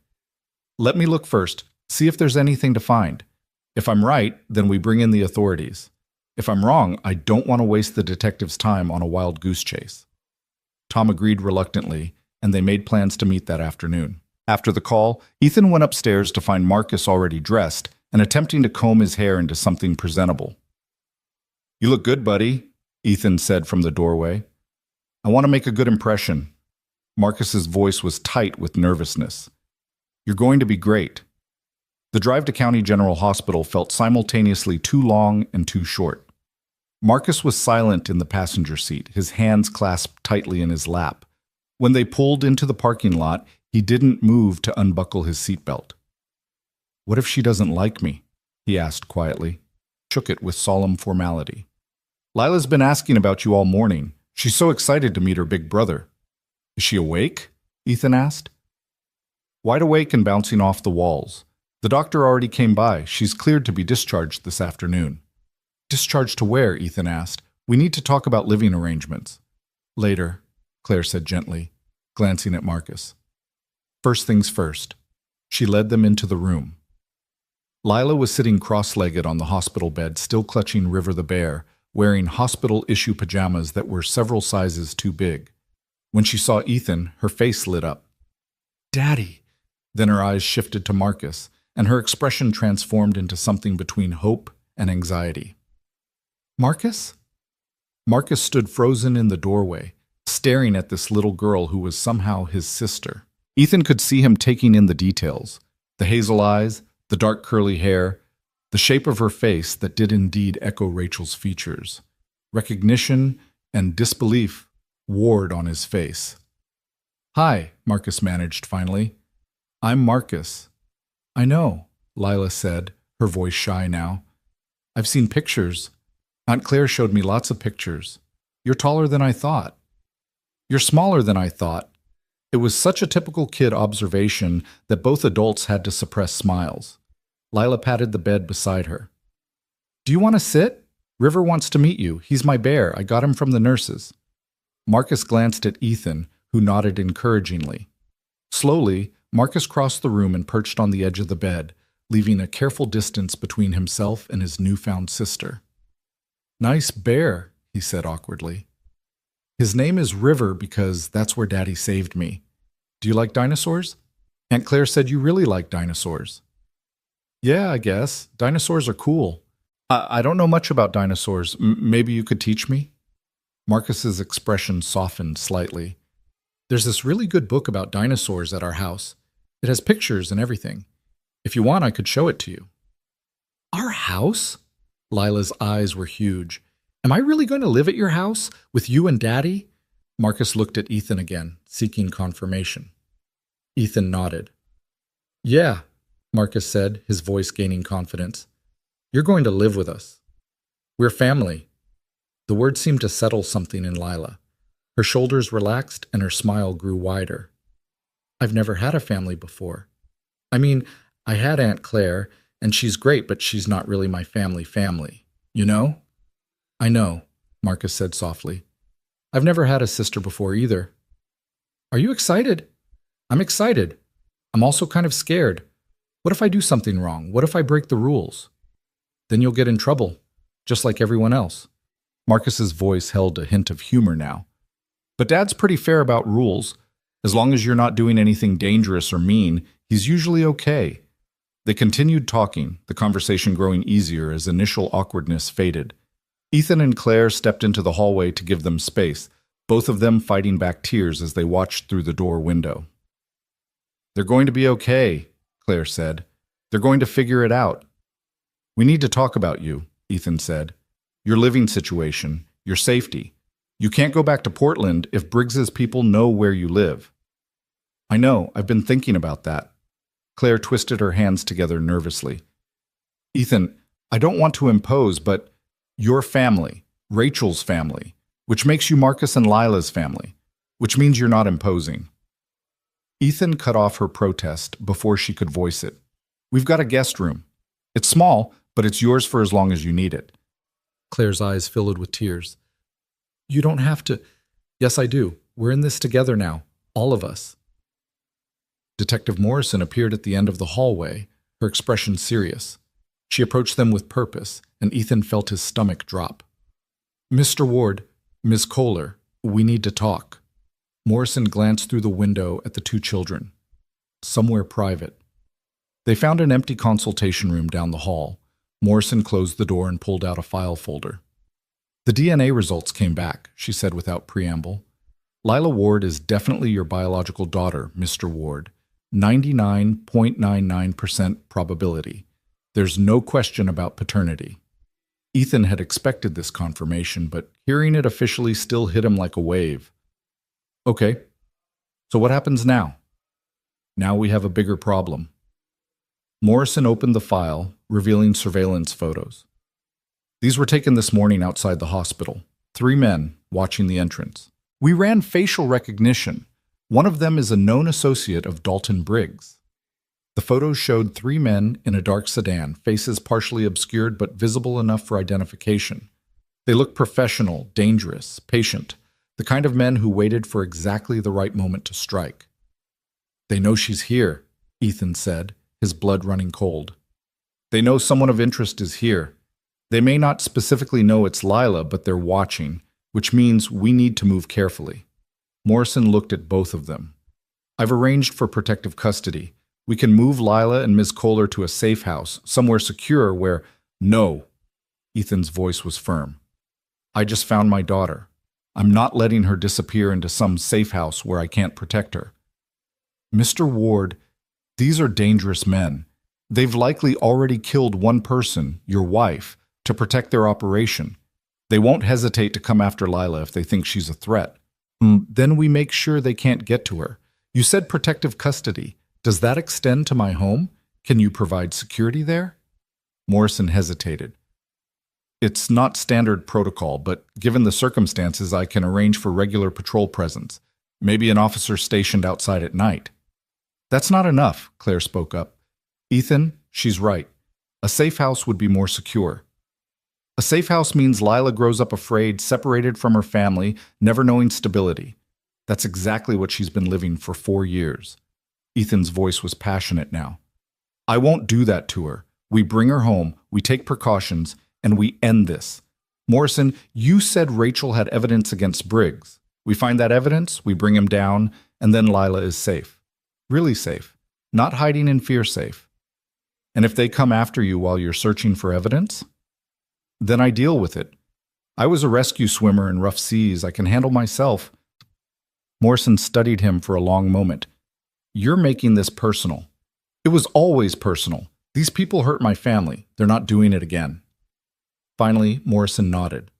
Speaker 1: Let me look first, see if there's anything to find. If I'm right, then we bring in the authorities. If I'm wrong, I don't want to waste the detective's time on a wild goose chase. Tom agreed reluctantly, and they made plans to meet that afternoon. After the call, Ethan went upstairs to find Marcus already dressed and attempting to comb his hair into something presentable. You look good, buddy, Ethan said from the doorway. I want to make a good impression. Marcus's voice was tight with nervousness. You're going to be great. The drive to County General Hospital felt simultaneously too long and too short. Marcus was silent in the passenger seat, his hands clasped tightly in his lap. When they pulled into the parking lot, he didn't move to unbuckle his seatbelt. What if she doesn't like me? He asked quietly. Shook it with solemn formality. Lila's been asking about you all morning. She's so excited to meet her big brother. Is she awake? Ethan asked. Wide awake and bouncing off the walls. The doctor already came by. She's cleared to be discharged this afternoon. Discharged to where? Ethan asked. We need to talk about living arrangements. Later, Claire said gently, glancing at Marcus. First things first. She led them into the room. Lila was sitting cross-legged on the hospital bed, still clutching River the bear, wearing hospital-issue pajamas that were several sizes too big. When she saw Ethan, her face lit up. Daddy! Then her eyes shifted to Marcus, and her expression transformed into something between hope and anxiety. Marcus? Marcus stood frozen in the doorway, staring at this little girl who was somehow his sister. Ethan could see him taking in the details, the hazel eyes, the dark curly hair, the shape of her face that did indeed echo Rachel's features. Recognition and disbelief warred on his face. Hi, Marcus managed finally. I'm Marcus. I know, Lila said, her voice shy now. I've seen pictures. Aunt Claire showed me lots of pictures. You're taller than I thought. You're smaller than I thought. It was such a typical kid observation that both adults had to suppress smiles. Lila patted the bed beside her. Do you want to sit? River wants to meet you. He's my bear. I got him from the nurses. Marcus glanced at Ethan, who nodded encouragingly. Slowly, Marcus crossed the room and perched on the edge of the bed, leaving a careful distance between himself and his newfound sister. Nice bear, he said awkwardly. His name is River because that's where Daddy saved me. Do you like dinosaurs? Aunt Claire said you really like dinosaurs. Yeah, I guess. Dinosaurs are cool. I don't know much about dinosaurs. Maybe you could teach me? Marcus's expression softened slightly. There's this really good book about dinosaurs at our house. It has pictures and everything. If you want, I could show it to you. Our house? Lila's eyes were huge. Am I really going to live at your house with you and Daddy? Marcus looked at Ethan again, seeking confirmation. Ethan nodded. Yeah, Marcus said, his voice gaining confidence. You're going to live with us. We're family. The word seemed to settle something in Lila. Her shoulders relaxed and her smile grew wider. I've never had a family before. I mean, I had Aunt Claire, and she's great, but she's not really my family, you know? I know, Marcus said softly. I've never had a sister before either. Are you excited? I'm excited. I'm also kind of scared. What if I do something wrong? What if I break the rules? Then you'll get in trouble, just like everyone else. Marcus's voice held a hint of humor now. But Dad's pretty fair about rules. As long as you're not doing anything dangerous or mean, he's usually okay. They continued talking, the conversation growing easier as initial awkwardness faded. Ethan and Claire stepped into the hallway to give them space, both of them fighting back tears as they watched through the door window. They're going to be okay, Claire said. They're going to figure it out. We need to talk about you, Ethan said. Your living situation, your safety. You can't go back to Portland if Briggs's people know where you live. I know, I've been thinking about that. Claire twisted her hands together nervously. Ethan, I don't want to impose, but your family, Rachel's family, which makes you Marcus and Lila's family, which means you're not imposing. Ethan cut off her protest before she could voice it. We've got a guest room. It's small, but it's yours for as long as you need it. Claire's eyes filled with tears. You don't have to. Yes, I do. We're in this together now, all of us. Detective Morrison appeared at the end of the hallway, her expression serious. She approached them with purpose, and Ethan felt his stomach drop. Mr. Ward, Miss Kohler, we need to talk. Morrison glanced through the window at the two children. Somewhere private. They found an empty consultation room down the hall. Morrison closed the door and pulled out a file folder. The DNA results came back, she said without preamble. Lila Ward is definitely your biological daughter, Mr. Ward. 99.99% probability. There's no question about paternity. Ethan had expected this confirmation, but hearing it officially still hit him like a wave. Okay, so what happens now? Now we have a bigger problem. Morrison opened the file, revealing surveillance photos. These were taken this morning outside the hospital. 3 men watching the entrance. We ran facial recognition. One of them is a known associate of Dalton Briggs. The photos showed 3 men in a dark sedan, faces partially obscured but visible enough for identification. They looked professional, dangerous, patient, the kind of men who waited for exactly the right moment to strike. They know she's here, Ethan said, his blood running cold. They know someone of interest is here. They may not specifically know it's Lila, but they're watching, which means we need to move carefully. Morrison looked at both of them. I've arranged for protective custody. We can move Lila and Ms. Kohler to a safe house, somewhere secure where— No. Ethan's voice was firm. I just found my daughter. I'm not letting her disappear into some safe house where I can't protect her. Mr. Ward, these are dangerous men. They've likely already killed one person, your wife, to protect their operation. They won't hesitate to come after Lila if they think she's a threat. Then we make sure they can't get to her. You said protective custody. Does that extend to my home? Can you provide security there? Morrison hesitated. It's not standard protocol, but given the circumstances, I can arrange for regular patrol presence. Maybe an officer stationed outside at night. That's not enough, Claire spoke up. Ethan, she's right. A safe house would be more secure. A safe house means Lila grows up afraid, separated from her family, never knowing stability. That's exactly what she's been living for 4 years. Ethan's voice was passionate now. I won't do that to her. We bring her home, we take precautions, and we end this. Morrison, you said Rachel had evidence against Briggs. We find that evidence, we bring him down, and then Lila is safe. Really safe. Not hiding in fear safe. And if they come after you while you're searching for evidence, then I deal with it. I was a rescue swimmer in rough seas. I can handle myself. Morrison studied him for a long moment. You're making this personal. It was always personal. These people hurt my family. They're not doing it again. Finally, Morrison nodded.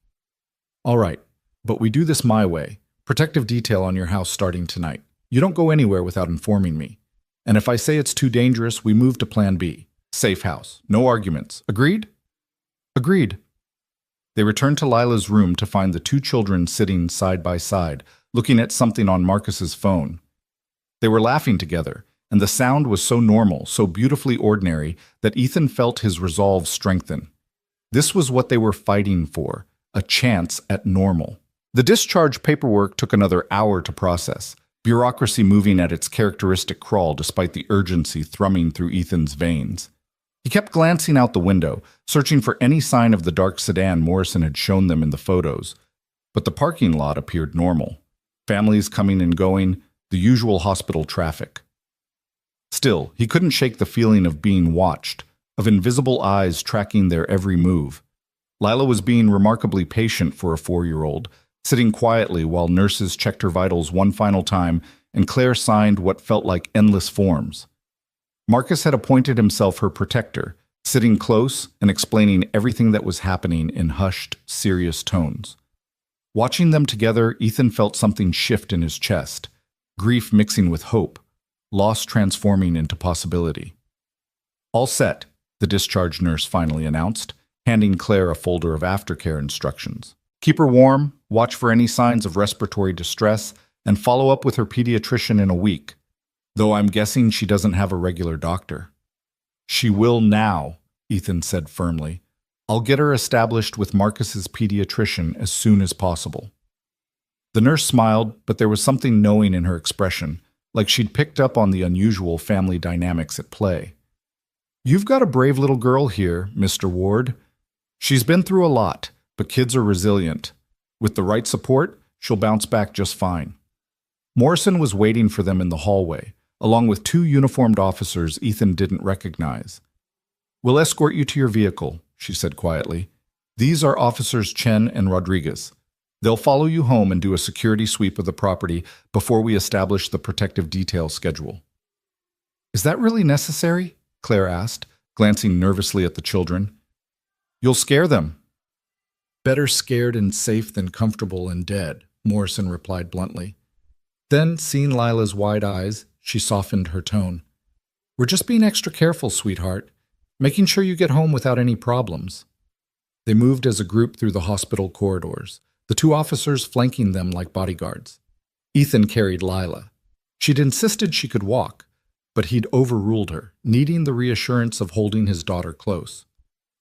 Speaker 1: All right, but we do this my way. Protective detail on your house starting tonight. You don't go anywhere without informing me. And if I say it's too dangerous, we move to Plan B. Safe house. No arguments. Agreed? Agreed. They returned to Lila's room to find the 2 children sitting side by side, looking at something on Marcus's phone. They were laughing together, and the sound was so normal, so beautifully ordinary, that Ethan felt his resolve strengthen. This was what they were fighting for, a chance at normal. The discharge paperwork took another hour to process, bureaucracy moving at its characteristic crawl despite the urgency thrumming through Ethan's veins. He kept glancing out the window, searching for any sign of the dark sedan Morrison had shown them in the photos. But the parking lot appeared normal. Families coming and going, the usual hospital traffic. Still, he couldn't shake the feeling of being watched, of invisible eyes tracking their every move. Lila was being remarkably patient for a 4-year-old, sitting quietly while nurses checked her vitals one final time and Claire signed what felt like endless forms. Marcus had appointed himself her protector, sitting close and explaining everything that was happening in hushed, serious tones. Watching them together, Ethan felt something shift in his chest, grief mixing with hope, loss transforming into possibility. "All set," the discharge nurse finally announced, handing Claire a folder of aftercare instructions. "Keep her warm, watch for any signs of respiratory distress, and follow up with her pediatrician in a week, though I'm guessing she doesn't have a regular doctor." "She will now," Ethan said firmly. "I'll get her established with Marcus's pediatrician as soon as possible." The nurse smiled, but there was something knowing in her expression, like she'd picked up on the unusual family dynamics at play. "You've got a brave little girl here, Mr. Ward. She's been through a lot, but kids are resilient. With the right support, she'll bounce back just fine." Morrison was waiting for them in the hallway, along with two uniformed officers Ethan didn't recognize. "We'll escort you to your vehicle," she said quietly. "These are Officers Chen and Rodriguez. They'll follow you home and do a security sweep of the property before we establish the protective detail schedule." "Is that really necessary?" Claire asked, glancing nervously at the children. "You'll scare them." "Better scared and safe than comfortable and dead," Morrison replied bluntly. Then, seeing Lila's wide eyes, she softened her tone. "We're just being extra careful, sweetheart, making sure you get home without any problems." They moved as a group through the hospital corridors, the two officers flanking them like bodyguards. Ethan carried Lila. She'd insisted she could walk, but he'd overruled her, needing the reassurance of holding his daughter close.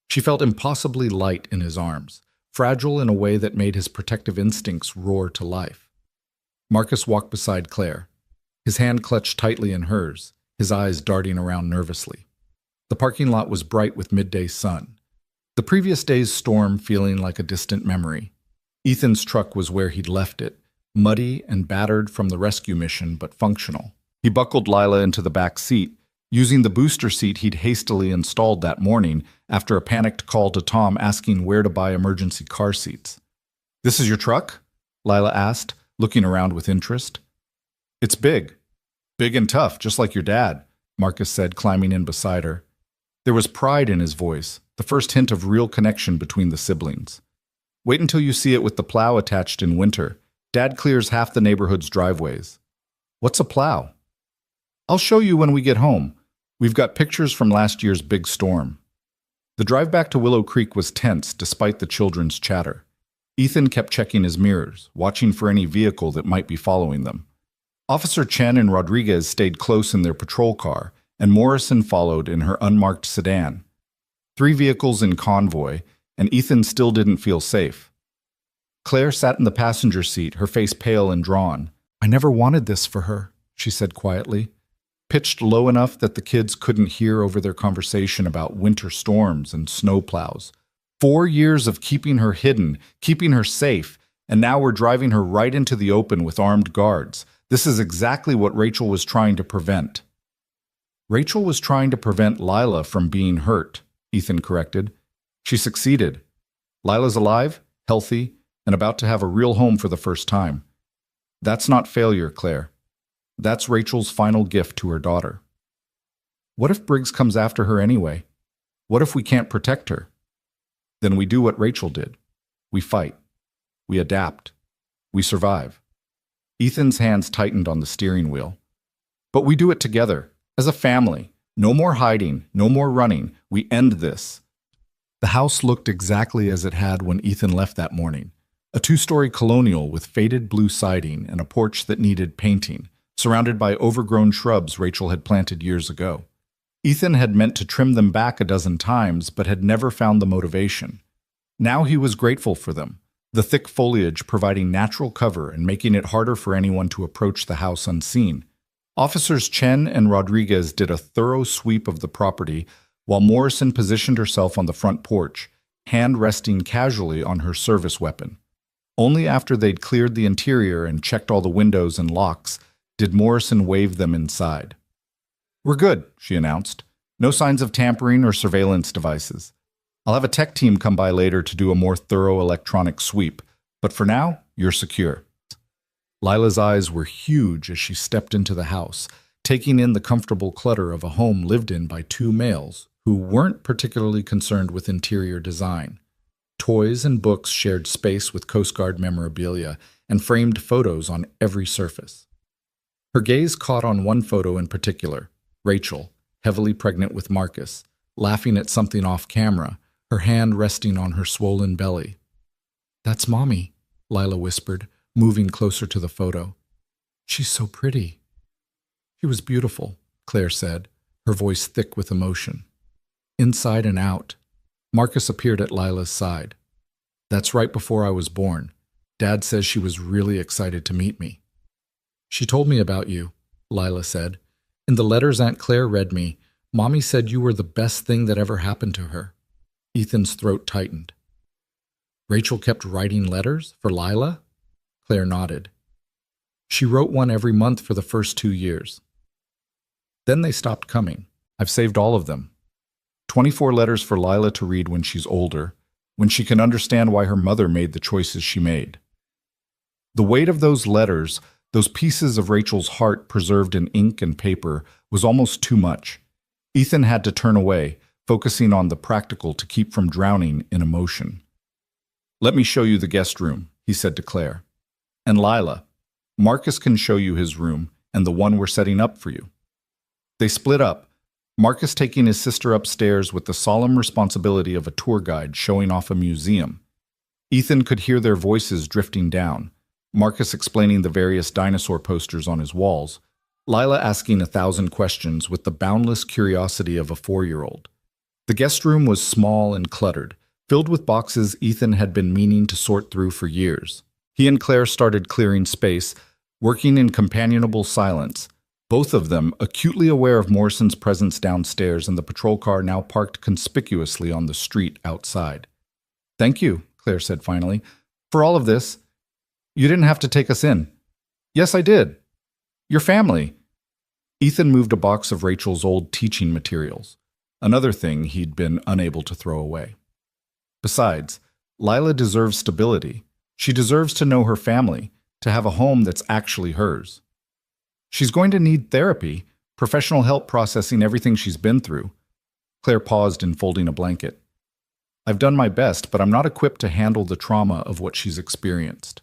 Speaker 1: She felt impossibly light in his arms, fragile in a way that made his protective instincts roar to life. Marcus walked beside Claire, his hand clutched tightly in hers, his eyes darting around nervously. The parking lot was bright with midday sun, the previous day's storm feeling like a distant memory. Ethan's truck was where he'd left it, muddy and battered from the rescue mission, but functional. He buckled Lila into the back seat, using the booster seat he'd hastily installed that morning after a panicked call to Tom asking where to buy emergency car seats. "This is your truck?" Lila asked, looking around with interest. "It's big. Big and tough, just like your dad," Marcus said, climbing in beside her. There was pride in his voice, the first hint of real connection between the siblings. "Wait until you see it with the plow attached in winter. Dad clears half the neighborhood's driveways." "What's a plow?" "I'll show you when we get home. We've got pictures from last year's big storm." The drive back to Willow Creek was tense despite the children's chatter. Ethan kept checking his mirrors, watching for any vehicle that might be following them. Officer Chen and Rodriguez stayed close in their patrol car, and Morrison followed in her unmarked sedan. 3 vehicles in convoy, and Ethan still didn't feel safe. Claire sat in the passenger seat, her face pale and drawn. "I never wanted this for her," she said quietly, pitched low enough that the kids couldn't hear over their conversation about winter storms and snowplows. 4 years of keeping her hidden, keeping her safe, and now we're driving her right into the open with armed guards. This is exactly what Rachel was trying to prevent. "Rachel was trying to prevent Lila from being hurt," Ethan corrected. "She succeeded. Lila's alive, healthy, and about to have a real home for the first time. That's not failure, Claire. That's Rachel's final gift to her daughter." "What if Briggs comes after her anyway? What if we can't protect her?" "Then we do what Rachel did. We fight. We adapt. We survive." Ethan's hands tightened on the steering wheel. "But we do it together, as a family. No more hiding, no more running. We end this." The house looked exactly as it had when Ethan left that morning. A 2-story colonial with faded blue siding and a porch that needed painting, surrounded by overgrown shrubs Rachel had planted years ago. Ethan had meant to trim them back a dozen times, but had never found the motivation. Now he was grateful for them, the thick foliage providing natural cover and making it harder for anyone to approach the house unseen. Officers Chen and Rodriguez did a thorough sweep of the property, while Morrison positioned herself on the front porch, hand resting casually on her service weapon. Only after they'd cleared the interior and checked all the windows and locks did Morrison wave them inside. "We're good," she announced. "No signs of tampering or surveillance devices. I'll have a tech team come by later to do a more thorough electronic sweep, but for now, you're secure." Lila's eyes were huge as she stepped into the house, taking in the comfortable clutter of a home lived in by two males who weren't particularly concerned with interior design. Toys and books shared space with Coast Guard memorabilia and framed photos on every surface. Her gaze caught on one photo in particular, Rachel, heavily pregnant with Marcus, laughing at something off camera, her hand resting on her swollen belly. "That's Mommy," Lila whispered, moving closer to the photo. "She's so pretty." "She was beautiful," Claire said, her voice thick with emotion. "Inside and out." Marcus appeared at Lila's side. "That's right before I was born. Dad says she was really excited to meet me." "She told me about you," Lila said. "In the letters Aunt Claire read me, Mommy said you were the best thing that ever happened to her." Ethan's throat tightened. "Rachel kept writing letters for Lila?" Claire nodded. "She wrote one every month for the first 2 years. Then they stopped coming. I've saved all of them. 24 letters for Lila to read when she's older, when she can understand why her mother made the choices she made." The weight of those letters, those pieces of Rachel's heart preserved in ink and paper, was almost too much. Ethan had to turn away, focusing on the practical to keep from drowning in emotion. "Let me show you the guest room," he said to Claire. "And Lila, Marcus can show you his room and the one we're setting up for you." They split up, Marcus taking his sister upstairs with the solemn responsibility of a tour guide showing off a museum. Ethan could hear their voices drifting down, Marcus explaining the various dinosaur posters on his walls, Lila asking 1,000 questions with the boundless curiosity of a 4-year-old. The guest room was small and cluttered, filled with boxes Ethan had been meaning to sort through for years. He and Claire started clearing space, working in companionable silence, both of them acutely aware of Morrison's presence downstairs and the patrol car now parked conspicuously on the street outside. "Thank you," Claire said finally, "for all of this. You didn't have to take us in." "Yes, I did. Your family." Ethan moved a box of Rachel's old teaching materials, another thing he'd been unable to throw away. "Besides, Lila deserves stability. She deserves to know her family, to have a home that's actually hers. She's going to need therapy, professional help processing everything she's been through." Claire paused in folding a blanket. "I've done my best, but I'm not equipped to handle the trauma of what she's experienced.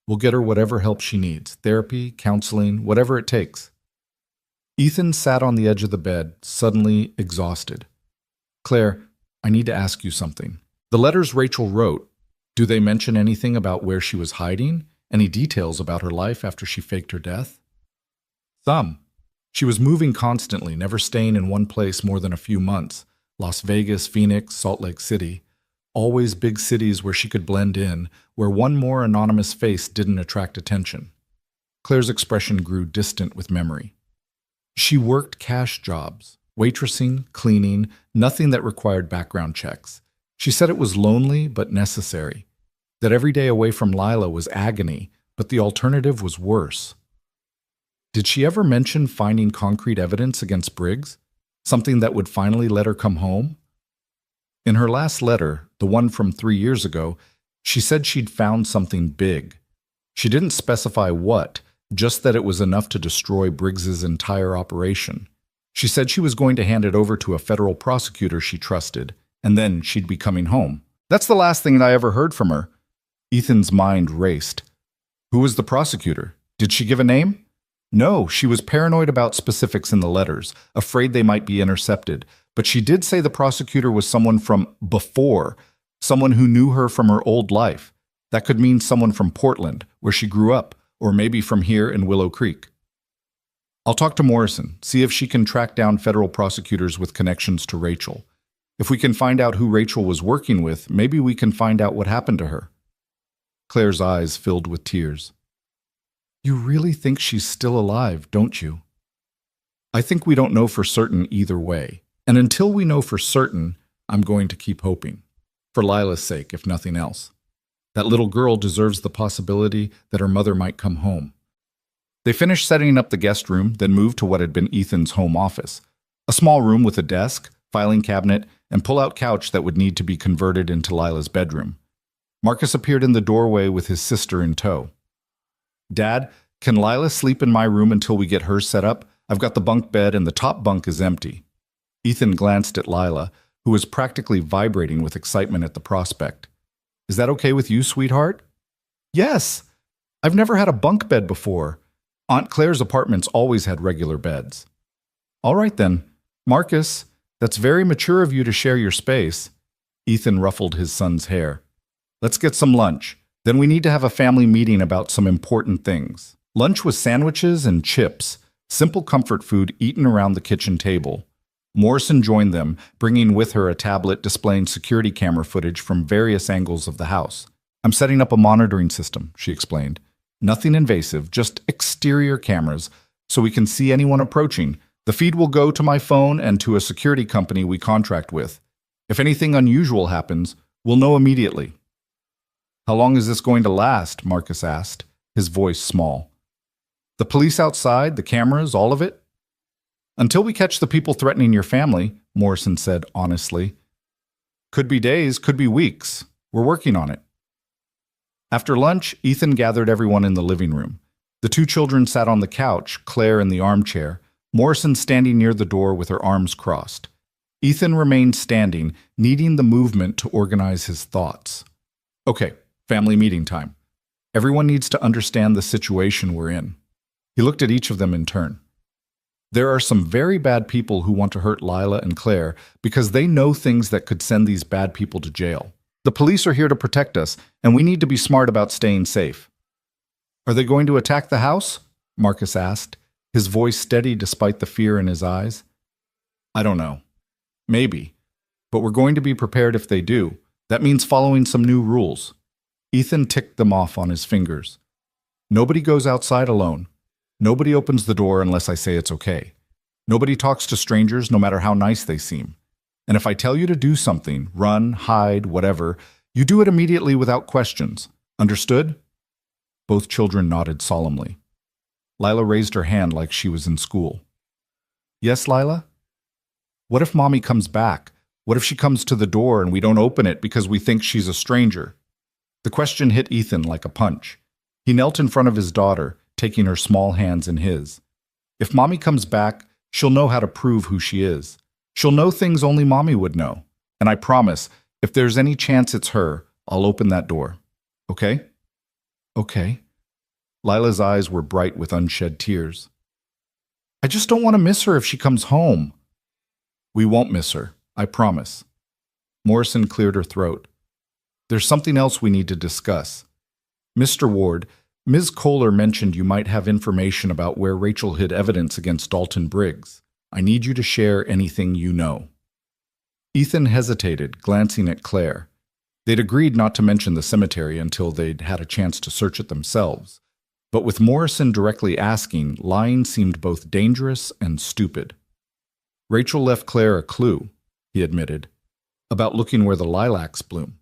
Speaker 1: We'll get her whatever help she needs, therapy, counseling, whatever it takes." Ethan sat on the edge of the bed, suddenly exhausted. "Claire, I need to ask you something. The letters Rachel wrote, do they mention anything about where she was hiding? Any details about her life after she faked her death?" "Some. She was moving constantly, never staying in one place more than a few months. Las Vegas, Phoenix, Salt Lake City. Always big cities where she could blend in, where one more anonymous face didn't attract attention." Claire's expression grew distant with memory. "She worked cash jobs, waitressing, cleaning, nothing that required background checks. She said it was lonely but necessary, that every day away from Lila was agony, but the alternative was worse." "Did she ever mention finding concrete evidence against Briggs? Something that would finally let her come home?" In her last letter, the one from 3 years ago, she said she'd found something big. She didn't specify what, just that it was enough to destroy Briggs's entire operation. She said she was going to hand it over to a federal prosecutor she trusted, and then she'd be coming home. "That's the last thing I ever heard from her." Ethan's mind raced. "Who was the prosecutor? Did she give a name?" "No, she was paranoid about specifics in the letters, afraid they might be intercepted. But she did say the prosecutor was someone from before, someone who knew her from her old life. That could mean someone from Portland, where she grew up, or maybe from here in Willow Creek." "I'll talk to Morrison, see if she can track down federal prosecutors with connections to Rachel. If we can find out who Rachel was working with, maybe we can find out what happened to her." Claire's eyes filled with tears. "You really think she's still alive, don't you?" "I think we don't know for certain either way. And until we know for certain, I'm going to keep hoping. For Lila's sake, if nothing else. That little girl deserves the possibility that her mother might come home." They finished setting up the guest room, then moved to what had been Ethan's home office. A small room with a desk, filing cabinet, and pull-out couch that would need to be converted into Lila's bedroom. Marcus appeared in the doorway with his sister in tow. Dad, can Lila sleep in my room until we get hers set up? I've got the bunk bed and the top bunk is empty. Ethan glanced at Lila, who was practically vibrating with excitement at the prospect. Is that okay with you, sweetheart? Yes. I've never had a bunk bed before. Aunt Claire's apartments always had regular beds. All right then. Marcus, that's very mature of you to share your space. Ethan ruffled his son's hair. Let's get some lunch. Then we need to have a family meeting about some important things. Lunch was sandwiches and chips, simple comfort food eaten around the kitchen table. Morrison joined them, bringing with her a tablet displaying security camera footage from various angles of the house. I'm setting up a monitoring system, she explained. Nothing invasive, just exterior cameras, so we can see anyone approaching. The feed will go to my phone and to a security company we contract with. If anything unusual happens, we'll know immediately. How long is this going to last? Marcus asked, his voice small. The police outside, the cameras, all of it? Until we catch the people threatening your family, Morrison said honestly. Could be days, could be weeks. We're working on it. After lunch, Ethan gathered everyone in the living room. The two children sat on the couch, Claire in the armchair, Morrison standing near the door with her arms crossed. Ethan remained standing, needing the movement to organize his thoughts. Okay, family meeting time. Everyone needs to understand the situation we're in. He looked at each of them in turn. There are some very bad people who want to hurt Lila and Claire because they know things that could send these bad people to jail. The police are here to protect us, and we need to be smart about staying safe. Are they going to attack the house? Marcus asked, his voice steady despite the fear in his eyes. I don't know. Maybe. But we're going to be prepared if they do. That means following some new rules. Ethan ticked them off on his fingers. Nobody goes outside alone. Nobody opens the door unless I say it's okay. Nobody talks to strangers no matter how nice they seem. And if I tell you to do something, run, hide, whatever, you do it immediately without questions. Understood? Both children nodded solemnly. Lila raised her hand like she was in school. Yes, Lila? What if Mommy comes back? What if she comes to the door and we don't open it because we think she's a stranger? The question hit Ethan like a punch. He knelt in front of his daughter, taking her small hands in his. If Mommy comes back, she'll know how to prove who she is. She'll know things only Mommy would know. And I promise, if there's any chance it's her, I'll open that door. Okay? Okay. Lila's eyes were bright with unshed tears. I just don't want to miss her if she comes home. We won't miss her, I promise. Morrison cleared her throat. There's something else we need to discuss. Mr. Ward, Ms. Kohler mentioned you might have information about where Rachel hid evidence against Dalton Briggs. I need you to share anything you know. Ethan hesitated, glancing at Claire. They'd agreed not to mention the cemetery until they'd had a chance to search it themselves. But with Morrison directly asking, lying seemed both dangerous and stupid. Rachel left Claire a clue, he admitted, about looking where the lilacs bloom.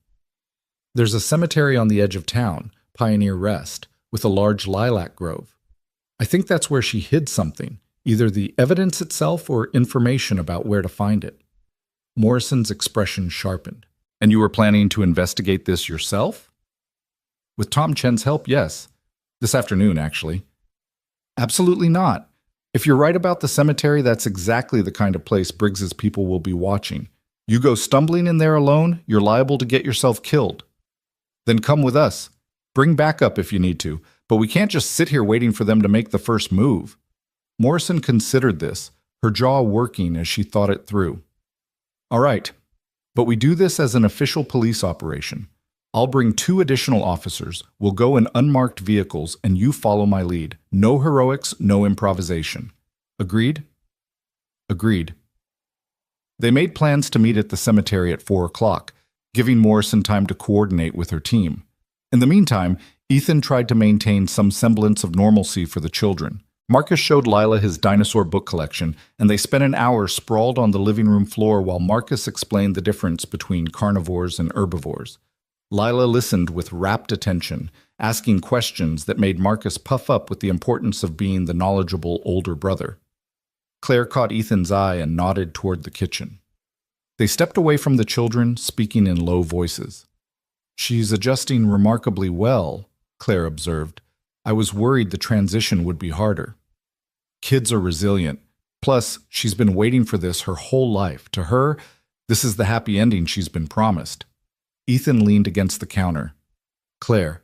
Speaker 1: There's a cemetery on the edge of town, Pioneer Rest, with a large lilac grove. I think that's where she hid something, either the evidence itself or information about where to find it. Morrison's expression sharpened. And you were planning to investigate this yourself? With Tom Chen's help, yes. This afternoon, actually. Absolutely not. If you're right about the cemetery, that's exactly the kind of place Briggs's people will be watching. You go stumbling in there alone, you're liable to get yourself killed. Then come with us. Bring backup if you need to, but we can't just sit here waiting for them to make the first move. Morrison considered this, her jaw working as she thought it through. All right, but we do this as an official police operation. I'll bring 2 additional officers. We'll go in unmarked vehicles, and you follow my lead. No heroics, no improvisation. Agreed? Agreed. They made plans to meet at the cemetery at 4 o'clock, giving Morrison time to coordinate with her team. In the meantime, Ethan tried to maintain some semblance of normalcy for the children. Marcus showed Lila his dinosaur book collection, and they spent an hour sprawled on the living room floor while Marcus explained the difference between carnivores and herbivores. Lila listened with rapt attention, asking questions that made Marcus puff up with the importance of being the knowledgeable older brother. Claire caught Ethan's eye and nodded toward the kitchen. They stepped away from the children, speaking in low voices. She's adjusting remarkably well, Claire observed. I was worried the transition would be harder. Kids are resilient. Plus, she's been waiting for this her whole life. To her, this is the happy ending she's been promised. Ethan leaned against the counter. Claire,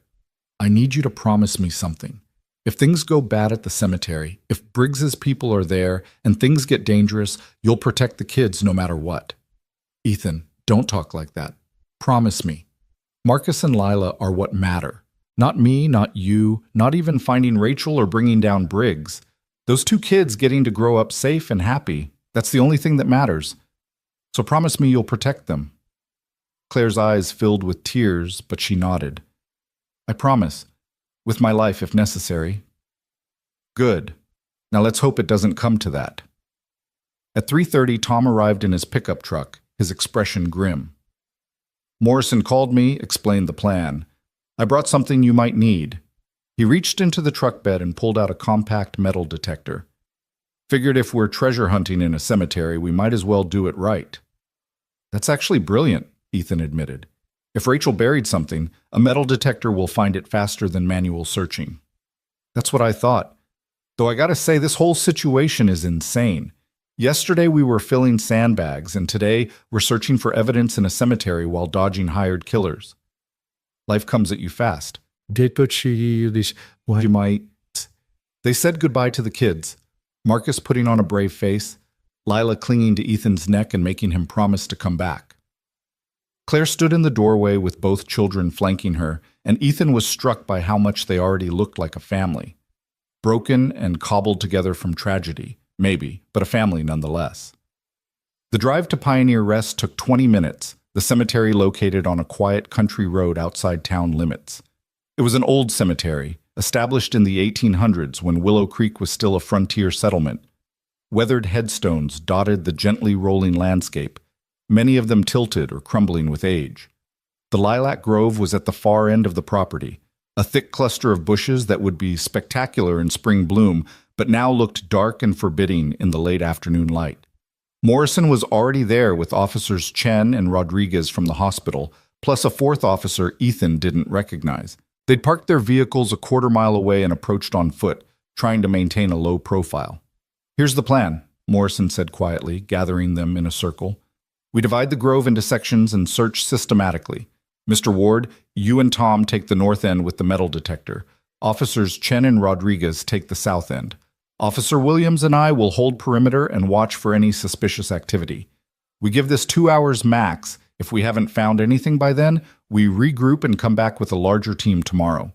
Speaker 1: I need you to promise me something. If things go bad at the cemetery, if Briggs's people are there and things get dangerous, you'll protect the kids no matter what. Ethan, don't talk like that. Promise me. Marcus and Lila are what matter. Not me, not you, not even finding Rachel or bringing down Briggs. Those two kids getting to grow up safe and happy, that's the only thing that matters. So promise me you'll protect them. Claire's eyes filled with tears, but she nodded. I promise. With my life if necessary. Good. Now let's hope it doesn't come to that. At 3:30, Tom arrived in his pickup truck, his expression grim. Morrison called me, explained the plan. I brought something you might need. He reached into the truck bed and pulled out a compact metal detector. Figured if we're treasure hunting in a cemetery, we might as well do it right. That's actually brilliant, Ethan admitted. If Rachel buried something, a metal detector will find it faster than manual searching. That's what I thought. Though I gotta say, this whole situation is insane. Yesterday we were filling sandbags, and today we're searching for evidence in a cemetery while dodging hired killers. Life comes at you fast. You might. They said goodbye to the kids. Marcus putting on a brave face, Lila clinging to Ethan's neck and making him promise to come back. Claire stood in the doorway with both children flanking her, and Ethan was struck by how much they already looked like a family. Broken and cobbled together from tragedy, maybe, but a family nonetheless. The drive to Pioneer Rest took 20 minutes, the cemetery located on a quiet country road outside town limits. It was an old cemetery, established in the 1800s when Willow Creek was still a frontier settlement. Weathered headstones dotted the gently rolling landscape, many of them tilted or crumbling with age. The lilac grove was at the far end of the property, a thick cluster of bushes that would be spectacular in spring bloom, but now looked dark and forbidding in the late afternoon light. Morrison was already there with officers Chen and Rodriguez from the hospital, plus a fourth officer Ethan didn't recognize. They'd parked their vehicles a quarter-mile away and approached on foot, trying to maintain a low profile. Here's the plan, Morrison said quietly, gathering them in a circle. We divide the grove into sections and search systematically. Mr. Ward, you and Tom take the north end with the metal detector. Officers Chen and Rodriguez take the south end. Officer Williams and I will hold perimeter and watch for any suspicious activity. We give this 2 hours max. If we haven't found anything by then, we regroup and come back with a larger team tomorrow.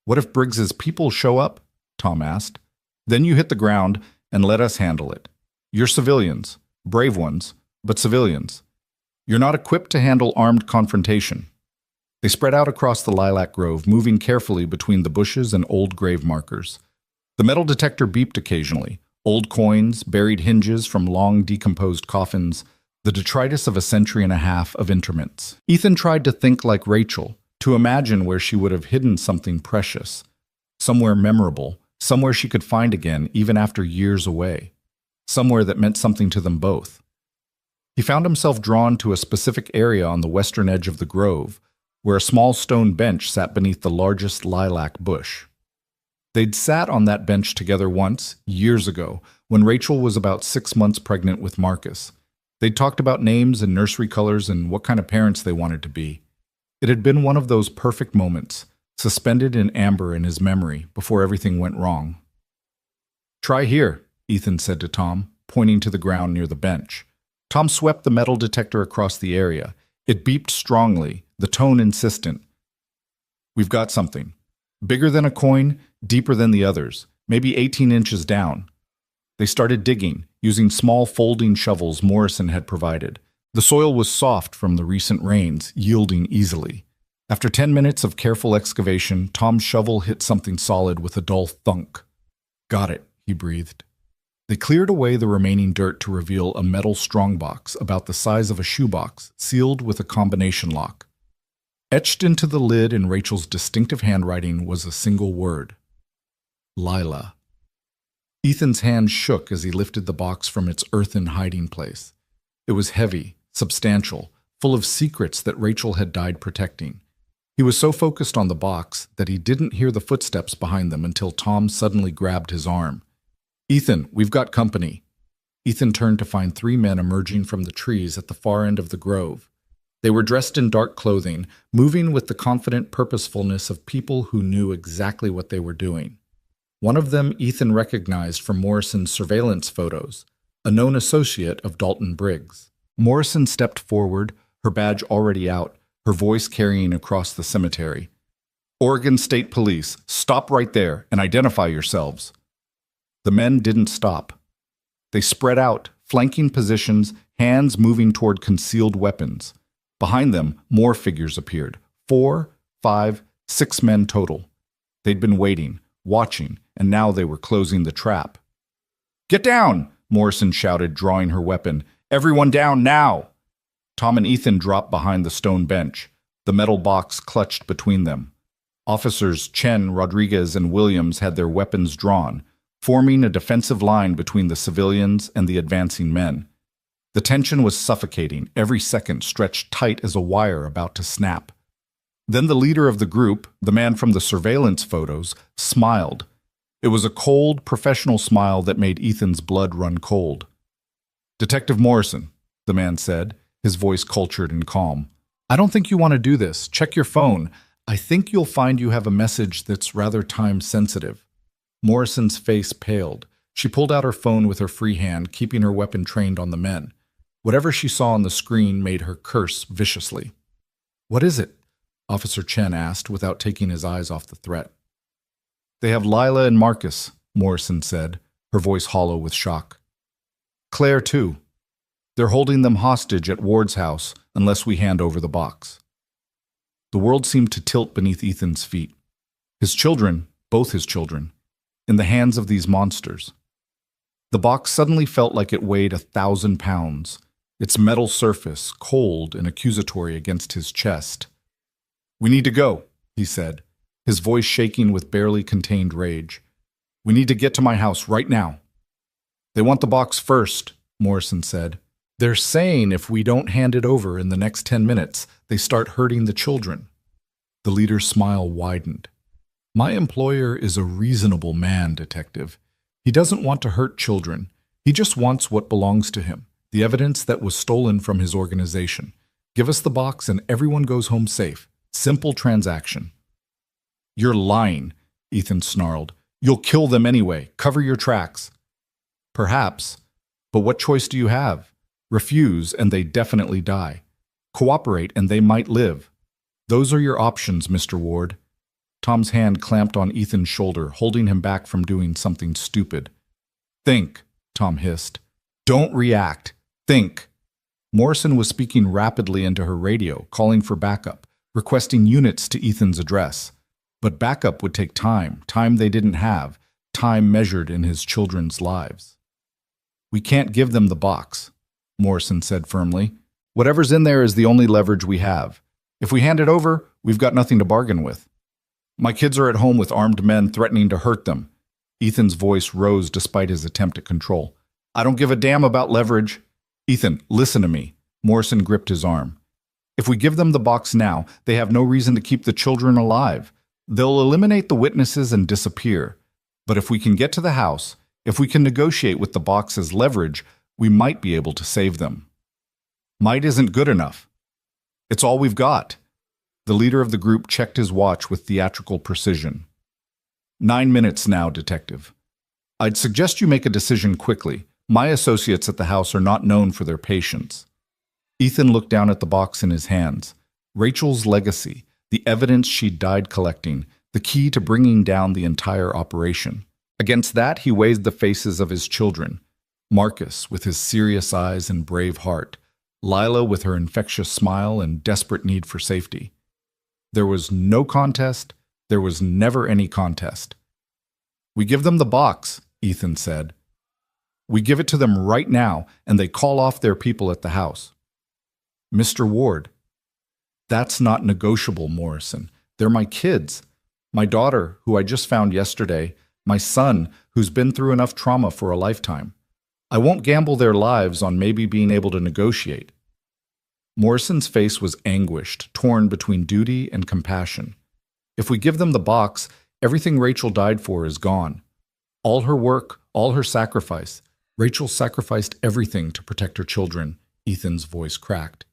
Speaker 1: What if Briggs's people show up? Tom asked. Then you hit the ground and let us handle it. You're civilians, brave ones, but civilians. You're not equipped to handle armed confrontation. They spread out across the lilac grove, moving carefully between the bushes and old grave markers. The metal detector beeped occasionally. Old coins, buried hinges from long decomposed coffins, the detritus of a century and a half of interments. Ethan tried to think like Rachel, to imagine where she would have hidden something precious, somewhere memorable, somewhere she could find again even after years away, somewhere that meant something to them both. He found himself drawn to a specific area on the western edge of the grove, where a small stone bench sat beneath the largest lilac bush. They'd sat on that bench together once, years ago, when Rachel was about 6 months pregnant with Marcus. They'd talked about names and nursery colors and what kind of parents they wanted to be. It had been one of those perfect moments, suspended in amber in his memory before everything went wrong. Try here, Ethan said to Tom, pointing to the ground near the bench. Tom swept the metal detector across the area. It beeped strongly, the tone insistent. We've got something. Bigger than a coin, deeper than the others, maybe 18 inches down. They started digging, using small folding shovels Morrison had provided. The soil was soft from the recent rains, yielding easily. After 10 minutes of careful excavation, Tom's shovel hit something solid with a dull thunk. Got it, he breathed. They cleared away the remaining dirt to reveal a metal strongbox about the size of a shoebox, sealed with a combination lock. Etched into the lid in Rachel's distinctive handwriting was a single word. Lila. Ethan's hand shook as he lifted the box from its earthen hiding place. It was heavy, substantial, full of secrets that Rachel had died protecting. He was so focused on the box that he didn't hear the footsteps behind them until Tom suddenly grabbed his arm. "Ethan, we've got company." Ethan turned to find three men emerging from the trees at the far end of the grove. They were dressed in dark clothing, moving with the confident purposefulness of people who knew exactly what they were doing. One of them Ethan recognized from Morrison's surveillance photos, a known associate of Dalton Briggs. Morrison stepped forward, her badge already out, her voice carrying across the cemetery. "Oregon State Police, stop right there and identify yourselves." The men didn't stop. They spread out, flanking positions, hands moving toward concealed weapons. Behind them, more figures appeared. 4, 5, 6 men total. They'd been waiting, watching, and now they were closing the trap. "Get down!" Morrison shouted, drawing her weapon. "Everyone down now!" Tom and Ethan dropped behind the stone bench, the metal box clutched between them. Officers Chen, Rodriguez, and Williams had their weapons drawn, forming a defensive line between the civilians and the advancing men. The tension was suffocating, every second stretched tight as a wire about to snap. Then the leader of the group, the man from the surveillance photos, smiled. It was a cold, professional smile that made Ethan's blood run cold. "Detective Morrison," the man said, his voice cultured and calm. "I don't think you want to do this. Check your phone. I think you'll find you have a message that's rather time-sensitive." Morrison's face paled. She pulled out her phone with her free hand, keeping her weapon trained on the men. Whatever she saw on the screen made her curse viciously. "What is it?" Officer Chen asked, without taking his eyes off the threat. "They have Lila and Marcus," Morrison said, her voice hollow with shock. "Claire, too. They're holding them hostage at Ward's house unless we hand over the box." The world seemed to tilt beneath Ethan's feet. His children, both his children, in the hands of these monsters. The box suddenly felt like it weighed 1,000 pounds, its metal surface cold and accusatory against his chest. "We need to go," he said, his voice shaking with barely contained rage. "We need to get to my house right now." "They want the box first," Morrison said. "They're saying if we don't hand it over in the next 10 minutes, they start hurting the children." The leader's smile widened. "My employer is a reasonable man, Detective. He doesn't want to hurt children. He just wants what belongs to him, the evidence that was stolen from his organization. Give us the box and everyone goes home safe. Simple transaction." "You're lying," Ethan snarled. "You'll kill them anyway. Cover your tracks." "Perhaps. But what choice do you have? Refuse, and they definitely die. Cooperate, and they might live. Those are your options, Mr. Ward." Tom's hand clamped on Ethan's shoulder, holding him back from doing something stupid. "Think," Tom hissed. "Don't react. Think." Morrison was speaking rapidly into her radio, calling for backup, requesting units to Ethan's address. But backup would take time they didn't have, time measured in his children's lives. "We can't give them the box," Morrison said firmly. "Whatever's in there is the only leverage we have. If we hand it over, we've got nothing to bargain with. My kids are at home with armed men threatening to hurt them." Ethan's voice rose despite his attempt at control. "I don't give a damn about leverage." "Ethan, listen to me." Morrison gripped his arm. "If we give them the box now, they have no reason to keep the children alive. They'll eliminate the witnesses and disappear. But if we can get to the house, if we can negotiate with the box as leverage, we might be able to save them." "Might isn't good enough. It's all we've got." The leader of the group checked his watch with theatrical precision. 9 minutes now, Detective. I'd suggest you make a decision quickly. My associates at the house are not known for their patience." Ethan looked down at the box in his hands. Rachel's legacy, the evidence she'd died collecting, the key to bringing down the entire operation. Against that, he weighed the faces of his children. Marcus, with his serious eyes and brave heart. Lila, with her infectious smile and desperate need for safety. There was no contest. There was never any contest. "We give them the box," Ethan said. "We give it to them right now, and they call off their people at the house." "Mr. Ward." "That's not negotiable, Morrison. They're my kids. My daughter, who I just found yesterday. My son, who's been through enough trauma for a lifetime. I won't gamble their lives on maybe being able to negotiate." Morrison's face was anguished, torn between duty and compassion. If we give them the box, everything Rachel died for is gone. All her work, all her sacrifice. Rachel sacrificed everything to protect her children. Ethan's voice cracked.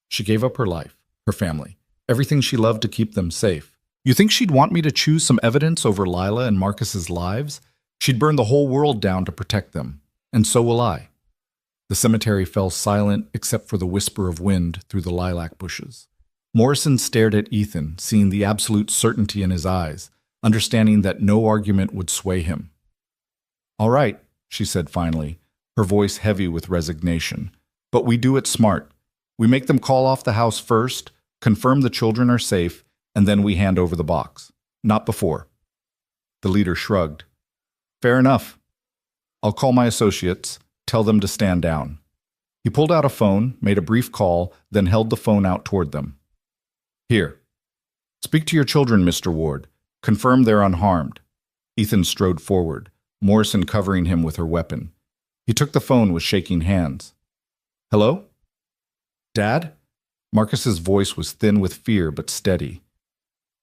Speaker 1: She gave up her life, her family, everything she loved to keep them safe. You think she'd want me to choose some evidence over Lila and Marcus's lives? She'd burn the whole world down to protect them. And so will I. The cemetery fell silent except for the whisper of wind through the lilac bushes. Morrison stared at Ethan, seeing the absolute certainty in his eyes, understanding that no argument would sway him. "All right," she said finally, her voice heavy with resignation. "But we do it smart. We make them call off the house first, confirm the children are safe, and then we hand over the box. Not before." The leader shrugged. "Fair enough. I'll call my associates, tell them to stand down." He pulled out a phone, made a brief call, then held the phone out toward them. "Here. Speak to your children, Mr. Ward. Confirm they're unharmed." Ethan strode forward, Morrison covering him with her weapon. He took the phone with shaking hands. "Hello? Dad?" Marcus's voice was thin with fear but steady.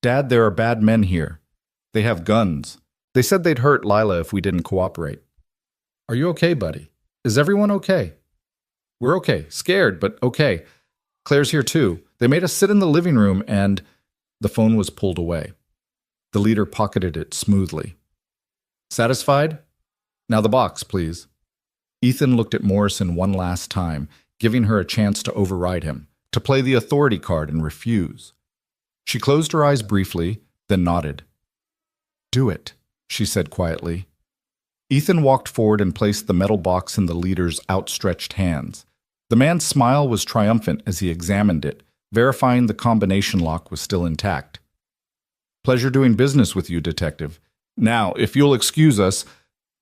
Speaker 1: "Dad, there are bad men here. They have guns. They said they'd hurt Lila if we didn't cooperate." "Are you okay, buddy? Is everyone okay?" "We're okay. Scared, but okay. Claire's here too. They made us sit in the living room and—" The phone was pulled away. The leader pocketed it smoothly. "Satisfied? Now the box, please." Ethan looked at Morrison one last time, giving her a chance to override him, to play the authority card and refuse. She closed her eyes briefly, then nodded. "Do it," she said quietly. Ethan walked forward and placed the metal box in the leader's outstretched hands. The man's smile was triumphant as he examined it, verifying the combination lock was still intact. "Pleasure doing business with you, Detective. Now, if you'll excuse us—"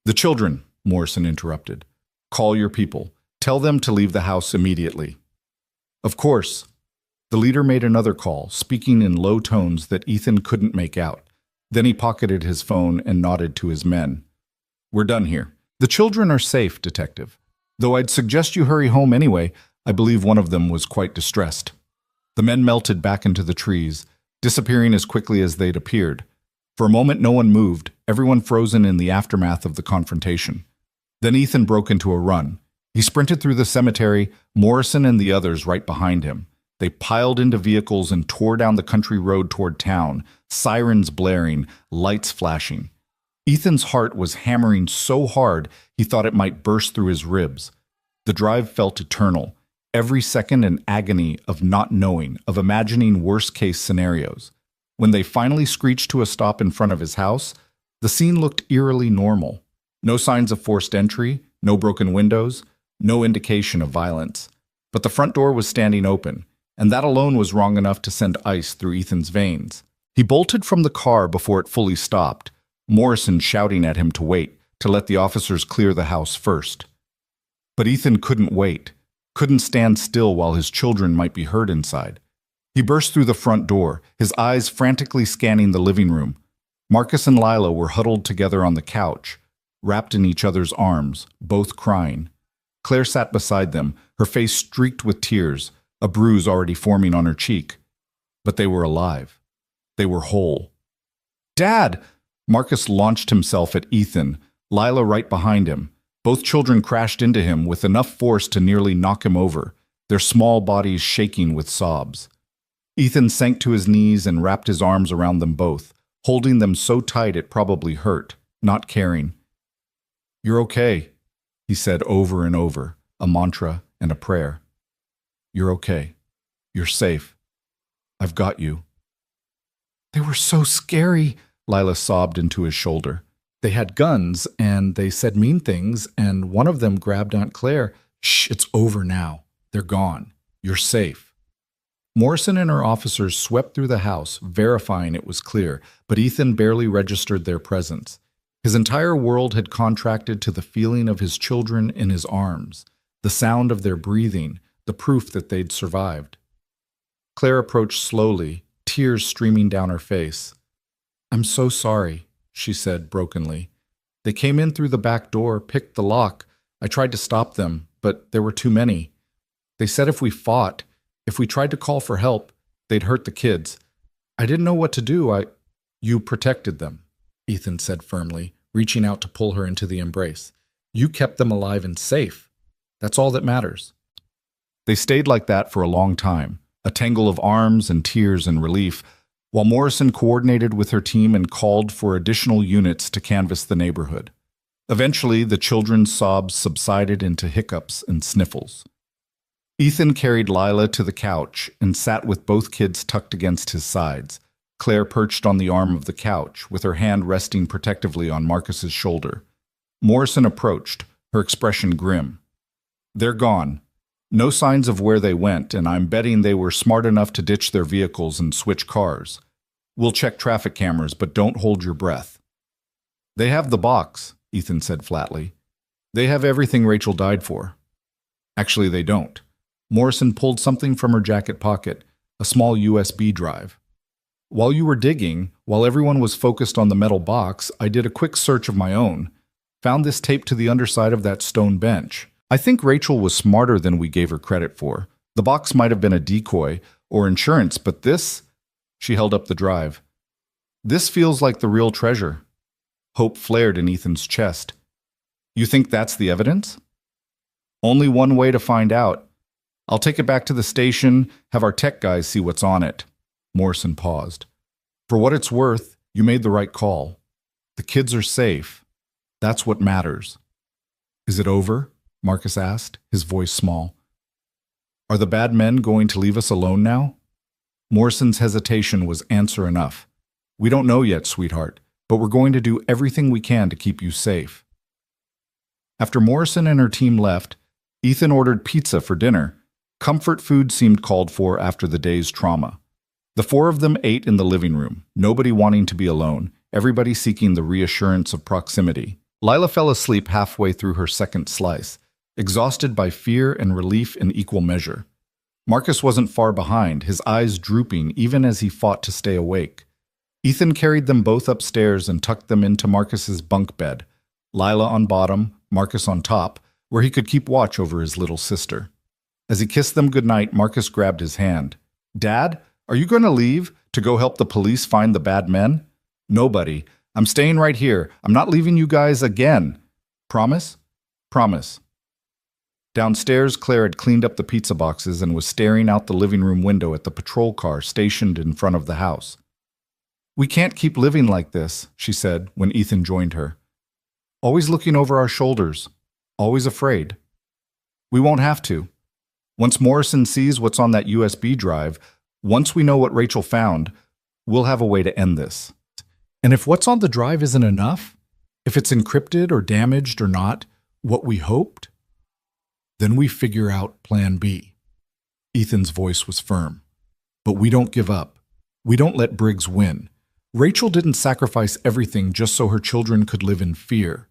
Speaker 1: "The children," Morrison interrupted. "Call your people. Tell them to leave the house immediately." "Of course." The leader made another call, speaking in low tones that Ethan couldn't make out. Then he pocketed his phone and nodded to his men. "We're done here. The children are safe, Detective. Though I'd suggest you hurry home anyway. I believe one of them was quite distressed." The men melted back into the trees, disappearing as quickly as they'd appeared. For a moment no one moved, everyone frozen in the aftermath of the confrontation. Then Ethan broke into a run. He sprinted through the cemetery, Morrison and the others right behind him. They piled into vehicles and tore down the country road toward town, sirens blaring, lights flashing. Ethan's heart was hammering so hard he thought it might burst through his ribs. The drive felt eternal, every second an agony of not knowing, of imagining worst-case scenarios. When they finally screeched to a stop in front of his house, the scene looked eerily normal. No signs of forced entry, no broken windows, no indication of violence. But the front door was standing open, and that alone was wrong enough to send ice through Ethan's veins. He bolted from the car before it fully stopped, Morrison shouting at him to wait, to let the officers clear the house first. But Ethan couldn't wait, couldn't stand still while his children might be hurt inside. He burst through the front door, his eyes frantically scanning the living room. Marcus and Lila were huddled together on the couch, wrapped in each other's arms, both crying. Claire sat beside them, her face streaked with tears, a bruise already forming on her cheek. But they were alive. They were whole. "Dad!" Marcus launched himself at Ethan, Lila right behind him. Both children crashed into him with enough force to nearly knock him over, their small bodies shaking with sobs. Ethan sank to his knees and wrapped his arms around them both, holding them so tight it probably hurt, not caring. "You're okay," he said over and over, a mantra and a prayer. "You're okay. You're safe. I've got you." "They were so scary," Lila sobbed into his shoulder. "They had guns, and they said mean things, and one of them grabbed Aunt Claire." "Shh, it's over now. They're gone. You're safe." Morrison and her officers swept through the house, verifying it was clear, but Ethan barely registered their presence. His entire world had contracted to the feeling of his children in his arms, the sound of their breathing, the proof that they'd survived. Claire approached slowly, tears streaming down her face. "I'm so sorry," she said brokenly. "They came in through the back door, picked the lock. I tried to stop them, but there were too many. They said if we fought, If we tried to call for help, they'd hurt the kids. I didn't know what to do. You protected them, Ethan said firmly, reaching out to pull her into the embrace. You kept them alive and safe. That's all that matters. They stayed like that for a long time, a tangle of arms and tears and relief, while Morrison coordinated with her team and called for additional units to canvass the neighborhood. Eventually, the children's sobs subsided into hiccups and sniffles. Ethan carried Lila to the couch and sat with both kids tucked against his sides. Claire perched on the arm of the couch, with her hand resting protectively on Marcus's shoulder. Morrison approached, her expression grim. They're gone. No signs of where they went, and I'm betting they were smart enough to ditch their vehicles and switch cars. We'll check traffic cameras, but don't hold your breath. They have the box, Ethan said flatly. They have everything Rachel died for. Actually, they don't. Morrison pulled something from her jacket pocket, a small USB drive. While you were digging, while everyone was focused on the metal box, I did a quick search of my own. Found this taped to the underside of that stone bench. I think Rachel was smarter than we gave her credit for. The box might have been a decoy or insurance, but this... She held up the drive. This feels like the real treasure. Hope flared in Ethan's chest. You think that's the evidence? Only one way to find out. I'll take it back to the station, have our tech guys see what's on it. Morrison paused. For what it's worth, you made the right call. The kids are safe. That's what matters. Is it over? Marcus asked, his voice small. Are the bad men going to leave us alone now? Morrison's hesitation was answer enough. We don't know yet, sweetheart, but we're going to do everything we can to keep you safe. After Morrison and her team left, Ethan ordered pizza for dinner. Comfort food seemed called for after the day's trauma. The four of them ate in the living room, nobody wanting to be alone, everybody seeking the reassurance of proximity. Lila fell asleep halfway through her second slice, exhausted by fear and relief in equal measure. Marcus wasn't far behind, his eyes drooping even as he fought to stay awake. Ethan carried them both upstairs and tucked them into Marcus's bunk bed, Lila on bottom, Marcus on top, where he could keep watch over his little sister. As he kissed them goodnight, Marcus grabbed his hand. Dad, are you going to leave to go help the police find the bad men? Nobody. I'm staying right here. I'm not leaving you guys again. Promise? Promise. Downstairs, Claire had cleaned up the pizza boxes and was staring out the living room window at the patrol car stationed in front of the house. We can't keep living like this, she said when Ethan joined her. Always looking over our shoulders. Always afraid. We won't have to. Once Morrison sees what's on that USB drive, once we know what Rachel found, we'll have a way to end this. And if what's on the drive isn't enough, if it's encrypted or damaged or not what we hoped, then we figure out Plan B. Ethan's voice was firm. But we don't give up. We don't let Briggs win. Rachel didn't sacrifice everything just so her children could live in fear.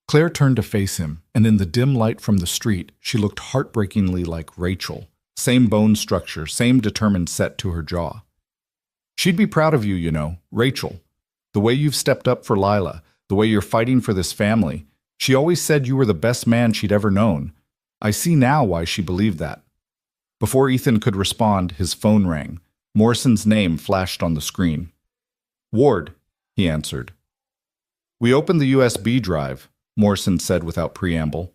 Speaker 1: Claire turned to face him, and in the dim light from the street, she looked heartbreakingly like Rachel. Same bone structure, same determined set to her jaw. She'd be proud of you, you know, Rachel. The way you've stepped up for Lila, the way you're fighting for this family. She always said you were the best man she'd ever known. I see now why she believed that. Before Ethan could respond, his phone rang. Morrison's name flashed on the screen. Ward, he answered. We opened the USB drive, Morrison said without preamble.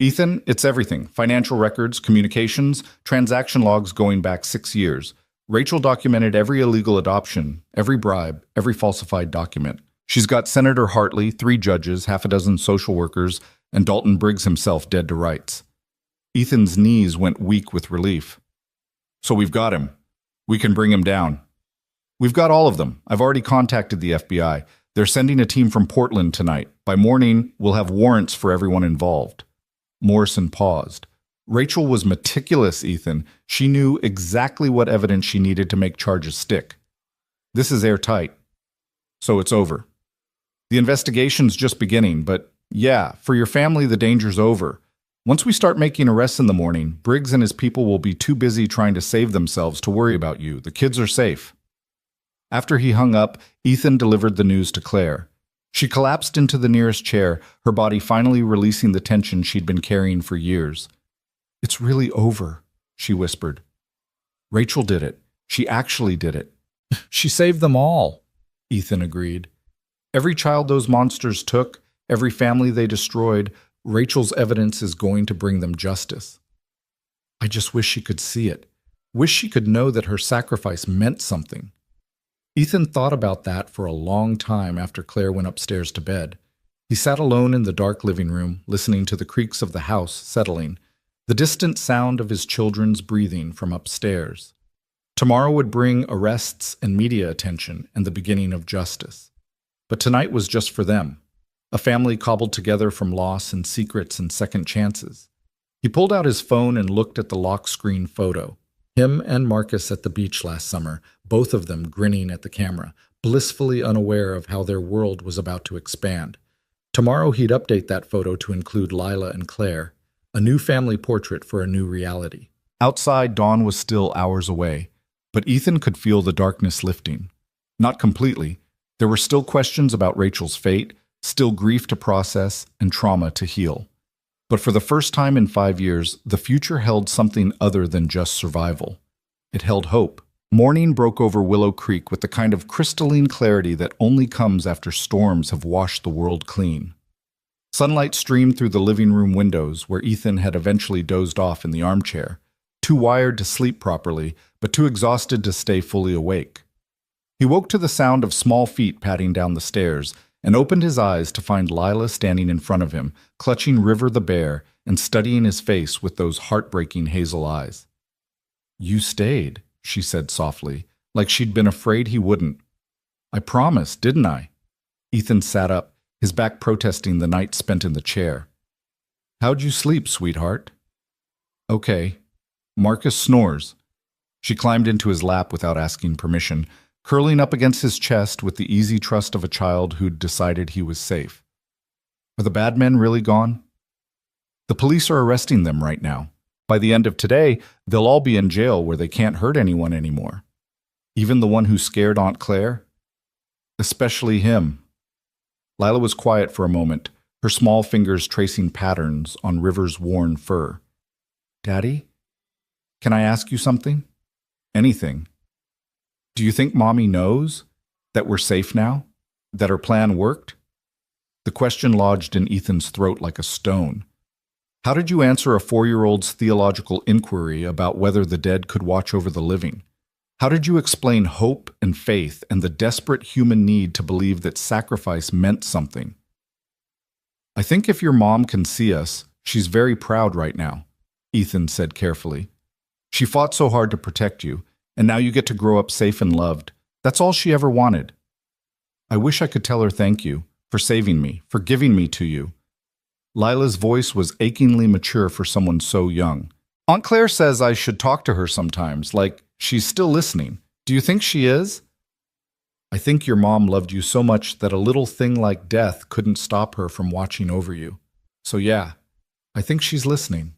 Speaker 1: Ethan, it's everything. Financial records, communications, transaction logs going back 6 years. Rachel documented every illegal adoption, every bribe, every falsified document. She's got Senator Hartley, 3 judges, half a dozen social workers, and Dalton Briggs himself dead to rights. Ethan's knees went weak with relief. So we've got him. We can bring him down. We've got all of them. I've already contacted the FBI. They're sending a team from Portland tonight. By morning, we'll have warrants for everyone involved. Morrison paused. Rachel was meticulous, Ethan. She knew exactly what evidence she needed to make charges stick. This is airtight. So it's over. The investigation's just beginning, but yeah, for your family, the danger's over. Once we start making arrests in the morning, Briggs and his people will be too busy trying to save themselves to worry about you. The kids are safe. After he hung up, Ethan delivered the news to Claire. She collapsed into the nearest chair, her body finally releasing the tension she'd been carrying for years. It's really over, she whispered. Rachel did it. She actually did it. She saved them all, Ethan agreed. Every child those monsters took, every family they destroyed, Rachel's evidence is going to bring them justice. I just wish she could see it. Wish she could know that her sacrifice meant something. Ethan thought about that for a long time after Claire went upstairs to bed. He sat alone in the dark living room, listening to the creaks of the house settling, the distant sound of his children's breathing from upstairs. Tomorrow would bring arrests and media attention and the beginning of justice. But tonight was just for them, a family cobbled together from loss and secrets and second chances. He pulled out his phone and looked at the lock screen photo. Him and Marcus at the beach last summer, both of them grinning at the camera, blissfully unaware of how their world was about to expand. Tomorrow he'd update that photo to include Lila and Claire, a new family portrait for a new reality. Outside, dawn was still hours away, but Ethan could feel the darkness lifting. Not completely. There were still questions about Rachel's fate, still grief to process, and trauma to heal. But for the first time in 5 years, the future held something other than just survival. It held hope. Morning broke over Willow Creek with the kind of crystalline clarity that only comes after storms have washed the world clean. Sunlight streamed through the living room windows where Ethan had eventually dozed off in the armchair, too wired to sleep properly, but too exhausted to stay fully awake. He woke to the sound of small feet padding down the stairs and opened his eyes to find Lila standing in front of him, clutching River the bear and studying his face with those heartbreaking hazel eyes. "You stayed," she said softly, like she'd been afraid he wouldn't. "I promised, didn't I?" Ethan sat up, his back protesting the night spent in the chair. "How'd you sleep, sweetheart?" "Okay." Marcus snores. She climbed into his lap without asking permission, curling up against his chest with the easy trust of a child who'd decided he was safe. "Are the bad men really gone?" "The police are arresting them right now. By the end of today, they'll all be in jail where they can't hurt anyone anymore. Even the one who scared Aunt Claire?" "Especially him." Lila was quiet for a moment, her small fingers tracing patterns on River's worn fur. "Daddy, can I ask you something?" "Anything." "Do you think Mommy knows that we're safe now? That her plan worked?" The question lodged in Ethan's throat like a stone. How did you answer a 4-year-old's theological inquiry about whether the dead could watch over the living? How did you explain hope and faith and the desperate human need to believe that sacrifice meant something? "I think if your mom can see us, she's very proud right now," Ethan said carefully. "She fought so hard to protect you, and now you get to grow up safe and loved. That's all she ever wanted. I wish I could tell her thank you for saving me, for giving me to you." Lila's voice was achingly mature for someone so young. "Aunt Claire says I should talk to her sometimes, like she's still listening. Do you think she is?" "I think your mom loved you so much that a little thing like death couldn't stop her from watching over you. So yeah, I think she's listening."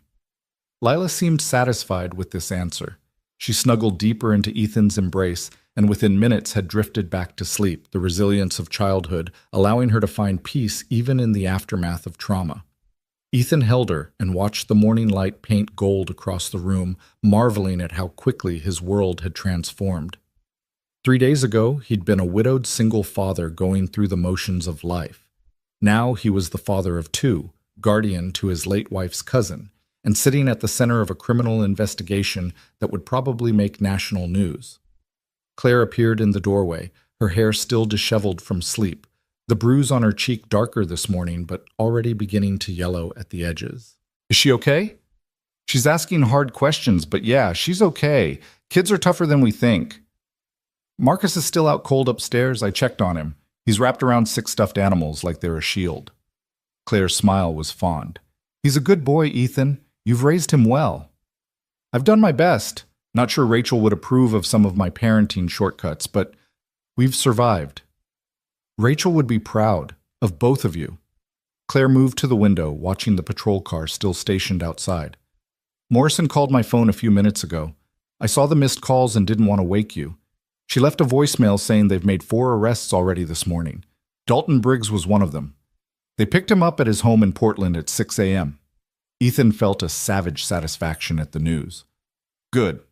Speaker 1: Lila seemed satisfied with this answer. She snuggled deeper into Ethan's embrace and within minutes had drifted back to sleep, the resilience of childhood, allowing her to find peace even in the aftermath of trauma. Ethan held her and watched the morning light paint gold across the room, marveling at how quickly his world had transformed. 3 days ago, he'd been a widowed single father going through the motions of life. Now he was the father of 2, guardian to his late wife's cousin, and sitting at the center of a criminal investigation that would probably make national news. Claire appeared in the doorway, her hair still disheveled from sleep, the bruise on her cheek darker this morning but already beginning to yellow at the edges. "Is she okay?" "She's asking hard questions, but yeah, she's okay. Kids are tougher than we think." "Marcus is still out cold upstairs. I checked on him. He's wrapped around 6 stuffed animals like they're a shield." Claire's smile was fond. "He's a good boy, Ethan. You've raised him well." "I've done my best. Not sure Rachel would approve of some of my parenting shortcuts, but we've survived." "Rachel would be proud of both of you." Claire moved to the window, watching the patrol car still stationed outside. "Morrison called my phone a few minutes ago. I saw the missed calls and didn't want to wake you. She left a voicemail saying they've made 4 arrests already this morning. Dalton Briggs was one of them. They picked him up at his home in Portland at 6 a.m. Ethan felt a savage satisfaction at the news. "Good.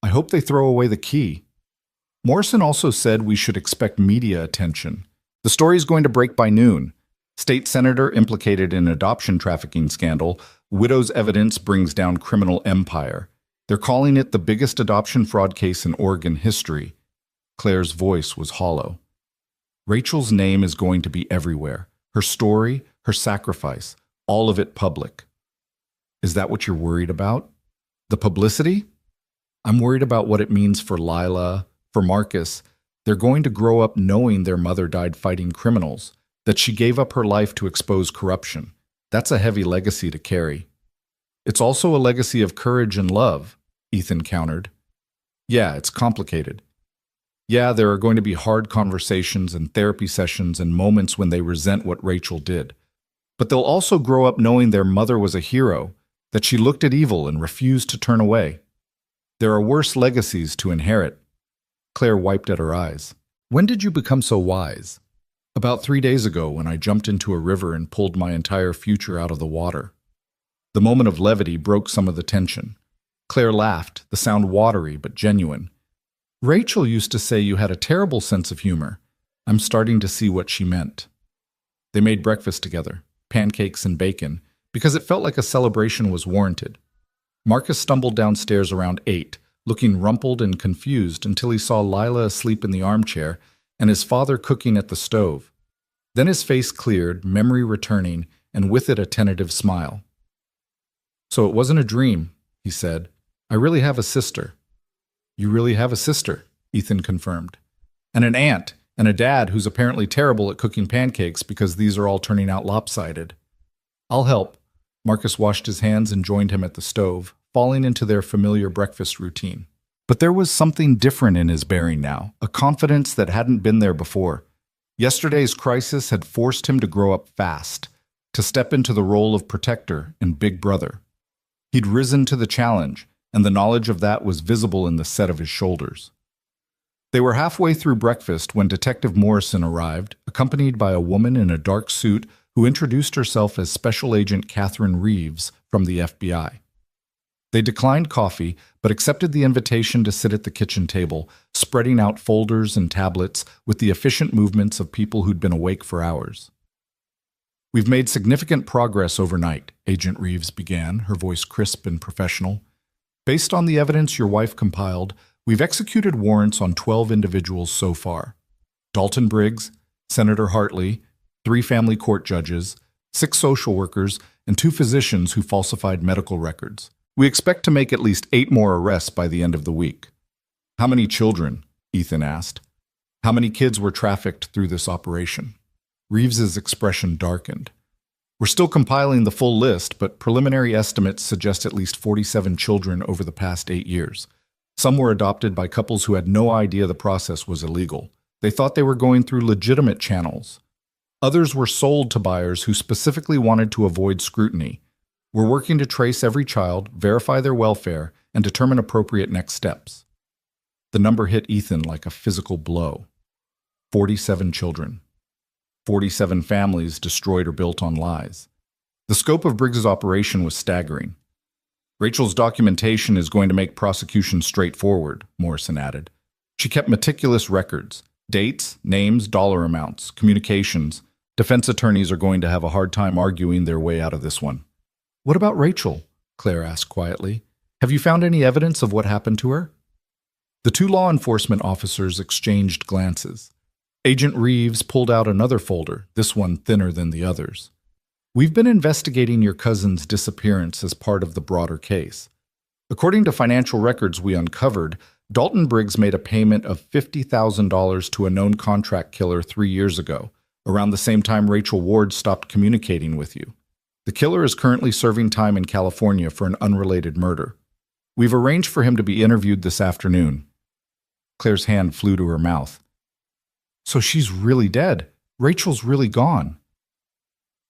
Speaker 1: I hope they throw away the key. Morrison also said we should expect media attention. The story's going to break by noon. State senator implicated in adoption trafficking scandal. Widow's evidence brings down criminal empire. They're calling it the biggest adoption fraud case in Oregon history. Claire's voice was hollow. Rachel's name is going to be everywhere. Her story, her sacrifice, all of it public. Is that what you're worried about? The publicity? I'm worried about what it means for Lila, for Marcus. They're going to grow up knowing their mother died fighting criminals, that she gave up her life to expose corruption. That's a heavy legacy to carry. It's also a legacy of courage and love, Ethan countered. Yeah, it's complicated. Yeah, there are going to be hard conversations and therapy sessions and moments when they resent what Rachel did. But they'll also grow up knowing their mother was a hero, that she looked at evil and refused to turn away. There are worse legacies to inherit. Claire wiped at her eyes. When did you become so wise? About 3 days ago, when I jumped into a river and pulled my entire future out of the water. The moment of levity broke some of the tension. Claire laughed, the sound watery but genuine. Rachel used to say you had a terrible sense of humor. I'm starting to see what she meant. They made breakfast together, pancakes and bacon, because it felt like a celebration was warranted. Marcus stumbled downstairs around 8, looking rumpled and confused until he saw Lila asleep in the armchair and his father cooking at the stove. Then his face cleared, memory returning, and with it a tentative smile. So it wasn't a dream, he said. I really have a sister. You really have a sister, Ethan confirmed. And an aunt, and a dad who's apparently terrible at cooking pancakes because these are all turning out lopsided. I'll help. Marcus washed his hands and joined him at the stove, falling into their familiar breakfast routine. But there was something different in his bearing now, a confidence that hadn't been there before. Yesterday's crisis had forced him to grow up fast, to step into the role of protector and big brother. He'd risen to the challenge, and the knowledge of that was visible in the set of his shoulders. They were halfway through breakfast when Detective Morrison arrived, accompanied by a woman in a dark suit who introduced herself as Special Agent Catherine Reeves from the FBI. They declined coffee, but accepted the invitation to sit at the kitchen table, spreading out folders and tablets with the efficient movements of people who'd been awake for hours. We've made significant progress overnight, Agent Reeves began, her voice crisp and professional. Based on the evidence your wife compiled, we've executed warrants on 12 individuals so far. Dalton Briggs, Senator Hartley, 3 family court judges, 6 social workers, and 2 physicians who falsified medical records. We expect to make at least 8 more arrests by the end of the week. How many children? Ethan asked. How many kids were trafficked through this operation? Reeves's expression darkened. We're still compiling the full list, but preliminary estimates suggest at least 47 children over the past 8 years. Some were adopted by couples who had no idea the process was illegal. They thought they were going through legitimate channels. Others were sold to buyers who specifically wanted to avoid scrutiny. We're working to trace every child, verify their welfare, and determine appropriate next steps. The number hit Ethan like a physical blow. 47 children. 47 families destroyed or built on lies. The scope of Briggs's operation was staggering. Rachel's documentation is going to make prosecution straightforward, Morrison added. She kept meticulous records, dates, names, dollar amounts, communications. Defense attorneys are going to have a hard time arguing their way out of this one. What about Rachel? Claire asked quietly. Have you found any evidence of what happened to her? The 2 law enforcement officers exchanged glances. Agent Reeves pulled out another folder, this one thinner than the others. We've been investigating your cousin's disappearance as part of the broader case. According to financial records we uncovered, Dalton Briggs made a payment of $50,000 to a known contract killer 3 years ago, around the same time Rachel Ward stopped communicating with you. The killer is currently serving time in California for an unrelated murder. We've arranged for him to be interviewed this afternoon. Claire's hand flew to her mouth. So she's really dead. Rachel's really gone.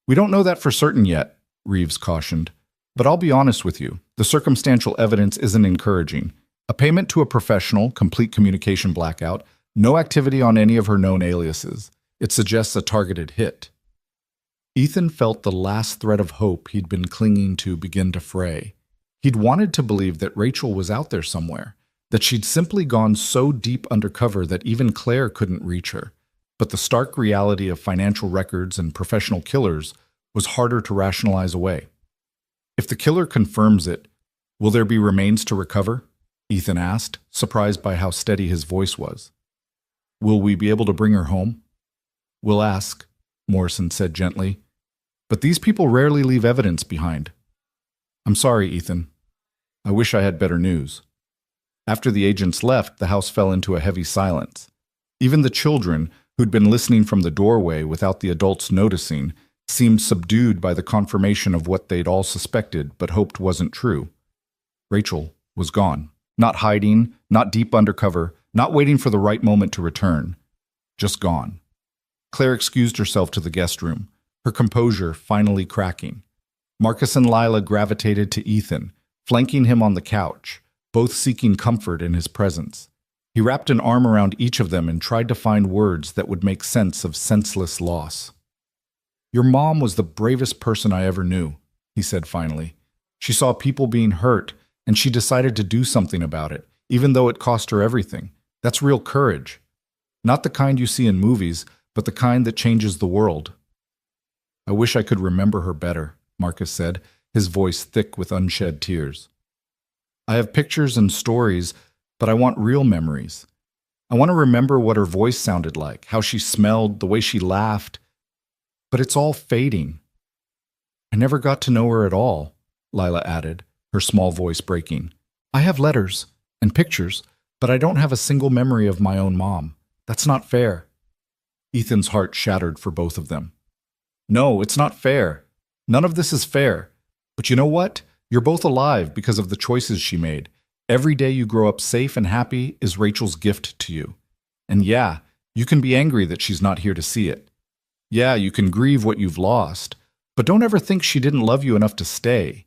Speaker 1: We don't know that for certain yet, Reeves cautioned. But I'll be honest with you, the circumstantial evidence isn't encouraging. A payment to a professional, complete communication blackout, no activity on any of her known aliases. It suggests a targeted hit. Ethan felt the last thread of hope he'd been clinging to begin to fray. He'd wanted to believe that Rachel was out there somewhere, that she'd simply gone so deep undercover that even Claire couldn't reach her. But the stark reality of financial records and professional killers was harder to rationalize away. If the killer confirms it, will there be remains to recover? Ethan asked, surprised by how steady his voice was. Will we be able to bring her home? We'll ask, Morrison said gently. But these people rarely leave evidence behind. I'm sorry, Ethan. I wish I had better news. After the agents left, the house fell into a heavy silence. Even the children, who'd been listening from the doorway without the adults noticing, seemed subdued by the confirmation of what they'd all suspected but hoped wasn't true. Rachel was gone. Not hiding, not deep undercover, not waiting for the right moment to return. Just gone. Claire excused herself to the guest room, her composure finally cracking. Marcus and Lila gravitated to Ethan, flanking him on the couch, both seeking comfort in his presence. He wrapped an arm around each of them and tried to find words that would make sense of senseless loss. Your mom was the bravest person I ever knew, he said finally. She saw people being hurt, and she decided to do something about it, even though it cost her everything. That's real courage. Not the kind you see in movies, but the kind that changes the world. I wish I could remember her better, Marcus said, his voice thick with unshed tears. I have pictures and stories, but I want real memories. I want to remember what her voice sounded like, how she smelled, the way she laughed. But it's all fading. I never got to know her at all, Lila added, her small voice breaking. I have letters and pictures, but I don't have a single memory of my own mom. That's not fair. Ethan's heart shattered for both of them. No, it's not fair. None of this is fair. But you know what? You're both alive because of the choices she made. Every day you grow up safe and happy is Rachel's gift to you. And yeah, you can be angry that she's not here to see it. Yeah, you can grieve what you've lost, but don't ever think she didn't love you enough to stay.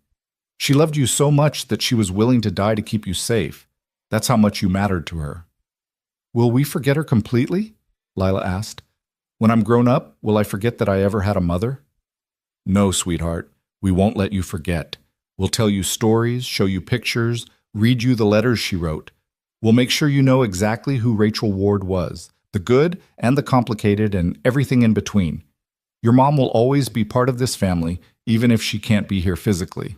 Speaker 1: She loved you so much that she was willing to die to keep you safe. That's how much you mattered to her. Will we forget her completely? Lila asked. When I'm grown up, will I forget that I ever had a mother? No, sweetheart, we won't let you forget. We'll tell you stories, show you pictures, read you the letters she wrote. We'll make sure you know exactly who Rachel Ward was, the good and the complicated and everything in between. Your mom will always be part of this family, even if she can't be here physically.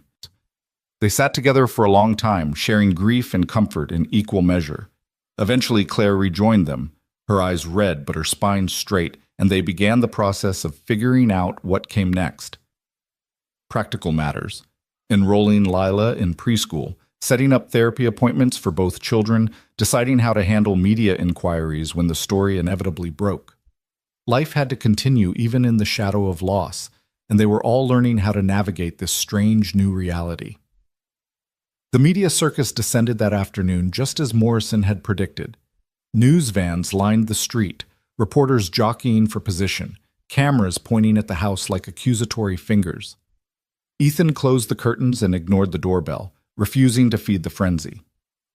Speaker 1: They sat together for a long time, sharing grief and comfort in equal measure. Eventually, Claire rejoined them, her eyes red but her spine straight, and they began the process of figuring out what came next. Practical matters. Enrolling Lila in preschool, setting up therapy appointments for both children, deciding how to handle media inquiries when the story inevitably broke. Life had to continue even in the shadow of loss, and they were all learning how to navigate this strange new reality. The media circus descended that afternoon just as Morrison had predicted. News vans lined the street, reporters jockeying for position, cameras pointing at the house like accusatory fingers. Ethan closed the curtains and ignored the doorbell, refusing to feed the frenzy.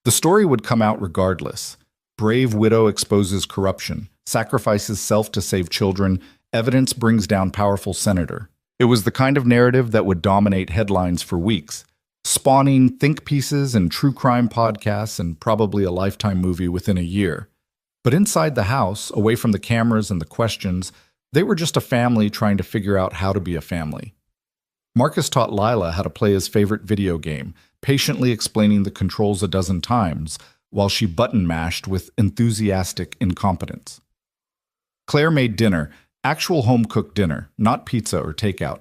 Speaker 1: The story would come out regardless. Brave widow exposes corruption, sacrifices self to save children, evidence brings down powerful senator. It was the kind of narrative that would dominate headlines for weeks, spawning think pieces and true crime podcasts and probably a Lifetime movie within a year. But inside the house, away from the cameras and the questions, they were just a family trying to figure out how to be a family. Marcus taught Lila how to play his favorite video game, patiently explaining the controls a dozen times, while she button-mashed with enthusiastic incompetence. Claire made dinner, actual home-cooked dinner, not pizza or takeout,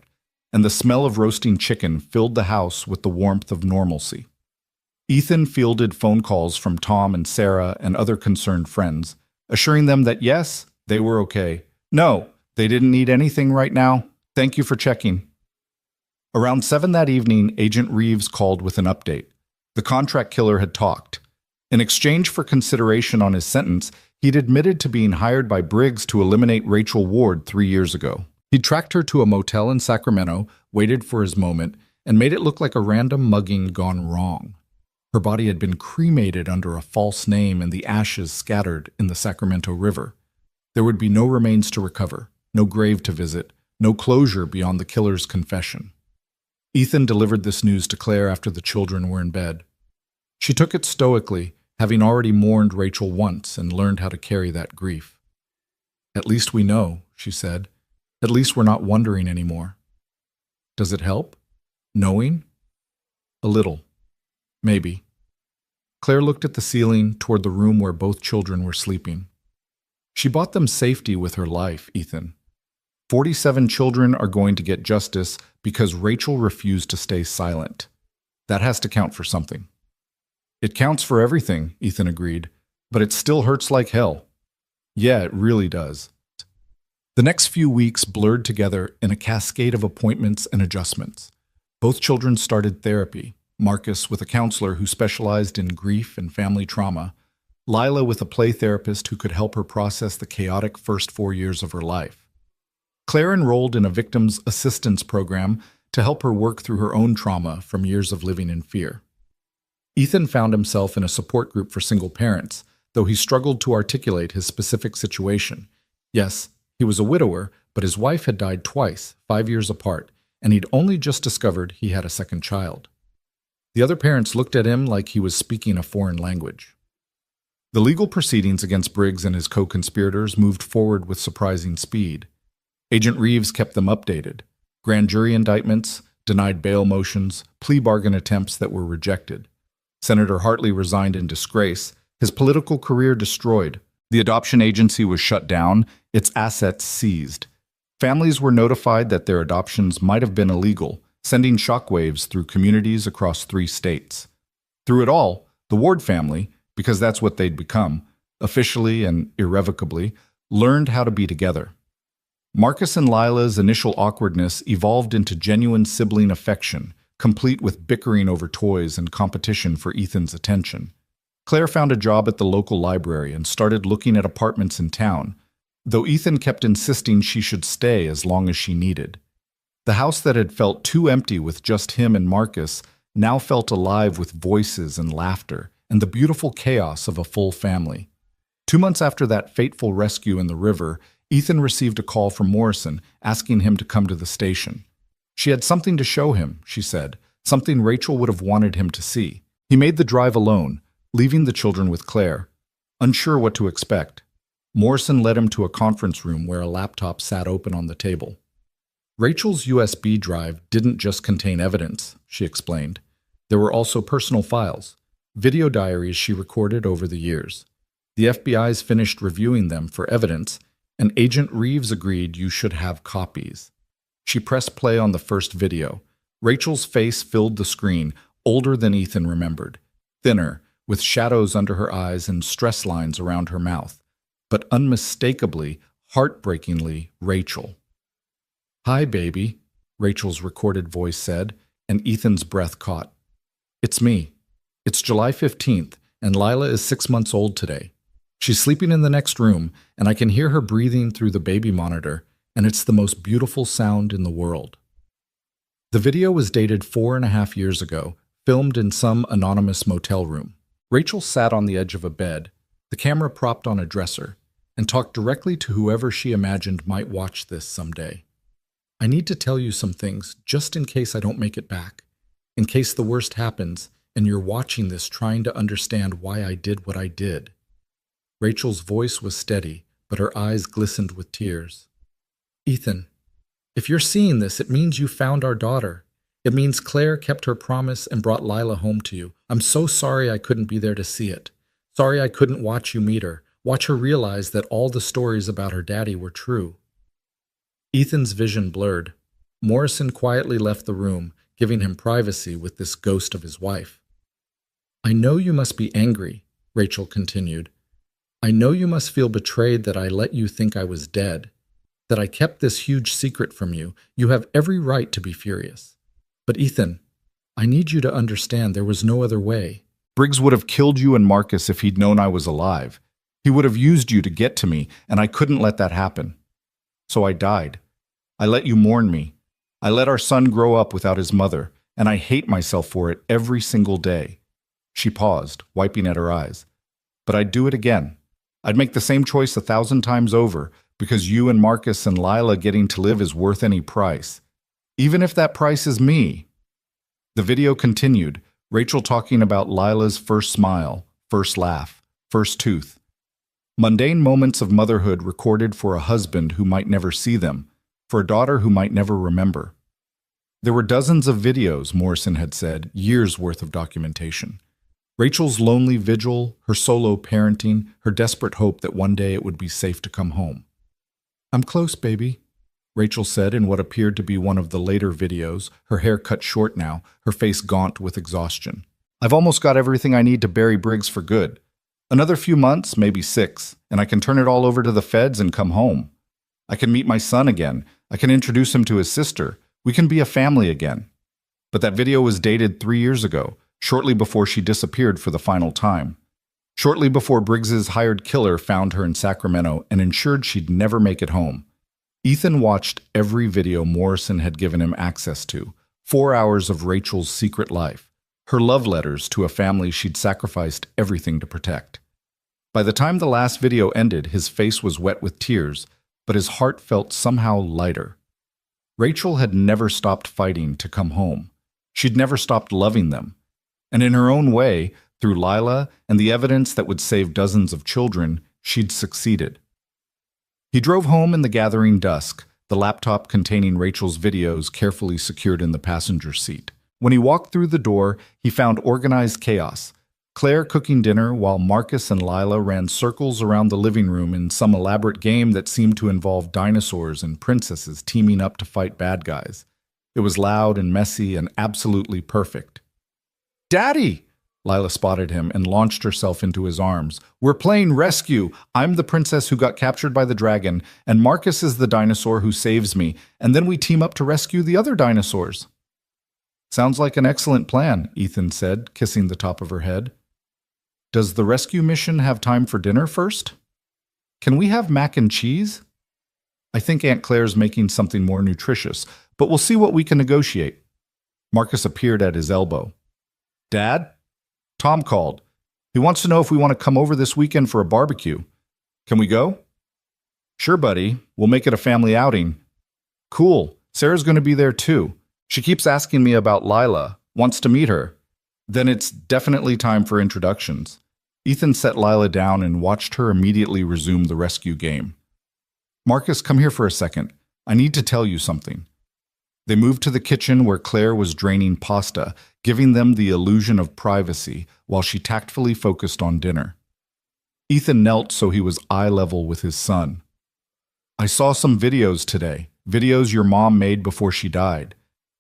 Speaker 1: and the smell of roasting chicken filled the house with the warmth of normalcy. Ethan fielded phone calls from Tom and Sarah and other concerned friends, assuring them that yes, they were okay. No, they didn't need anything right now. Thank you for checking. Around 7 that evening, Agent Reeves called with an update. The contract killer had talked. In exchange for consideration on his sentence, he'd admitted to being hired by Briggs to eliminate Rachel Ward 3 years ago. He'd tracked her to a motel in Sacramento, waited for his moment, and made it look like a random mugging gone wrong. Her body had been cremated under a false name and the ashes scattered in the Sacramento River. There would be no remains to recover, no grave to visit, no closure beyond the killer's confession. Ethan delivered this news to Claire after the children were in bed. She took it stoically, having already mourned Rachel once and learned how to carry that grief. "At least we know," she said. "At least we're not wondering anymore." "Does it help? Knowing?" "A little. Maybe." Claire looked at the ceiling toward the room where both children were sleeping. "She bought them safety with her life, Ethan. 47 children are going to get justice because Rachel refused to stay silent. That has to count for something." "It counts for everything," Ethan agreed, "but it still hurts like hell." "Yeah, it really does." The next few weeks blurred together in a cascade of appointments and adjustments. Both children started therapy, Marcus with a counselor who specialized in grief and family trauma, Lila with a play therapist who could help her process the chaotic first 4 years of her life. Claire enrolled in a victim's assistance program to help her work through her own trauma from years of living in fear. Ethan found himself in a support group for single parents, though he struggled to articulate his specific situation. Yes, he was a widower, but his wife had died twice, 5 years apart, and he'd only just discovered he had a second child. The other parents looked at him like he was speaking a foreign language. The legal proceedings against Briggs and his co-conspirators moved forward with surprising speed. Agent Reeves kept them updated. Grand jury indictments, denied bail motions, plea bargain attempts that were rejected. Senator Hartley resigned in disgrace, his political career destroyed. The adoption agency was shut down, its assets seized. Families were notified that their adoptions might have been illegal, sending shockwaves through communities across 3 states. Through it all, the Ward family, because that's what they'd become, officially and irrevocably, learned how to be together. Marcus and Lila's initial awkwardness evolved into genuine sibling affection, complete with bickering over toys and competition for Ethan's attention. Claire found a job at the local library and started looking at apartments in town, though Ethan kept insisting she should stay as long as she needed. The house that had felt too empty with just him and Marcus now felt alive with voices and laughter and the beautiful chaos of a full family. 2 months after that fateful rescue in the river, Ethan received a call from Morrison asking him to come to the station. She had something to show him, she said, something Rachel would have wanted him to see. He made the drive alone, leaving the children with Claire, unsure what to expect. Morrison led him to a conference room where a laptop sat open on the table. Rachel's USB drive didn't just contain evidence, she explained. There were also personal files, video diaries she recorded over the years. The FBI's finished reviewing them for evidence, and Agent Reeves agreed you should have copies. She pressed play on the first video. Rachel's face filled the screen, older than Ethan remembered, thinner, with shadows under her eyes and stress lines around her mouth, but unmistakably, heartbreakingly Rachel. "Hi, baby," Rachel's recorded voice said, and Ethan's breath caught. "It's me. It's July 15th, and Lila is 6 months old today. She's sleeping in the next room, and I can hear her breathing through the baby monitor, and it's the most beautiful sound in the world." The video was dated 4.5 years ago, filmed in some anonymous motel room. Rachel sat on the edge of a bed, the camera propped on a dresser, and talked directly to whoever she imagined might watch this someday. "I need to tell you some things, just in case I don't make it back, in case the worst happens, and you're watching this trying to understand why I did what I did." Rachel's voice was steady, but her eyes glistened with tears. "Ethan, if you're seeing this, it means you found our daughter. It means Claire kept her promise and brought Lila home to you. I'm so sorry I couldn't be there to see it. Sorry I couldn't watch you meet her, watch her realize that all the stories about her daddy were true." Ethan's vision blurred. Morrison quietly left the room, giving him privacy with this ghost of his wife. "I know you must be angry," Rachel continued. "I know you must feel betrayed that I let you think I was dead, that I kept this huge secret from you. You have every right to be furious. But Ethan, I need you to understand there was no other way. Briggs would have killed you and Marcus if he'd known I was alive. He would have used you to get to me, and I couldn't let that happen. So I died. I let you mourn me. I let our son grow up without his mother, and I hate myself for it every single day." She paused, wiping at her eyes. "But I'd do it again. I'd make the same choice 1,000 times over, because you and Marcus and Lila getting to live is worth any price. Even if that price is me." The video continued, Rachel talking about Lila's first smile, first laugh, first tooth. Mundane moments of motherhood recorded for a husband who might never see them, for a daughter who might never remember. There were dozens of videos, Morrison had said, years' worth of documentation. Rachel's lonely vigil, her solo parenting, her desperate hope that one day it would be safe to come home. "I'm close, baby," Rachel said in what appeared to be one of the later videos, her hair cut short now, her face gaunt with exhaustion. "I've almost got everything I need to bury Briggs for good. Another few months, maybe 6, and I can turn it all over to the feds and come home. I can meet my son again. I can introduce him to his sister. We can be a family again." But that video was dated 3 years ago, shortly before she disappeared for the final time. Shortly before Briggs's hired killer found her in Sacramento and ensured she'd never make it home. Ethan watched every video Morrison had given him access to, 4 hours of Rachel's secret life, her love letters to a family she'd sacrificed everything to protect. By the time the last video ended, his face was wet with tears, but his heart felt somehow lighter. Rachel had never stopped fighting to come home. She'd never stopped loving them. And in her own way, through Lila and the evidence that would save dozens of children, she'd succeeded. He drove home in the gathering dusk, the laptop containing Rachel's videos carefully secured in the passenger seat. When he walked through the door, he found organized chaos. Claire cooking dinner while Marcus and Lila ran circles around the living room in some elaborate game that seemed to involve dinosaurs and princesses teaming up to fight bad guys. It was loud and messy and absolutely perfect. "Daddy!" Lila spotted him and launched herself into his arms. "We're playing rescue. I'm the princess who got captured by the dragon, and Marcus is the dinosaur who saves me, and then we team up to rescue the other dinosaurs." "Sounds like an excellent plan," Ethan said, kissing the top of her head. "Does the rescue mission have time for dinner first? Can we have mac and cheese? I think Aunt Claire's making something more nutritious, but we'll see what we can negotiate." Marcus appeared at his elbow. "Dad? Tom called. He wants to know if we want to come over this weekend for a barbecue. Can we go?" "Sure, buddy. We'll make it a family outing." "Cool. Sarah's going to be there too. She keeps asking me about Lila, wants to meet her." "Then it's definitely time for introductions." Ethan set Lila down and watched her immediately resume the rescue game. "Marcus, come here for a second. I need to tell you something." They moved to the kitchen where Claire was draining pasta, giving them the illusion of privacy while she tactfully focused on dinner. Ethan knelt so he was eye level with his son. "I saw some videos today, videos your mom made before she died.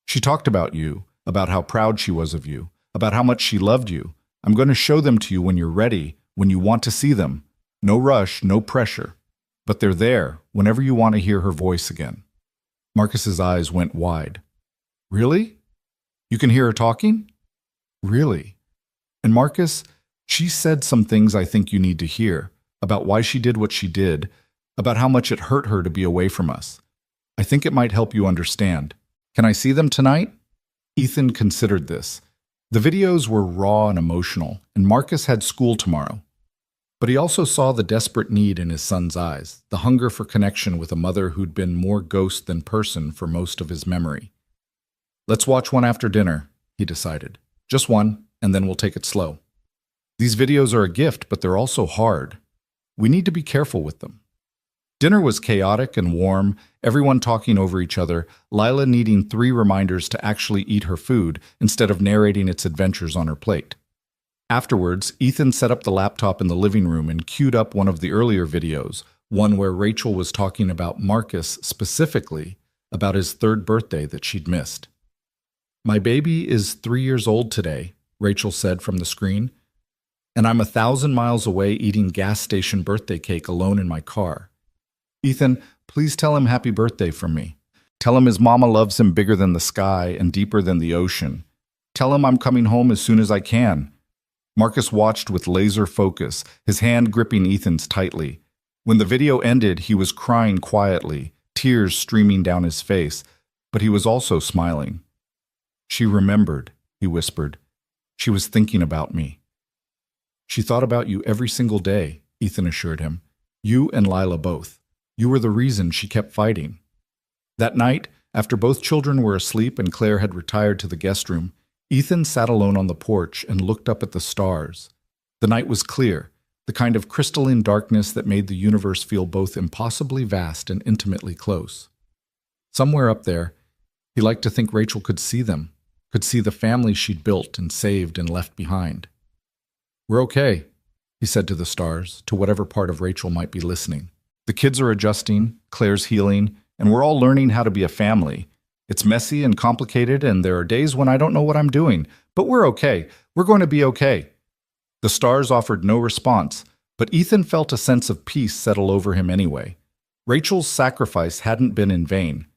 Speaker 1: She talked about you, about how proud she was of you, about how much she loved you. I'm going to show them to you when you're ready, when you want to see them. No rush, no pressure. But they're there whenever you want to hear her voice again." Marcus's eyes went wide. "Really? You can hear her talking?" "Really? And Marcus, she said some things I think you need to hear, about why she did what she did, about how much it hurt her to be away from us. I think it might help you understand. Can I see them tonight?" Ethan considered this. The videos were raw and emotional, and Marcus had school tomorrow. But he also saw the desperate need in his son's eyes, the hunger for connection with a mother who'd been more ghost than person for most of his memory. "Let's watch one after dinner," he decided. "Just one, and then we'll take it slow. These videos are a gift, but they're also hard. We need to be careful with them." Dinner was chaotic and warm, everyone talking over each other, Lila needing 3 reminders to actually eat her food instead of narrating its adventures on her plate. Afterwards, Ethan set up the laptop in the living room and queued up one of the earlier videos, one where Rachel was talking about Marcus specifically, about his 3rd birthday that she'd missed. "My baby is 3 years old today," Rachel said from the screen, "and I'm 1,000 miles away eating gas station birthday cake alone in my car. Ethan, please tell him happy birthday from me. Tell him his mama loves him bigger than the sky and deeper than the ocean. Tell him I'm coming home as soon as I can." Marcus watched with laser focus, his hand gripping Ethan's tightly. When the video ended, he was crying quietly, tears streaming down his face, but he was also smiling. "She remembered," he whispered. "She was thinking about me." "She thought about you every single day," Ethan assured him. "You and Lila both. You were the reason she kept fighting." That night, after both children were asleep and Claire had retired to the guest room, Ethan sat alone on the porch and looked up at the stars. The night was clear, the kind of crystalline darkness that made the universe feel both impossibly vast and intimately close. Somewhere up there, he liked to think Rachel could see them, could see the family she'd built and saved and left behind. "We're okay," he said to the stars, to whatever part of Rachel might be listening. "The kids are adjusting, Claire's healing, and we're all learning how to be a family. It's messy and complicated, and there are days when I don't know what I'm doing, but we're okay. We're going to be okay." The stars offered no response, but Ethan felt a sense of peace settle over him anyway. Rachel's sacrifice hadn't been in vain.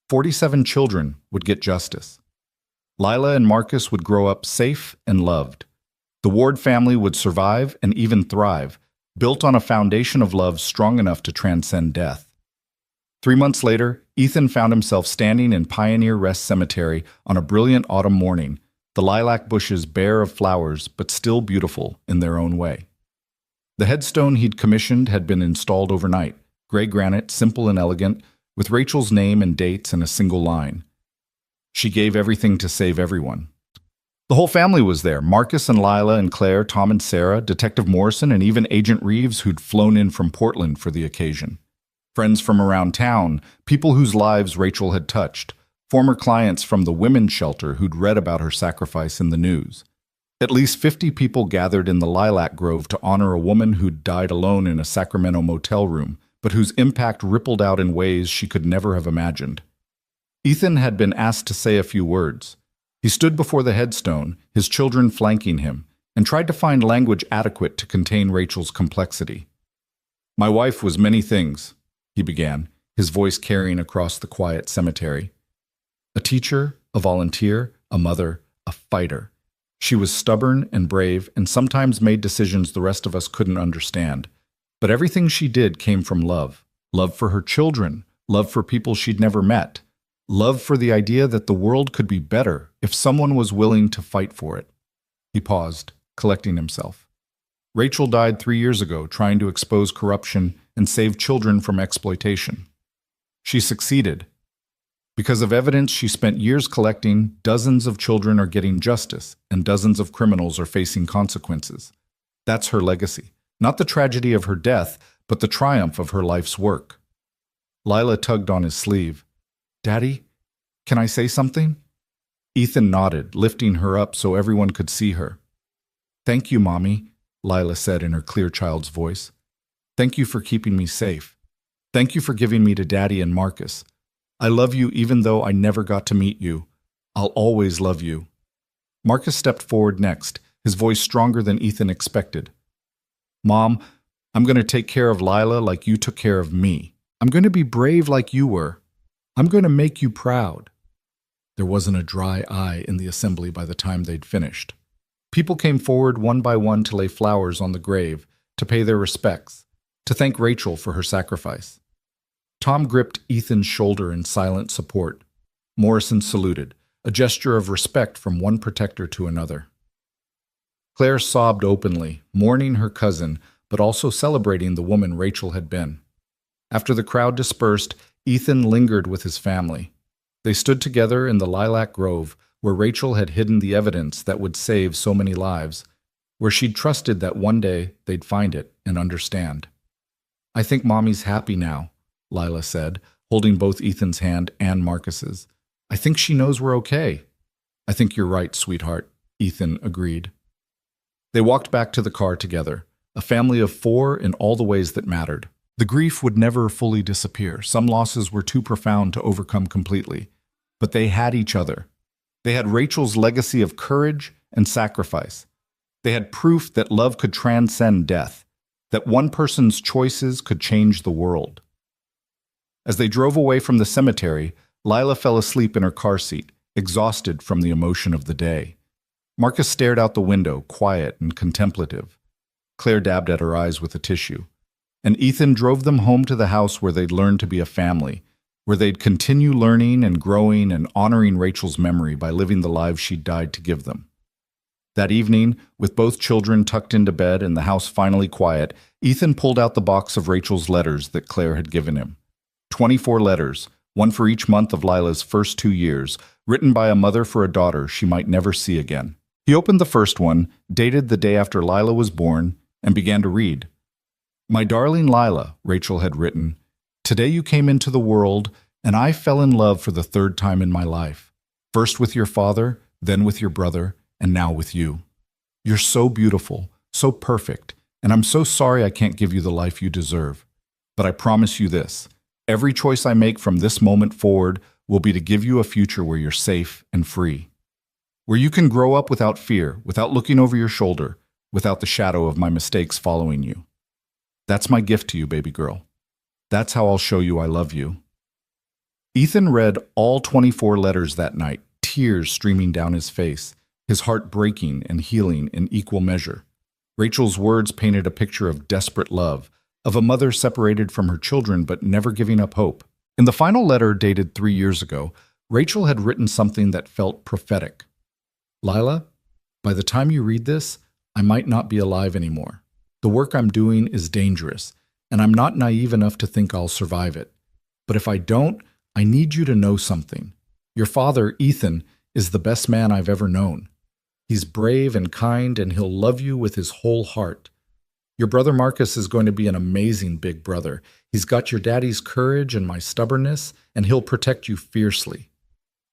Speaker 1: 47 children would get justice. Lila and Marcus would grow up safe and loved. The Ward family would survive and even thrive, built on a foundation of love strong enough to transcend death. 3 months later, Ethan found himself standing in Pioneer Rest Cemetery on a brilliant autumn morning, the lilac bushes bare of flowers but still beautiful in their own way. The headstone he'd commissioned had been installed overnight, gray granite, simple and elegant, with Rachel's name and dates in a single line. She gave everything to save everyone. The whole family was there, Marcus and Lila and Claire, Tom and Sarah, Detective Morrison, and even Agent Reeves, who'd flown in from Portland for the occasion. Friends from around town, people whose lives Rachel had touched, former clients from the women's shelter who'd read about her sacrifice in the news. At least 50 people gathered in the lilac grove to honor a woman who'd died alone in a Sacramento motel room, but whose impact rippled out in ways she could never have imagined. Ethan had been asked to say a few words. He stood before the headstone, his children flanking him, and tried to find language adequate to contain Rachel's complexity. "My wife was many things," he began, his voice carrying across the quiet cemetery. "A teacher, a volunteer, a mother, a fighter. She was stubborn and brave and sometimes made decisions the rest of us couldn't understand. But everything she did came from love. Love for her children, love for people she'd never met, love for the idea that the world could be better if someone was willing to fight for it." He paused, collecting himself. "Rachel died 3 years ago trying to expose corruption and save children from exploitation. She succeeded. Because of evidence she spent years collecting, dozens of children are getting justice, and dozens of criminals are facing consequences. That's her legacy. Not the tragedy of her death, but the triumph of her life's work." Lila tugged on his sleeve. "Daddy, can I say something?" Ethan nodded, lifting her up so everyone could see her. "Thank you, Mommy," Lila said in her clear child's voice. "Thank you for keeping me safe. Thank you for giving me to Daddy and Marcus. I love you even though I never got to meet you. I'll always love you." Marcus stepped forward next, his voice stronger than Ethan expected. "Mom, I'm going to take care of Lila like you took care of me. I'm going to be brave like you were. I'm going to make you proud." There wasn't a dry eye in the assembly by the time they'd finished. People came forward one by one to lay flowers on the grave, to pay their respects, to thank Rachel for her sacrifice. Tom gripped Ethan's shoulder in silent support. Morrison saluted, a gesture of respect from one protector to another. Claire sobbed openly, mourning her cousin, but also celebrating the woman Rachel had been. After the crowd dispersed, Ethan lingered with his family. They stood together in the lilac grove, where Rachel had hidden the evidence that would save so many lives, where she'd trusted that one day they'd find it and understand. "I think Mommy's happy now," Lila said, holding both Ethan's hand and Marcus's. "I think she knows we're okay." "I think you're right, sweetheart," Ethan agreed. They walked back to the car together, a family of 4 in all the ways that mattered. The grief would never fully disappear. Some losses were too profound to overcome completely. But they had each other. They had Rachel's legacy of courage and sacrifice. They had proof that love could transcend death, that one person's choices could change the world. As they drove away from the cemetery, Lila fell asleep in her car seat, exhausted from the emotion of the day. Marcus stared out the window, quiet and contemplative. Claire dabbed at her eyes with a tissue. And Ethan drove them home to the house where they'd learned to be a family, where they'd continue learning and growing and honoring Rachel's memory by living the lives she'd died to give them. That evening, with both children tucked into bed and the house finally quiet, Ethan pulled out the box of Rachel's letters that Claire had given him. 24 letters, one for each month of Lila's first 2 years, written by a mother for a daughter she might never see again. He opened the first one, dated the day after Lila was born, and began to read. "My darling Lila," Rachel had written, "today you came into the world, and I fell in love for the third time in my life. First with your father, then with your brother, and now with you. You're so beautiful, so perfect, and I'm so sorry I can't give you the life you deserve. But I promise you this, every choice I make from this moment forward will be to give you a future where you're safe and free. Where you can grow up without fear, without looking over your shoulder, without the shadow of my mistakes following you. That's my gift to you, baby girl. That's how I'll show you I love you." Ethan read all 24 letters that night, tears streaming down his face, his heart breaking and healing in equal measure. Rachel's words painted a picture of desperate love, of a mother separated from her children but never giving up hope. In the final letter, dated 3 years ago, Rachel had written something that felt prophetic. "Lila, by the time you read this, I might not be alive anymore. The work I'm doing is dangerous, and I'm not naive enough to think I'll survive it. But if I don't, I need you to know something. Your father, Ethan, is the best man I've ever known. He's brave and kind, and he'll love you with his whole heart. Your brother Marcus is going to be an amazing big brother. He's got your daddy's courage and my stubbornness, and he'll protect you fiercely.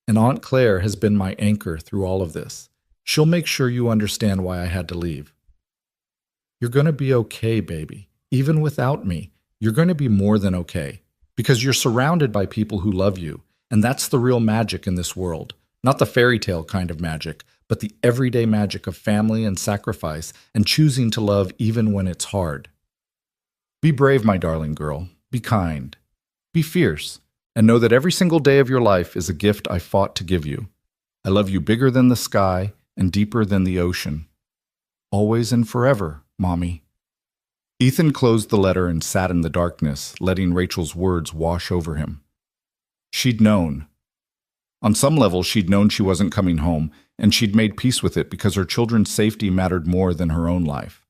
Speaker 1: And Aunt Claire has been my anchor through all of this. She'll make sure you understand why I had to leave. You're going to be okay, baby. Even without me, you're going to be more than okay. Because you're surrounded by people who love you, and that's the real magic in this world. Not the fairy tale kind of magic, but the everyday magic of family and sacrifice and choosing to love even when it's hard. Be brave, my darling girl. Be kind. Be fierce. And know that every single day of your life is a gift I fought to give you. I love you bigger than the sky and deeper than the ocean. Always and forever, Mommy." Ethan closed the letter and sat in the darkness, letting Rachel's words wash over him. She'd known. On some level, she'd known she wasn't coming home, and she'd made peace with it because her children's safety mattered more than her own life.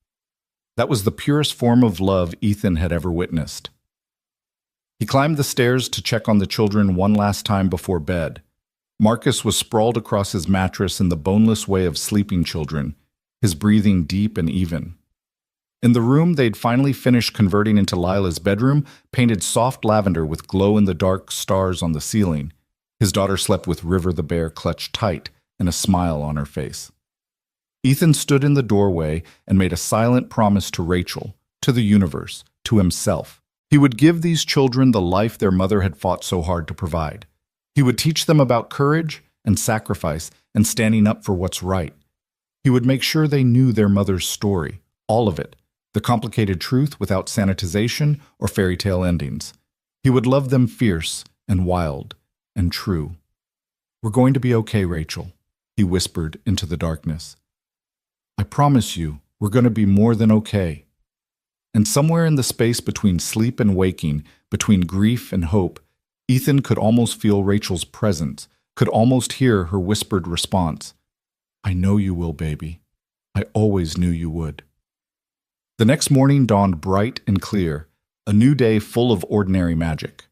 Speaker 1: That was the purest form of love Ethan had ever witnessed. He climbed the stairs to check on the children one last time before bed. Marcus was sprawled across his mattress in the boneless way of sleeping children, his breathing deep and even. In the room they'd finally finished converting into Lila's bedroom, painted soft lavender with glow-in-the-dark stars on the ceiling, his daughter slept with River the bear clutched tight and a smile on her face. Ethan stood in the doorway and made a silent promise to Rachel, to the universe, to himself. He would give these children the life their mother had fought so hard to provide. He would teach them about courage and sacrifice and standing up for what's right. He would make sure they knew their mother's story, all of it, the complicated truth without sanitization or fairy tale endings. He would love them fierce and wild and true. "We're going to be okay, Rachel," he whispered into the darkness. "I promise you, we're going to be more than okay." And somewhere in the space between sleep and waking, between grief and hope, Ethan could almost feel Rachel's presence, could almost hear her whispered response. "I know you will, baby. I always knew you would." The next morning dawned bright and clear, a new day full of ordinary magic.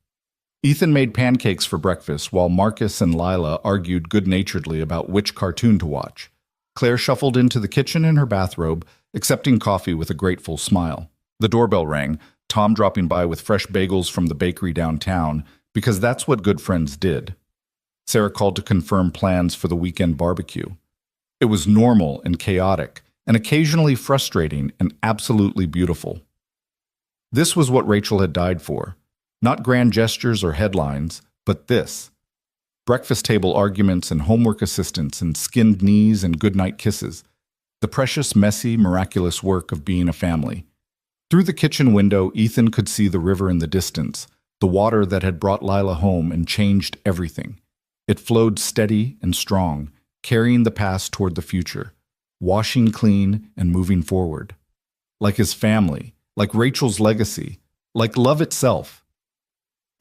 Speaker 1: Ethan made pancakes for breakfast while Marcus and Lila argued good-naturedly about which cartoon to watch. Claire shuffled into the kitchen in her bathrobe, accepting coffee with a grateful smile. The doorbell rang, Tom dropping by with fresh bagels from the bakery downtown, because that's what good friends did. Sarah called to confirm plans for the weekend barbecue. It was normal and chaotic, and occasionally frustrating and absolutely beautiful. This was what Rachel had died for. Not grand gestures or headlines, but this. Breakfast table arguments and homework assistance and skinned knees and goodnight kisses. The precious, messy, miraculous work of being a family. Through the kitchen window, Ethan could see the river in the distance, the water that had brought Lila home and changed everything. It flowed steady and strong, carrying the past toward the future, washing clean and moving forward. Like his family, like Rachel's legacy, like love itself.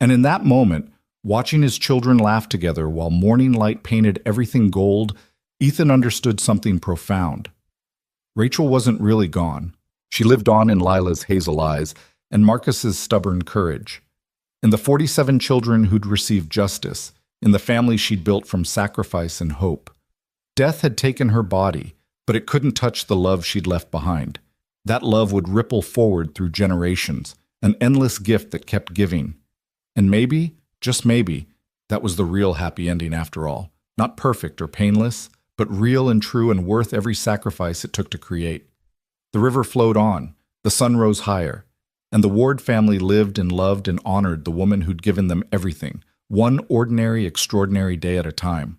Speaker 1: And in that moment, watching his children laugh together while morning light painted everything gold, Ethan understood something profound. Rachel wasn't really gone. She lived on in Lila's hazel eyes and Marcus's stubborn courage. In the 47 children who'd received justice, in the family she'd built from sacrifice and hope. Death had taken her body, but it couldn't touch the love she'd left behind. That love would ripple forward through generations, an endless gift that kept giving. And maybe, just maybe, that was the real happy ending after all. Not perfect or painless, but real and true and worth every sacrifice it took to create. The river flowed on, the sun rose higher, and the Ward family lived and loved and honored the woman who'd given them everything, one ordinary, extraordinary day at a time.